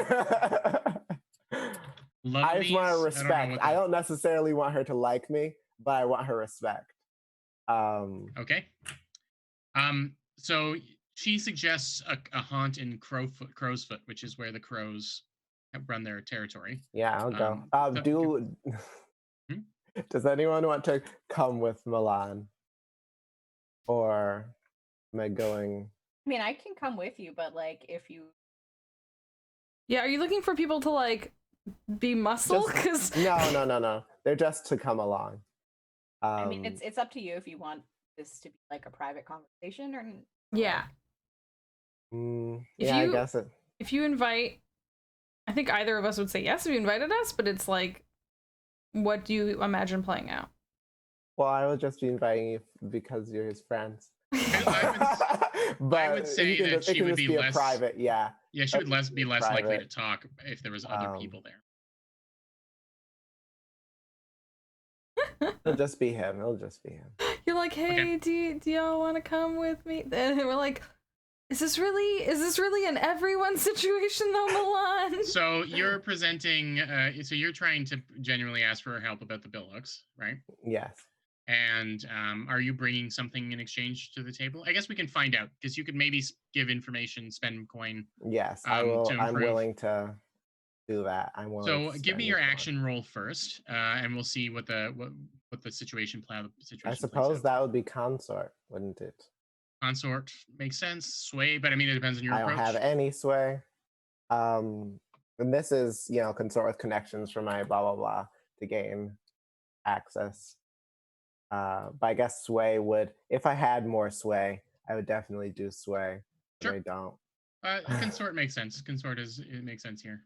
I just want her respect. I don't necessarily want her to like me, but I want her respect. Okay. So she suggests a haunt in Crowsfoot, which is where the crows run their territory. Yeah, I'll go. Does anyone want to come with Milan? Or am I going? I mean, I can come with you, but like if you... Yeah, are you looking for people to like be muscle? Because no. They're just to come along. I mean, it's up to you if you want this to be like a private conversation or yeah. I guess it. If you invite, I think either of us would say yes if you invited us, but it's like, what do you imagine playing out? Well, I would just be inviting you because you're his friends. But I would say that she would be less private. Yeah. Yeah, she would be less likely to talk if there was other people there. It'll just be him. You're like, hey, okay. do y'all want to come with me? And we're like, is this really an everyone situation though, Milan? So you're presenting. So you're trying to genuinely ask for help about the bill hooks, right? Yes. And are you bringing something in exchange to the table? I guess we can find out because you could maybe give information, spend coin. Yes, I will. I'm willing to do that. I'm willing. So give me your action roll first, and we'll see what the situation plan. I suppose that would be consort, wouldn't it? Consort makes sense. Sway, but I mean it depends on your approach. I don't have any sway. And this is consort with connections for my blah blah blah to gain access. But I guess sway would, if I had more sway, I would definitely do sway. Sure. I don't. Consort makes sense. It makes sense here.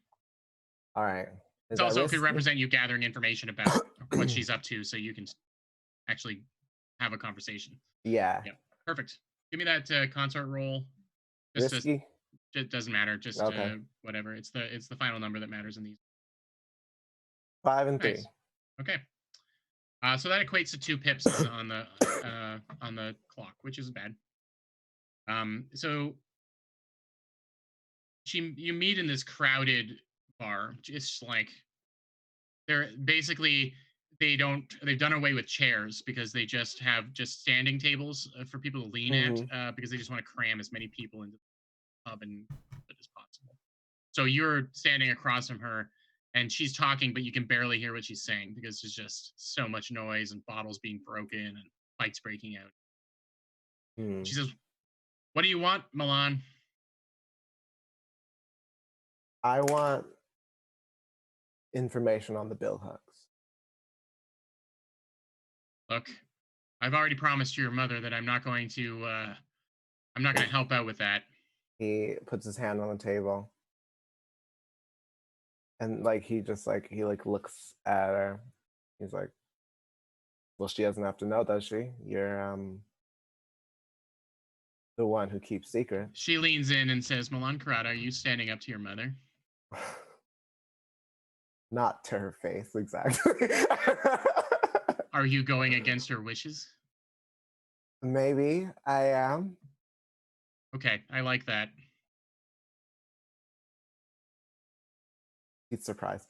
All right. It also could represent you gathering information about what she's up to, so you can actually have a conversation. Yeah. Perfect. Give me that consort roll. Risky? It doesn't matter. Just okay. Whatever. It's the final number that matters in these. 5 and 3. Nice. Okay. So that equates to 2 pips on the clock, which is bad. So you meet in this crowded bar. It's like they've done away with chairs because they just have standing tables for people to lean at because they just want to cram as many people into the pub as possible. So you're standing across from her. And she's talking, but you can barely hear what she's saying because there's just so much noise and bottles being broken and fights breaking out. She says, "What do you want, Milan?" I want information on the bill hooks. Look, I've already promised your mother that I'm not going to help out with that. He puts his hand on the table. And he looks at her. He's like, well, she doesn't have to know, does she? You're the one who keeps secrets. She leans in and says, Milan Karada, are you standing up to your mother? Not to her face, exactly. Are you going against her wishes? Maybe I am. Okay, I like that. He's surprised.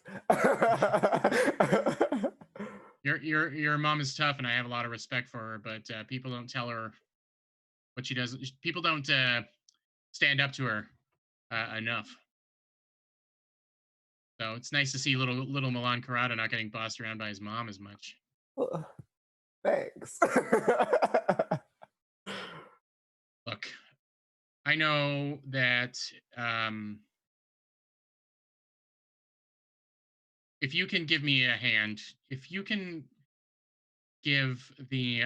Your mom is tough, and I have a lot of respect for her. But people don't tell her what she does. People don't stand up to her enough. So it's nice to see little Milan Karada not getting bossed around by his mom as much. Thanks. Look, I know that. If you can give me a hand, if you can give the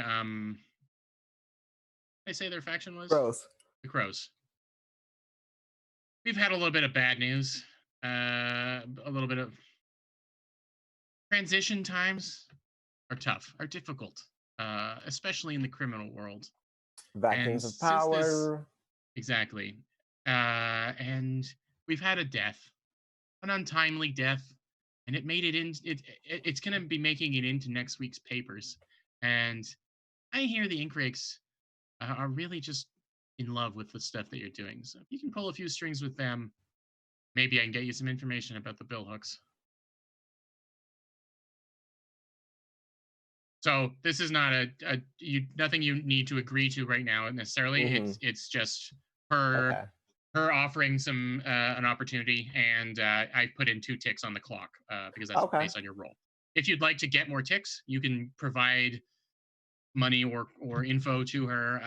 I say their faction was? Crows. The Crows. We've had a little bit of bad news. A little bit of transition times are tough, are difficult, especially in the criminal world. Vacuums of power. Exactly. and we've had a death, an untimely death, and it made it in. It's going to be making it into next week's papers, and I hear the ink rakes are really just in love with the stuff that you're doing. So if you can pull a few strings with them, maybe I can get you some information about the bill hooks. So this is not nothing you need to agree to right now necessarily. It's just her offering some an opportunity, and I put in 2 ticks on the clock because that's based on your roll. If you'd like to get more ticks, you can provide money or info to her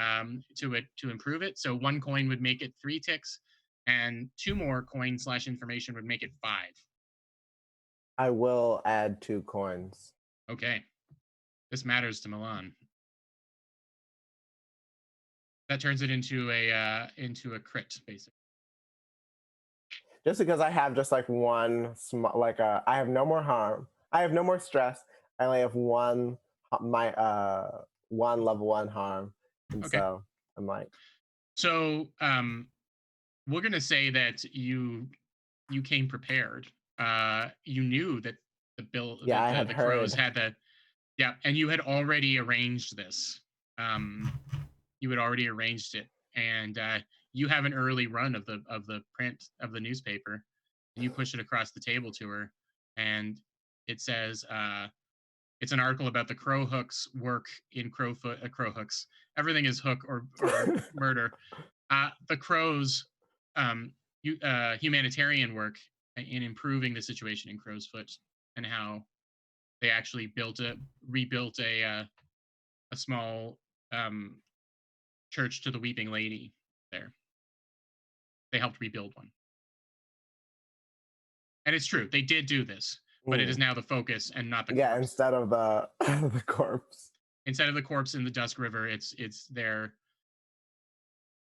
to improve it. So 1 coin would make it 3 ticks, and 2 more coins / information would make it 5. I will add 2 coins. Okay. This matters to Milan. That turns it into a crit, basically. Just because I have just like one small, I have no more harm. I have no more stress. I only have one level 1 harm, and so I'm like. So we're gonna say that you came prepared. You knew that the crows had that. Yeah, and you had already arranged this. You had already arranged it, and you have an early run of the print of the newspaper, and you push it across the table to her, and it says it's an article about the crow hooks work in crow hooks. Everything is hook or murder. The crows humanitarian work in improving the situation in Crowsfoot, and how they actually rebuilt a small church to the Weeping Lady there. They helped rebuild one. And it's true, they did do this, but it is now the focus and not the corpse. Instead of the corpse. Instead of the corpse in the Dusk River, it's their,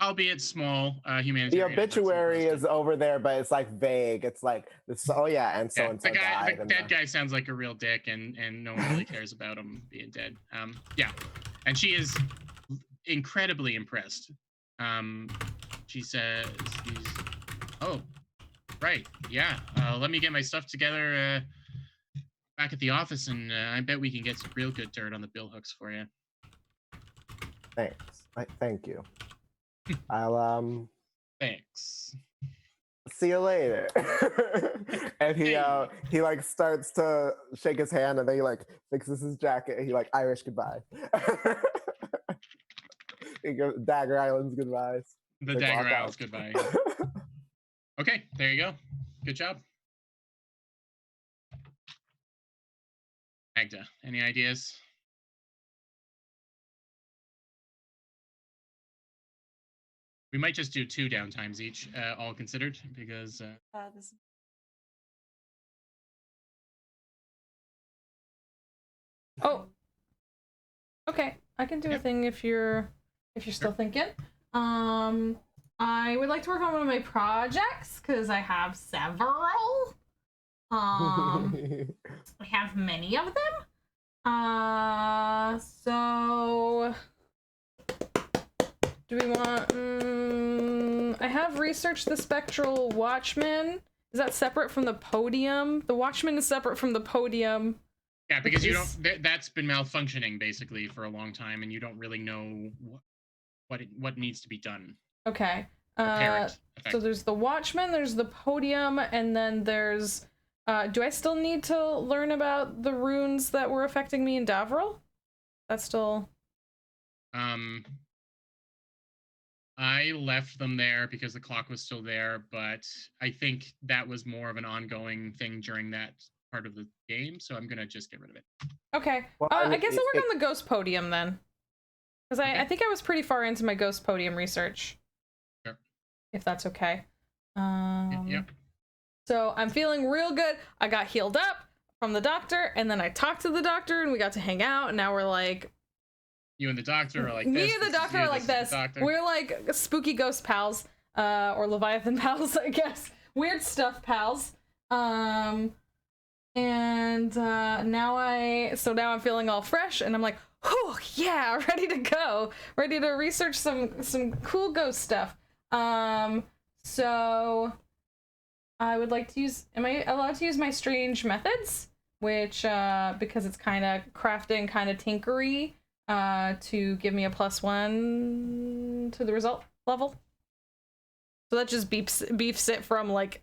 albeit small, humanitarian. The obituary is over there, but it's like vague. It's like, and so and so died. That guy sounds like a real dick, and no one really cares about him being dead. And she is incredibly impressed. She says, "Oh, right, yeah. Let me get my stuff together back at the office, and I bet we can get some real good dirt on the bill hooks for you." Thanks. Thank you. I'll Thanks. See you later. And he like starts to shake his hand, and then he like fixes his jacket, and he like Irish goodbye. He goes Dagger Island's goodbyes. The Dagger Island's goodbye. Okay, there you go. Good job. Magda, any ideas? We might just do 2 downtimes each, all considered, because Oh, okay. I can do a thing if you're still thinking. I would like to work on one of my projects because I have several. I have many of them. So do we want? I have researched the spectral watchman. Is that separate from the podium? The watchman is separate from the podium. Yeah, because you don't. That's been malfunctioning basically for a long time, and you don't really know what needs to be done. Okay. So there's the watchman, there's the podium, and then there's. Do I still need to learn about the runes that were affecting me in Davral? That's still. I left them there because the clock was still there, but I think that was more of an ongoing thing during that part of the game, so I'm gonna just get rid of it. Okay. Well, I guess I'll work on the ghost podium then, because I think I was pretty far into my ghost podium research. Sure. If that's okay. Yep. So I'm feeling real good. I got healed up from the doctor, and then I talked to the doctor, and we got to hang out, and now we're like. You and the doctor are like me this. Me and the doctor are like this. We're like spooky ghost pals, or Leviathan pals, I guess. Weird stuff pals. And now I'm feeling all fresh, and I'm like, oh yeah, ready to go, ready to research some cool ghost stuff. So I would like to use. Am I allowed to use my strange methods? Which, because it's kind of crafting, kind of tinkery, to give me a +1 to the result level. So that just beefs it from like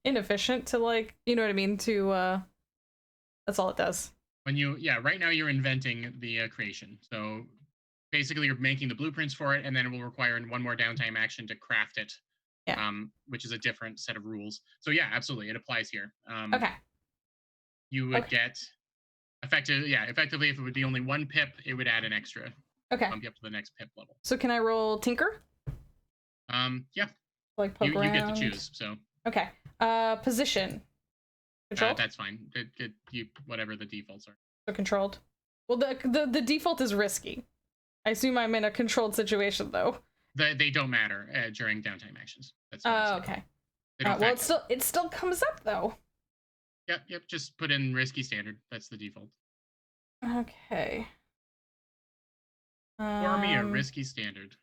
inefficient to like, you know what I mean, to that's all it does. When you right now you're inventing the creation. So basically you're making the blueprints for it, and then it will require one more downtime action to craft it. Yeah. Which is a different set of rules. So yeah, absolutely, it applies here. Okay. You would get effectively if it would be only 1 pip, it would add an extra. Okay. Bump you up to the next pip level. So can I roll Tinker? Yeah. Like poke around? You get to choose. So. Okay. Position. Control. That's fine. You whatever the defaults are. So controlled. Well, the default is risky. I assume I'm in a controlled situation though. They don't matter during downtime actions. That's okay. Well, it still comes up though. Yep. Just put in risky standard. That's the default. Okay. For me, a risky standard.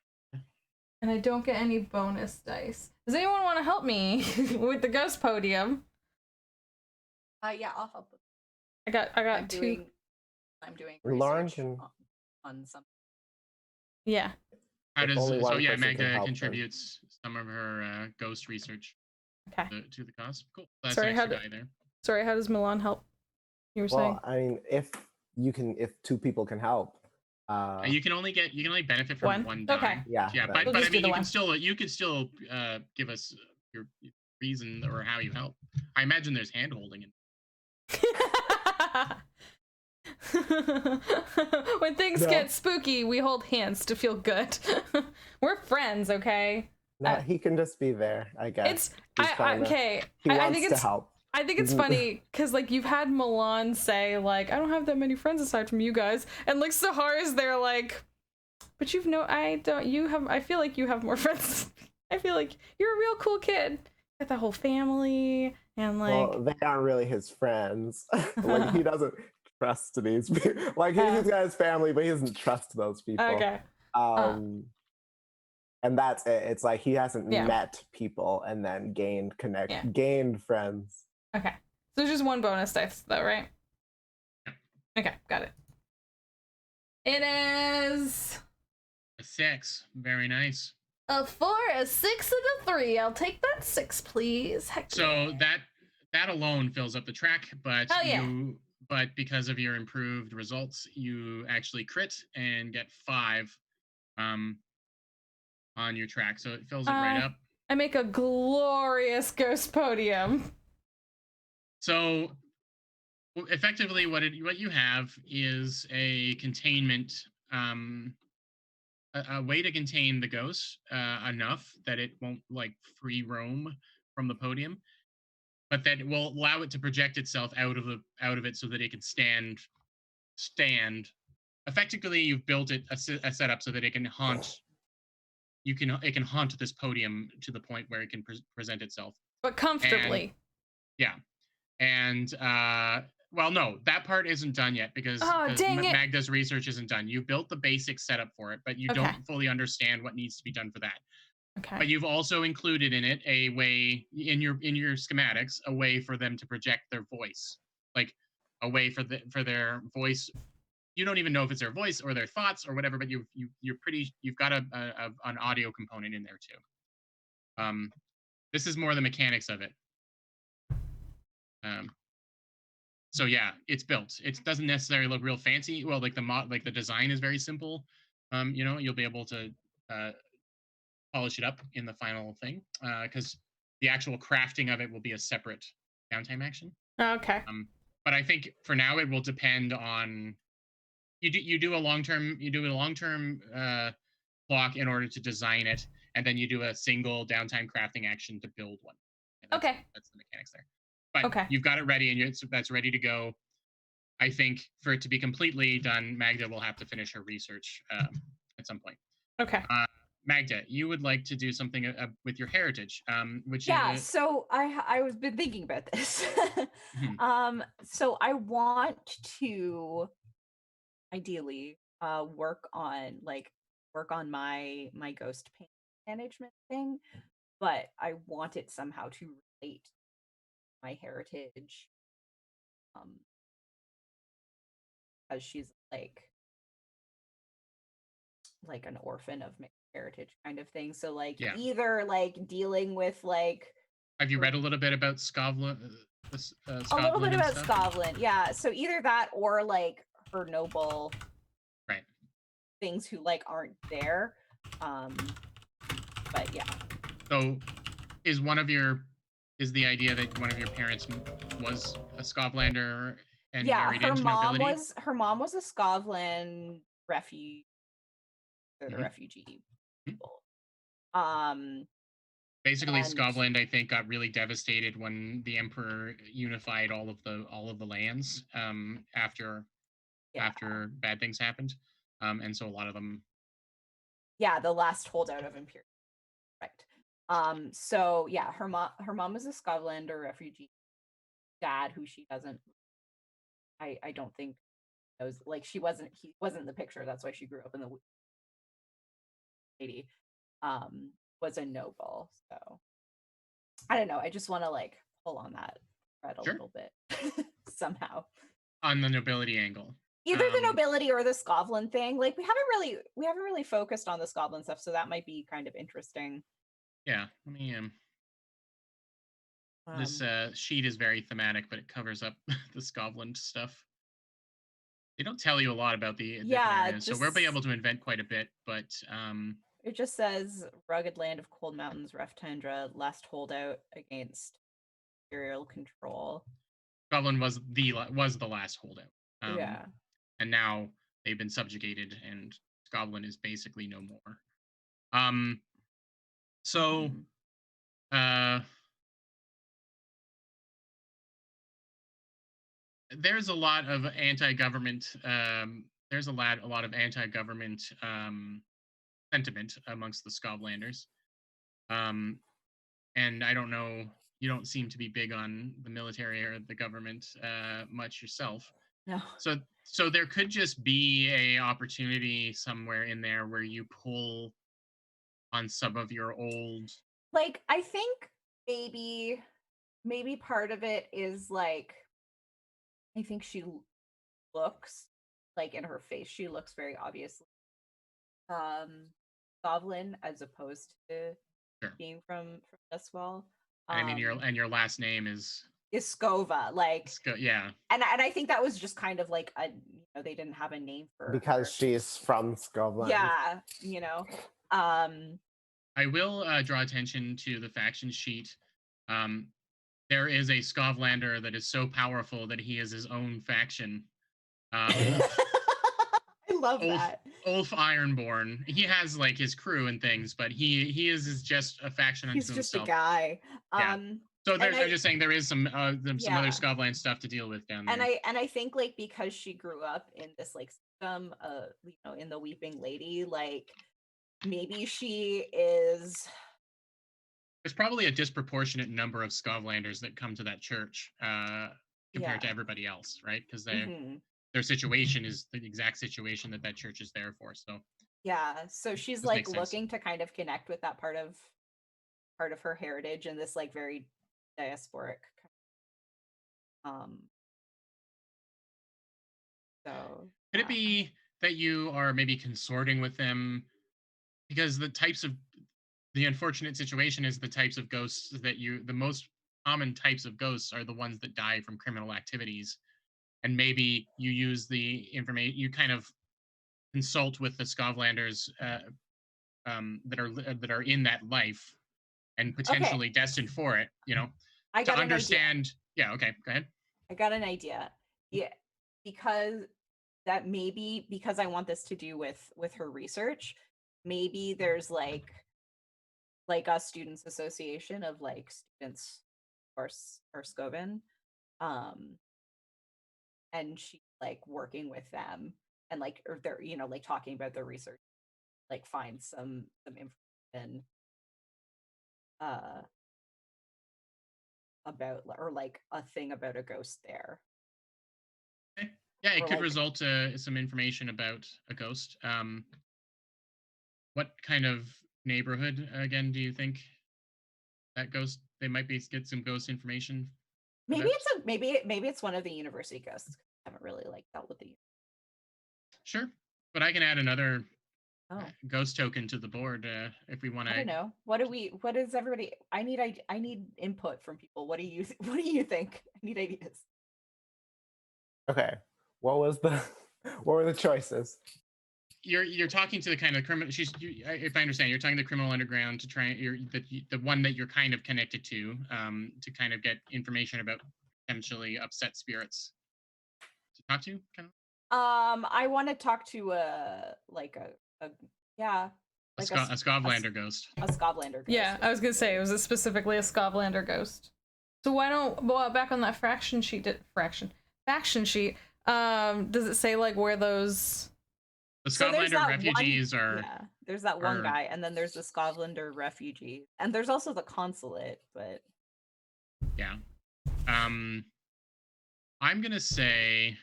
And I don't get any bonus dice. Does anyone want to help me with the ghost podium? Yeah, I'll help. I got two. I'm doing Lauren research can on something. Yeah. How does Magda contributes some of her ghost research. Okay. To the cause. Cool. That's sorry, an extra guy there. Sorry, how does Milan help? You were saying. I mean, if 2 people can help. You can only benefit from one die. Okay. Yeah. But I mean, you can still give us your reason or how you help. I imagine there's hand holding. When things get spooky, we hold hands to feel good. We're friends, okay? No, he can just be there, I guess. Okay. He wants to help. I think it's funny because like you've had Milan say like I don't have that many friends aside from you guys, and like Sahara's there like, but I feel like you have more friends. I feel like you're a real cool kid. Got the whole family and like. Well, they aren't really his friends. Like he doesn't trust these people. Like he's got his family, but he doesn't trust those people. Okay. And that's it. It's like he hasn't met people and then gained friends. Okay. So there's just one bonus dice though, right? Okay, got it. It is a 6. Very nice. A 4, a 6, and a 3. I'll take that 6, please. Heck so that alone fills up the track, but but because of your improved results, you actually crit and get 5 on your track. So it fills it right up. I make a glorious ghost podium. So effectively what you have is a containment, a way to contain the ghost enough that it won't like free roam from the podium, but that it will allow it to project itself out of it so that it can stand. Effectively, you've built it a setup so that it can haunt. It can haunt this podium to the point where it can present itself, but comfortably. And well, no, that part isn't done yet because Magda's research isn't done. You built the basic setup for it, but you don't fully understand what needs to be done for that. Okay. But you've also included in it a way in your schematics, a way for them to project their voice, like a way for their voice. You don't even know if it's their voice or their thoughts or whatever, but you've got an audio component in there too. This is more the mechanics of it. So yeah, it's built. It doesn't necessarily look real fancy. Well, like the design is very simple. You'll be able to polish it up in the final thing because the actual crafting of it will be a separate downtime action. Okay. But I think for now it will depend on you do a long-term clock in order to design it, and then you do a single downtime crafting action to build one. That's the mechanics there. But you've got it ready, and that's ready to go. I think for it to be completely done, Magda will have to finish her research at some point. Okay. Magda, you would like to do something with your heritage, which so I was been thinking about this. So I want to ideally work on my ghost paint management thing, but I want it somehow to relate to my heritage. Because she's like an orphan of mixed heritage kind of thing. So like either like dealing with like. Have you read a little bit about Scotland? A little bit about Scotland, yeah. So either that or like her noble things who like aren't there. But yeah. So is the idea that one of your parents was a Scotlander and married into nobility? Her mom was a Scotland refugee. The refugee people. Basically, Scotland, I think, got really devastated when the Emperor unified all of the lands after bad things happened, and so a lot of them. Yeah, the last holdout of Imperial, right? So yeah, her mom was a Scotlander refugee. Dad, who she doesn't, I don't think knows. Like he wasn't in the picture. That's why she grew up in the lady. Was a noble. So I don't know. I just want to like pull on that thread a little bit somehow. On the nobility angle. Either the nobility or the Scotland thing. Like we haven't really focused on the Scotland stuff, so that might be kind of interesting. Yeah, let me this sheet is very thematic, but it covers up the Scotland stuff. They don't tell you a lot about the different areas, so we'll be able to invent quite a bit, but it just says rugged land of cold mountains, rough tundra, last holdout against imperial control. Scotland was the last holdout. Yeah. And now they've been subjugated, and Scotland is basically no more. There's a lot of anti-government. There's a lot of anti-government sentiment amongst the Scotlanders. And I don't know. You don't seem to be big on the military or the government much yourself. No. So there could just be a opportunity somewhere in there where you pull on some of your old. Like I think maybe part of it is like I think she looks like in her face she looks very obviously Goblin as opposed to being from Dustwall. I mean your last name is Iskova, like yeah. And I think that was just kind of like they didn't have a name for her. Because she's from Scotland. Yeah, I will draw attention to the faction sheet. There is a Scotlander that is so powerful that he is his own faction. I love that. Ulf Ironborn. He has like his crew and things, but he is just a faction unto himself. He's just a guy. Yeah. So I'm just saying there is some other Scotland stuff to deal with down there. And I think like because she grew up in this like system, in the Weeping Lady, like maybe she is. There's probably a disproportionate number of Scotlanders that come to that church compared to everybody else, right? Because their situation is the exact situation that church is there for. So yeah, so she's like looking to kind of connect with that part of her heritage and this like very diasporic. So could it be that you are maybe consorting with them because the unfortunate situation is the types of ghosts that the most common types of ghosts are the ones that die from criminal activities, and maybe you use the information, you kind of consult with the Scotlanders that are in that life and potentially destined for it, I got to understand. Yeah, okay, go ahead. I got an idea. Yeah, because I want this to do with her research. Maybe there's like a students association of like students or Scoven, and she's like working with them and like or they're like talking about their research, like find some information about or like a thing about a ghost there. Okay. Yeah, it could result to some information about a ghost. What kind of neighborhood again? Do you think that ghost? They might get some ghost information. Maybe it's one of the university ghosts. I haven't really dealt with the. Sure, but I can add another Oh, ghost token to the board if we want to. I don't know. What is everybody? I need input from people. What do you think? I need ideas. Okay. What were the choices? You're talking to the kind of criminal. If I understand, you're talking to the criminal underground to try. The one that you're kind of connected to kind of get information about potentially upset spirits to talk to. Kind of. I want to talk to a Scovlander ghost. A Scovlander ghost. Yeah, I was gonna say, was it specifically a Scovlander ghost? So why don't, well, back on that faction sheet, does it say where those? The Scovlander refugees are. Yeah, there's that one guy, and then there's the Scovlander refugee, and there's also the consulate. But yeah, I'm gonna say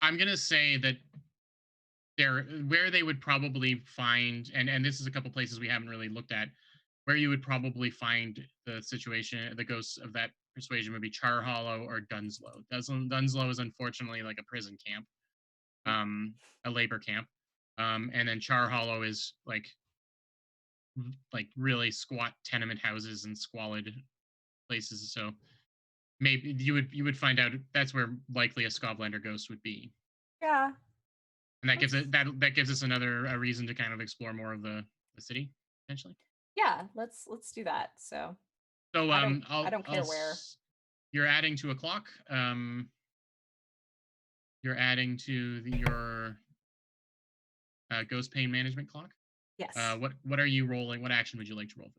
that where they would probably find, and this is a couple places we haven't really looked at, where you would probably find the ghosts of that persuasion would be Char Hollow or Dunslow. Dunslow is unfortunately a prison camp, a labor camp, and then Char Hollow is really squat tenement houses and squalid places. So maybe you would find out that's where likely a Scovlander ghost would be. Yeah. And that gives us another reason to kind of explore more of the city potentially. Yeah, let's do that. So I don't care where. You're adding to a clock. You're adding to your ghost pain management clock. Yes. What are you rolling? What action would you like to roll?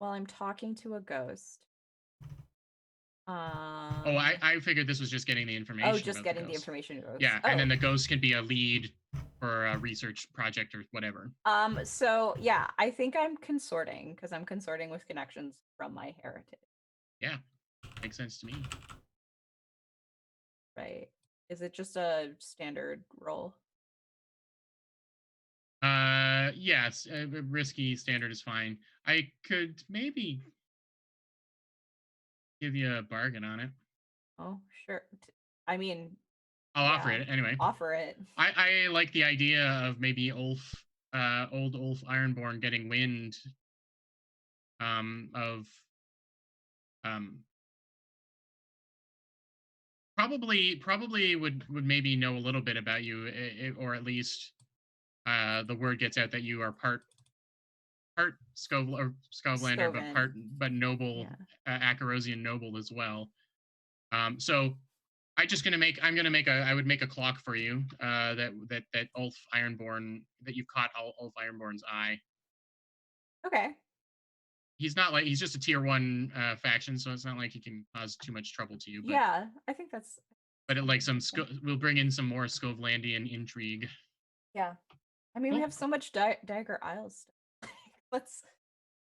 Well, I'm talking to a ghost. I figured this was just getting the information. Oh, just getting the information. Yeah, and then the ghost can be a lead for a research project or whatever. So yeah, I think I'm consorting because I'm consorting with connections from my heritage. Yeah, makes sense to me. Right. Is it just a standard roll? Yes, risky standard is fine. I could maybe give you a bargain on it. Oh, sure. I mean, I'll offer it anyway. Offer it. I like the idea of maybe old Ulf Ironborn getting wind of probably would maybe know a little bit about you, or at least the word gets out that you are part Scovlander, but noble, Acarosian noble as well. So I would make a clock for you that Ulf Ironborn, that you've caught Ulf Ironborn's eye. Okay. He's just a tier 1 faction, so it's not like he can cause too much trouble to you. But, yeah, I think that's. But we'll bring in some more Scovlandian intrigue. Yeah, I mean, we have so much Dagger Isles stuff. Let's.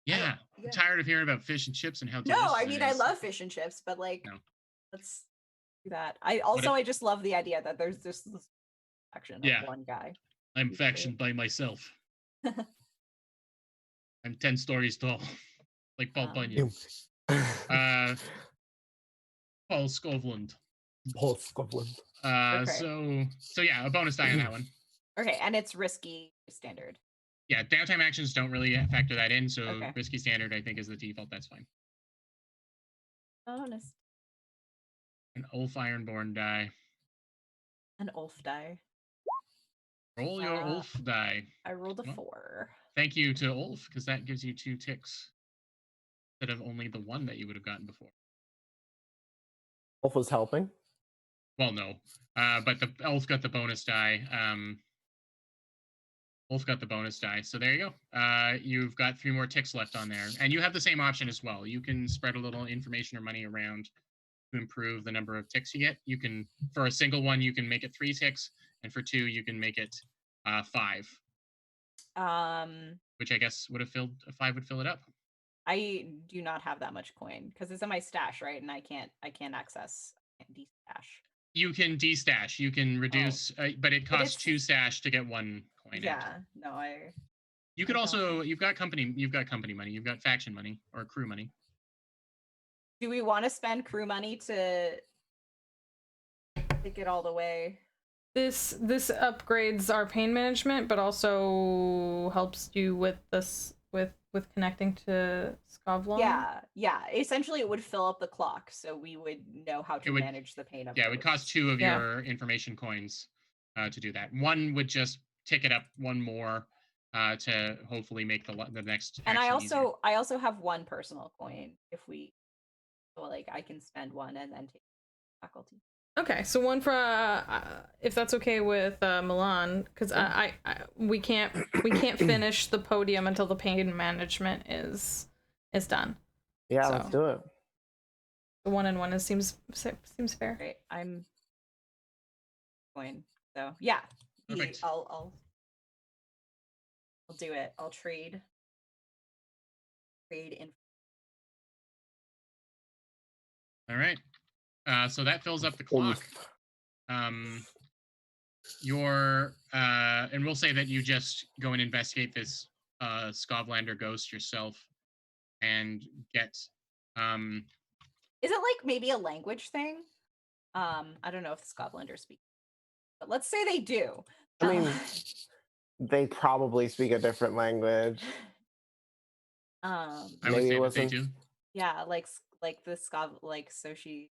Yeah, I'm tired of hearing about fish and chips and how. No, I mean I love fish and chips, but let's do that. I just love the idea that there's this faction of one guy. I'm factioned by myself. I'm 10 stories tall, like Paul Bunyan. Paul Scovland. Paul Scovland. Okay. So yeah, a bonus die on that one. Okay, and it's risky standard. Yeah, downtime actions don't really factor that in, so risky standard I think is the default. That's fine. Bonus. An Ulf Ironborn die. An Ulf die. Roll your Ulf die. I rolled a 4. Thank you to Ulf, because that gives you 2 ticks instead of only the 1 that you would have gotten before. Ulf was helping? Well, no. But the Ulf got the bonus die. Ulf got the bonus die. So there you go. You've got 3 more ticks left on there. And you have the same option as well. You can spread a little information or money around to improve the number of ticks you get. You can, for a single one, you can make it 3 ticks. And for 2, you can make it 5. Which I guess would have filled, a 5 would fill it up. I do not have that much coin because it's in my stash, right? And I can't access, I can't de-stash. You can destash. You can reduce, but it costs 2 stash to get 1 coin. Yeah, no, You could also. You've got company. You've got company money. You've got faction money or crew money. Do we want to spend crew money to take it all the way? This upgrades our pain management, but also helps you with this with connecting to Skavlan. Yeah. Essentially, it would fill up the clock, so we would know how to manage the pain of. Yeah, it would cost 2 of your information coins to do that. 1 would just tick it up 1 more to hopefully make the next. And I easier. also have 1 personal coin if we, like, I can spend 1 and then take faculty. Okay, so 1 for if that's okay with Milan, because we can't finish the podium until the pain management is done. Yeah, let's do it. The 1 and 1 seems fair. Great, I'm going. So yeah, I'll do it. I'll trade in. All right. So that fills up the clock. And we'll say that you just go and investigate this Skavlander ghost yourself and get. Is it like maybe a language thing? I don't know if the Skavlanders speak, but let's say they do. I mean, they probably speak a different language. I would say that they do. Yeah, like the Soshi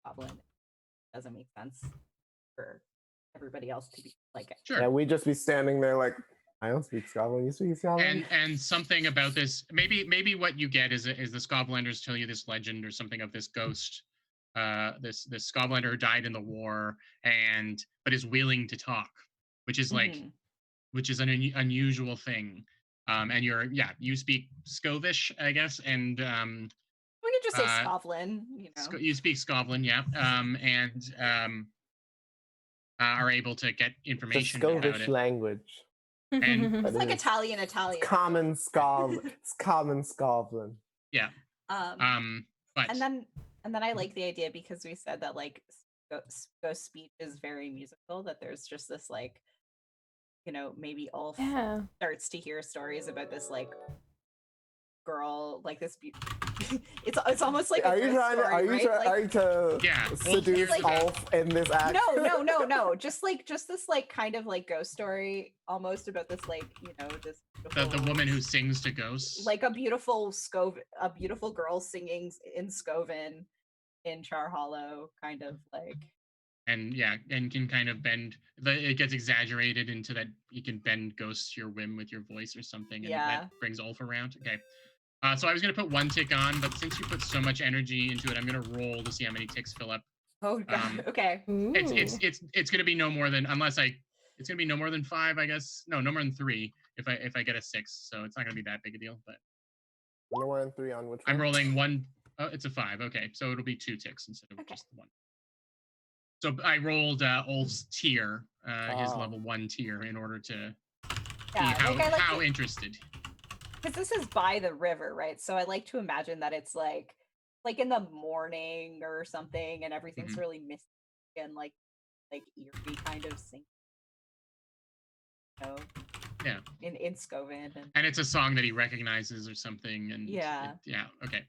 Goblin doesn't make sense for everybody else to be like it. Sure. Yeah, we'd just be standing there like, I don't speak Scotland, you speak Scotland. And something about this, maybe what you get is the Skavlanders tell you this legend or something of this ghost, this Skavlander who died in the war but is willing to talk, which is like, which is an unusual thing. And you speak Skovish, I guess, and we could just say Skavlan, you know. You speak Skavlan, yeah, and are able to get information the about it. Skovish language. And it's like Italian. It's common Skavlan. Yeah. But and then I like the idea because we said that like ghost speech is very musical. That there's just this like, you know, maybe Ulf starts to hear stories about this like girl, like this. It's almost like are you trying to seduce like, Ulf in this act? No. Just this like kind of like ghost story almost about this like, you know, this the woman who sings to ghosts, like a beautiful girl singing in Skoven in Char Hollow, kind of like. And can kind of bend. It gets exaggerated into that you can bend ghosts to your whim with your voice or something, and that brings Ulf around. Okay. So I was going to put 1 tick on, but since you put so much energy into it, I'm going to roll to see how many ticks fill up. Oh, God. Okay. It's going to be no more than it's going to be no more than 5, I guess. No more than 3 if I get a 6. So it's not going to be that big a deal. But no more than 3 on which one? I'm rolling 1. Oh, it's a 5. Okay, so it'll be 2 ticks instead of just 1. So I rolled Ulf's tier, his level 1 tier, in order to see how interested. Because this is by the river, right? So I like to imagine that it's like in the morning or something, and everything's really misty and like eerie kind of singing. You know? Yeah. In Skoven. And it's a song that he recognizes or something. And okay.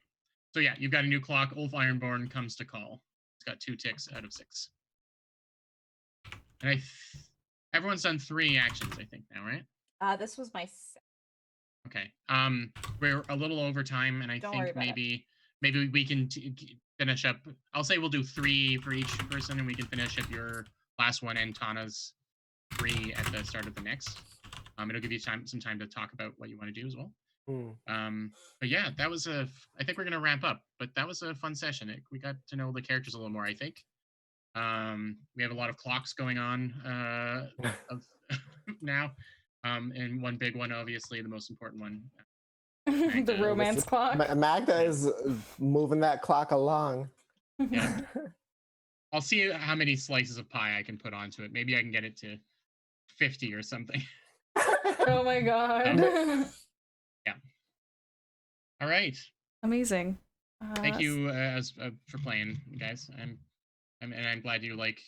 So you've got a new clock. Ulf Ironborn comes to call. It's got 2 ticks out of 6. And everyone's done 3 actions, I think, now, right? This was my 6th. Okay. We're a little over time, and I think maybe we can finish up. I'll say we'll do 3 for each person, and we can finish up your last one and Tana's 3 at the start of the next. It'll give you some time to talk about what you want to do as well. But yeah, that was I think we're gonna wrap up, but that was a fun session. We got to know the characters a little more, I think. We have a lot of clocks going on now. And one big one, obviously, the most important one. The romance clock. Magda is moving that clock along. Yeah. I'll see how many slices of pie I can put onto it. Maybe I can get it to 50 or something. Oh my God. Yeah. All right. Amazing. Thank you for playing, guys. And I'm glad you like.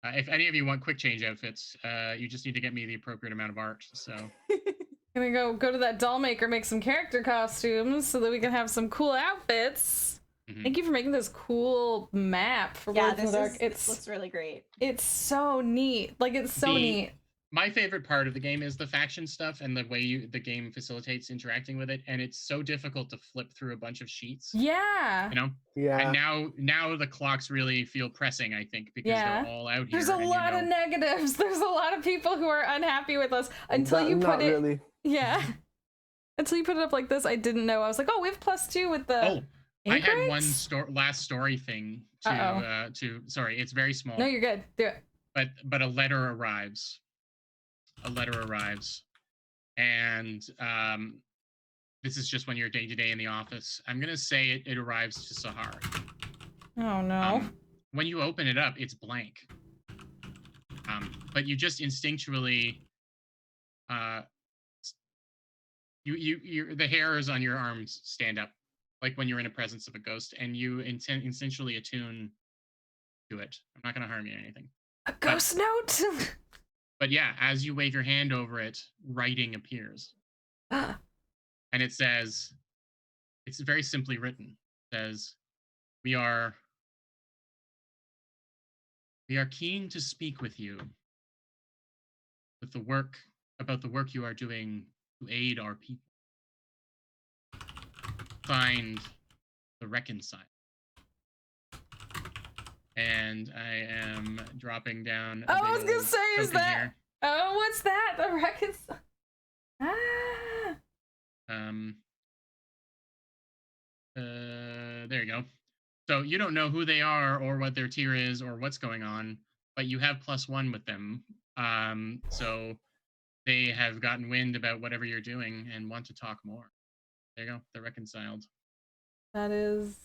If any of you want quick change outfits, you just need to get me the appropriate amount of art. So gonna go to that doll maker, make some character costumes so that we can have some cool outfits. Thank you for making this cool map for Blades in the Dark. This looks really great. It's so neat. Like, it's so neat. My favorite part of the game is the faction stuff and the way the game facilitates interacting with it. And it's so difficult to flip through a bunch of sheets. Yeah. You know? Yeah. And now the clocks really feel pressing, I think, because they're all out here. There's a lot of negatives. There's a lot of people who are unhappy with us until you put it. Really. Yeah. Until you put it up like this, I didn't know. I was like, oh, we have +2 with the. Oh, I had one last story thing to sorry, it's very small. No, you're good. Do it. But a letter arrives. And this is just when you're day-to-day in the office. I'm gonna say it arrives to Sahar. Oh no. When you open it up, it's blank. But you just instinctually the hairs on your arms stand up, like when you're in the presence of a ghost, and you instinctually attune to it. I'm not gonna harm you or anything. A ghost note? But yeah, as you wave your hand over it, writing appears. And it says, it's very simply written. It says, we are keen to speak with you about the work you are doing to aid our people. Find the reconcile. And I am dropping down. I was gonna say, is that? Here. Oh, what's that? The reconcile. There you go. So you don't know who they are or what their tier is or what's going on, but you have +1 with them. So they have gotten wind about whatever you're doing and want to talk more. There you go. They're reconciled. That is.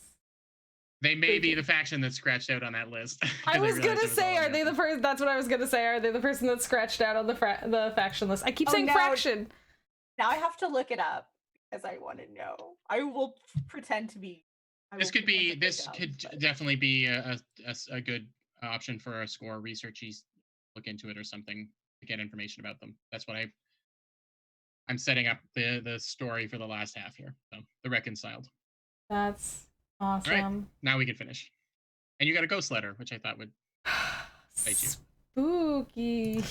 They may be the faction that's scratched out on that list. I was gonna say, are they the person? That's what I was gonna say. Are they the person that's scratched out on the faction list? I keep saying fraction. Now I have to look it up because I want to know. I will pretend to be. This could definitely be a good option for a score researchies look into it or something to get information about them. That's what I'm setting up the story for the last half here. So the reconciled. That's awesome. All right, now we can finish. And you got a ghost letter, which I thought would excite you. Spooky.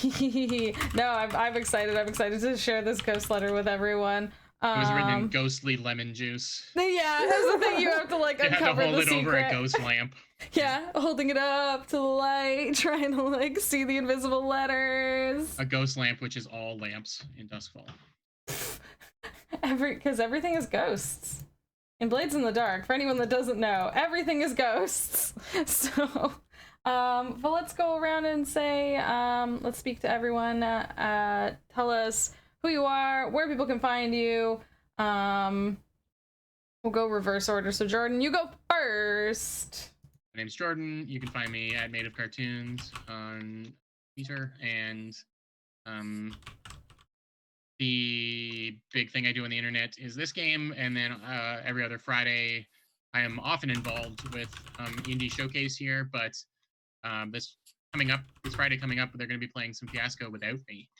No, I'm excited. I'm excited to share this ghost letter with everyone. It was written in ghostly lemon juice. Yeah, that's the thing. You have to like uncover the secret. You have to hold it over a ghost lamp. Yeah, holding it up to the light, trying to like see the invisible letters. A ghost lamp, which is all lamps in Duskfall. Because everything is ghosts. In Blades in the Dark, for anyone that doesn't know, everything is ghosts. So, but let's go around and say, let's speak to everyone. Tell us who you are, where people can find you. We'll go reverse order. So Jordan, you go first. My name's Jordan. You can find me at Made of Cartoons on Twitter, and the big thing I do on the internet is this game, and then every other Friday I am often involved with Indie Showcase here, but this Friday coming up, they're going to be playing some Fiasco without me,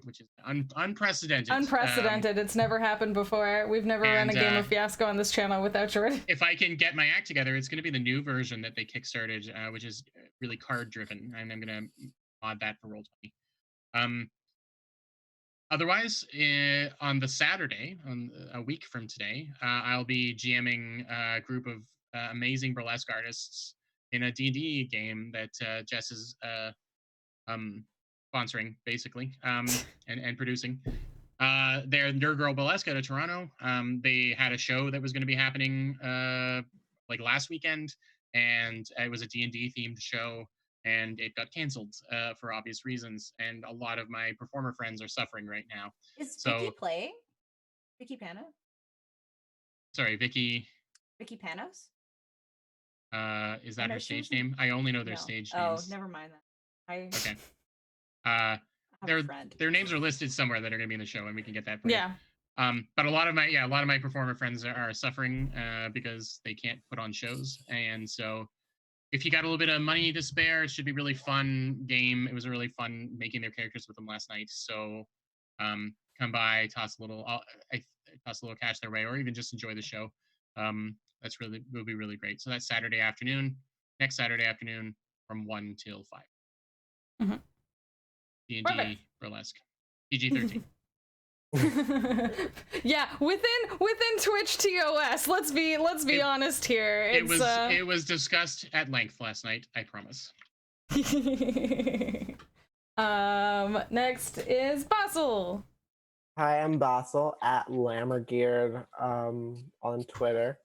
which is unprecedented. Unprecedented. It's never happened before. We've never run a game of Fiasco on this channel without Jordan. If I can get my act together, it's going to be the new version that they kickstarted, which is really card-driven, and I'm going to mod that for Roll20. Otherwise, on the Saturday, a week from today, I'll be GMing a group of amazing burlesque artists in a D&D game that Jess is sponsoring, basically, and producing. They're Nerd Girl Burlesque out of Toronto. They had a show that was going to be happening like last weekend, and it was a D&D themed show. And it got canceled for obvious reasons, and a lot of my performer friends are suffering right now. Is Vicky playing? Vicky Panos? Sorry, Vicky Panos? Is that her stage name? I only know their stage names. Oh, never mind that. Okay. Their names are listed somewhere that are going to be in the show, and we can get that for you. But a lot of my performer friends are suffering because they can't put on shows, and so if you got a little bit of money to spare, it should be a really fun game. It was really fun making their characters with them last night. So come by, toss a little cash their way, or even just enjoy the show. That's will be really great. So that's Saturday afternoon, next Saturday afternoon from 1 till 5. Mm-hmm. D&D Burlesque. PG-13. Yeah, within Twitch TOS. Let's be honest here. It was discussed at length last night, I promise. Next is Basil. Hi, I'm Basil at Lammergeared on Twitter.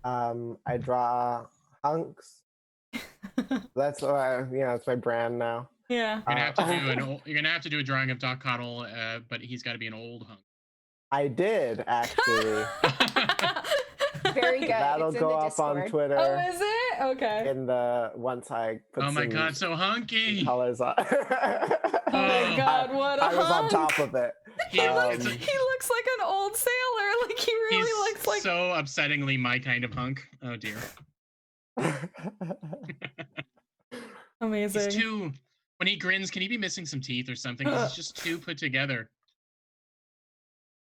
I draw hunks. That's it's my brand now. Yeah. You're gonna have to do a drawing of Doc Coddle, but he's got to be an old hunk. I did actually. Very good. That'll it's go in the up Discord. on Twitter. Oh, is it? Okay. In the once I put oh my god, so hunky. Colors on. Oh my god, what a I was hunk. on top of it. He looks like an old sailor. Like he really looks like so upsettingly my kind of hunk. Oh dear. Amazing. He's too. When he grins, can he be missing some teeth or something? He's just too put together.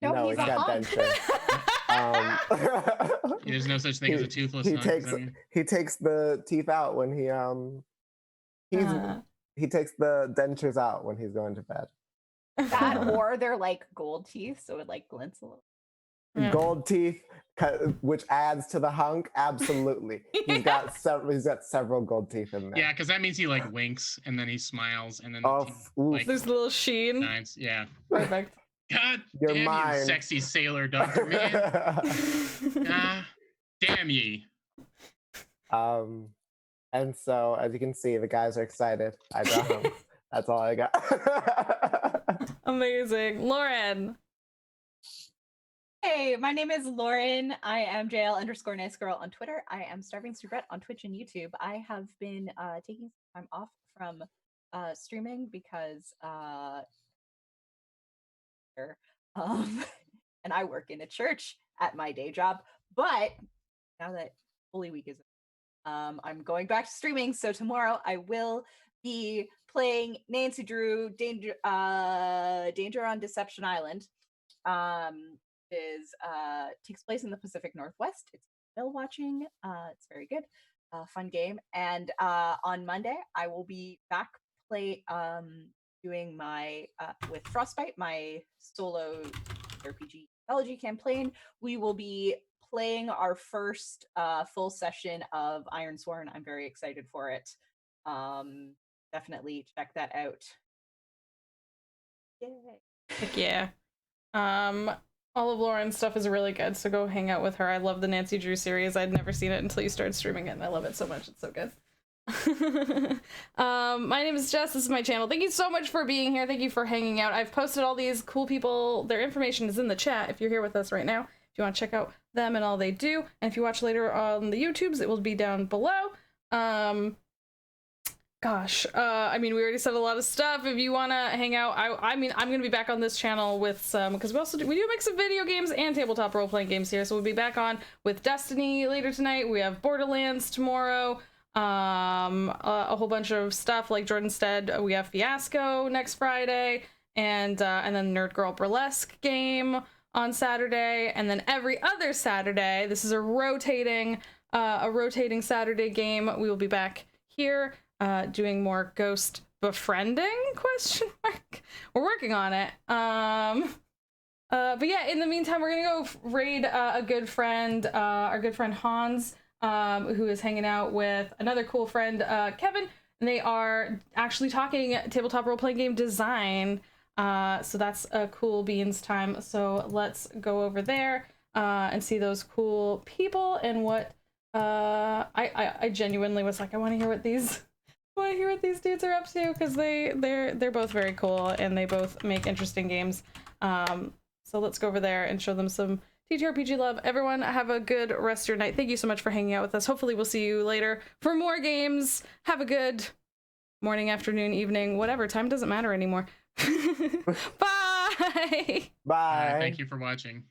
No, he's got dentures. There's no such thing as a toothless hunk. He takes the teeth out when he takes the dentures out when he's going to bed. That or they're like gold teeth, so it like glints a little. Yeah. Gold teeth, which adds to the hunk. Absolutely, he's got several gold teeth in there. Yeah, because that means he like winks and then he smiles and then there's a little sheen. Nice. Yeah. Perfect. God You're damn mine. you, sexy sailor Dr. Man. Damn ye. And so as you can see, the guys are excited. I draw hunks. That's all I got. Amazing. Lauren. Hey, my name is Lauren. I am JL_NiceGirl on Twitter. I am Starving Soubrette on Twitch and YouTube. I have been taking some time off from streaming because and I work in a church at my day job. But now that Holy Week is I'm going back to streaming. So tomorrow I will be playing Nancy Drew Danger on Deception Island. Takes place in the Pacific Northwest. It's whale watching. It's very good, fun game. And on Monday, I will be back doing my with Frostbite, my solo RPG mythology campaign. We will be playing our first full session of Iron Sworn. I'm very excited for it. Definitely check that out. Yay! Heck yeah. All of Lauren's stuff is really good, so go hang out with her. I love the Nancy Drew series. I'd never seen it until you started streaming it, and I love it so much. It's so good. My name is Jess. This is my channel. Thank you so much for being here. Thank you for hanging out. I've posted all these cool people. Their information is in the chat if you're here with us right now. If you want to check out them and all they do, and if you watch later on the YouTubes, it will be down below. I mean, we already said a lot of stuff. If you want to hang out, I mean, I'm going to be back on this channel with some, because we do mix of video games and tabletop role-playing games here, so we'll be back on with Destiny later tonight. We have Borderlands tomorrow, a whole bunch of stuff like Jordan said. We have Fiasco next Friday, and then Nerd Girl Burlesque game on Saturday, and then every other Saturday, this is a rotating Saturday game, we will be back here doing more ghost befriending ? We're working on it. But yeah, in the meantime, we're gonna go raid a good friend, our good friend Hans, who is hanging out with another cool friend, Kevin, and they are actually talking tabletop role-playing game design. So that's a cool beans time. So let's go over there and see those cool people and what I genuinely was like, I want to hear what these dudes are up to, because they're both very cool and they both make interesting games. So let's go over there and show them some TTRPG love. Everyone have a good rest of your night. Thank you so much for hanging out with us. Hopefully we'll see you later for more games. Have a good morning, afternoon, evening, whatever. Time doesn't matter anymore. Bye. Bye. Thank you for watching.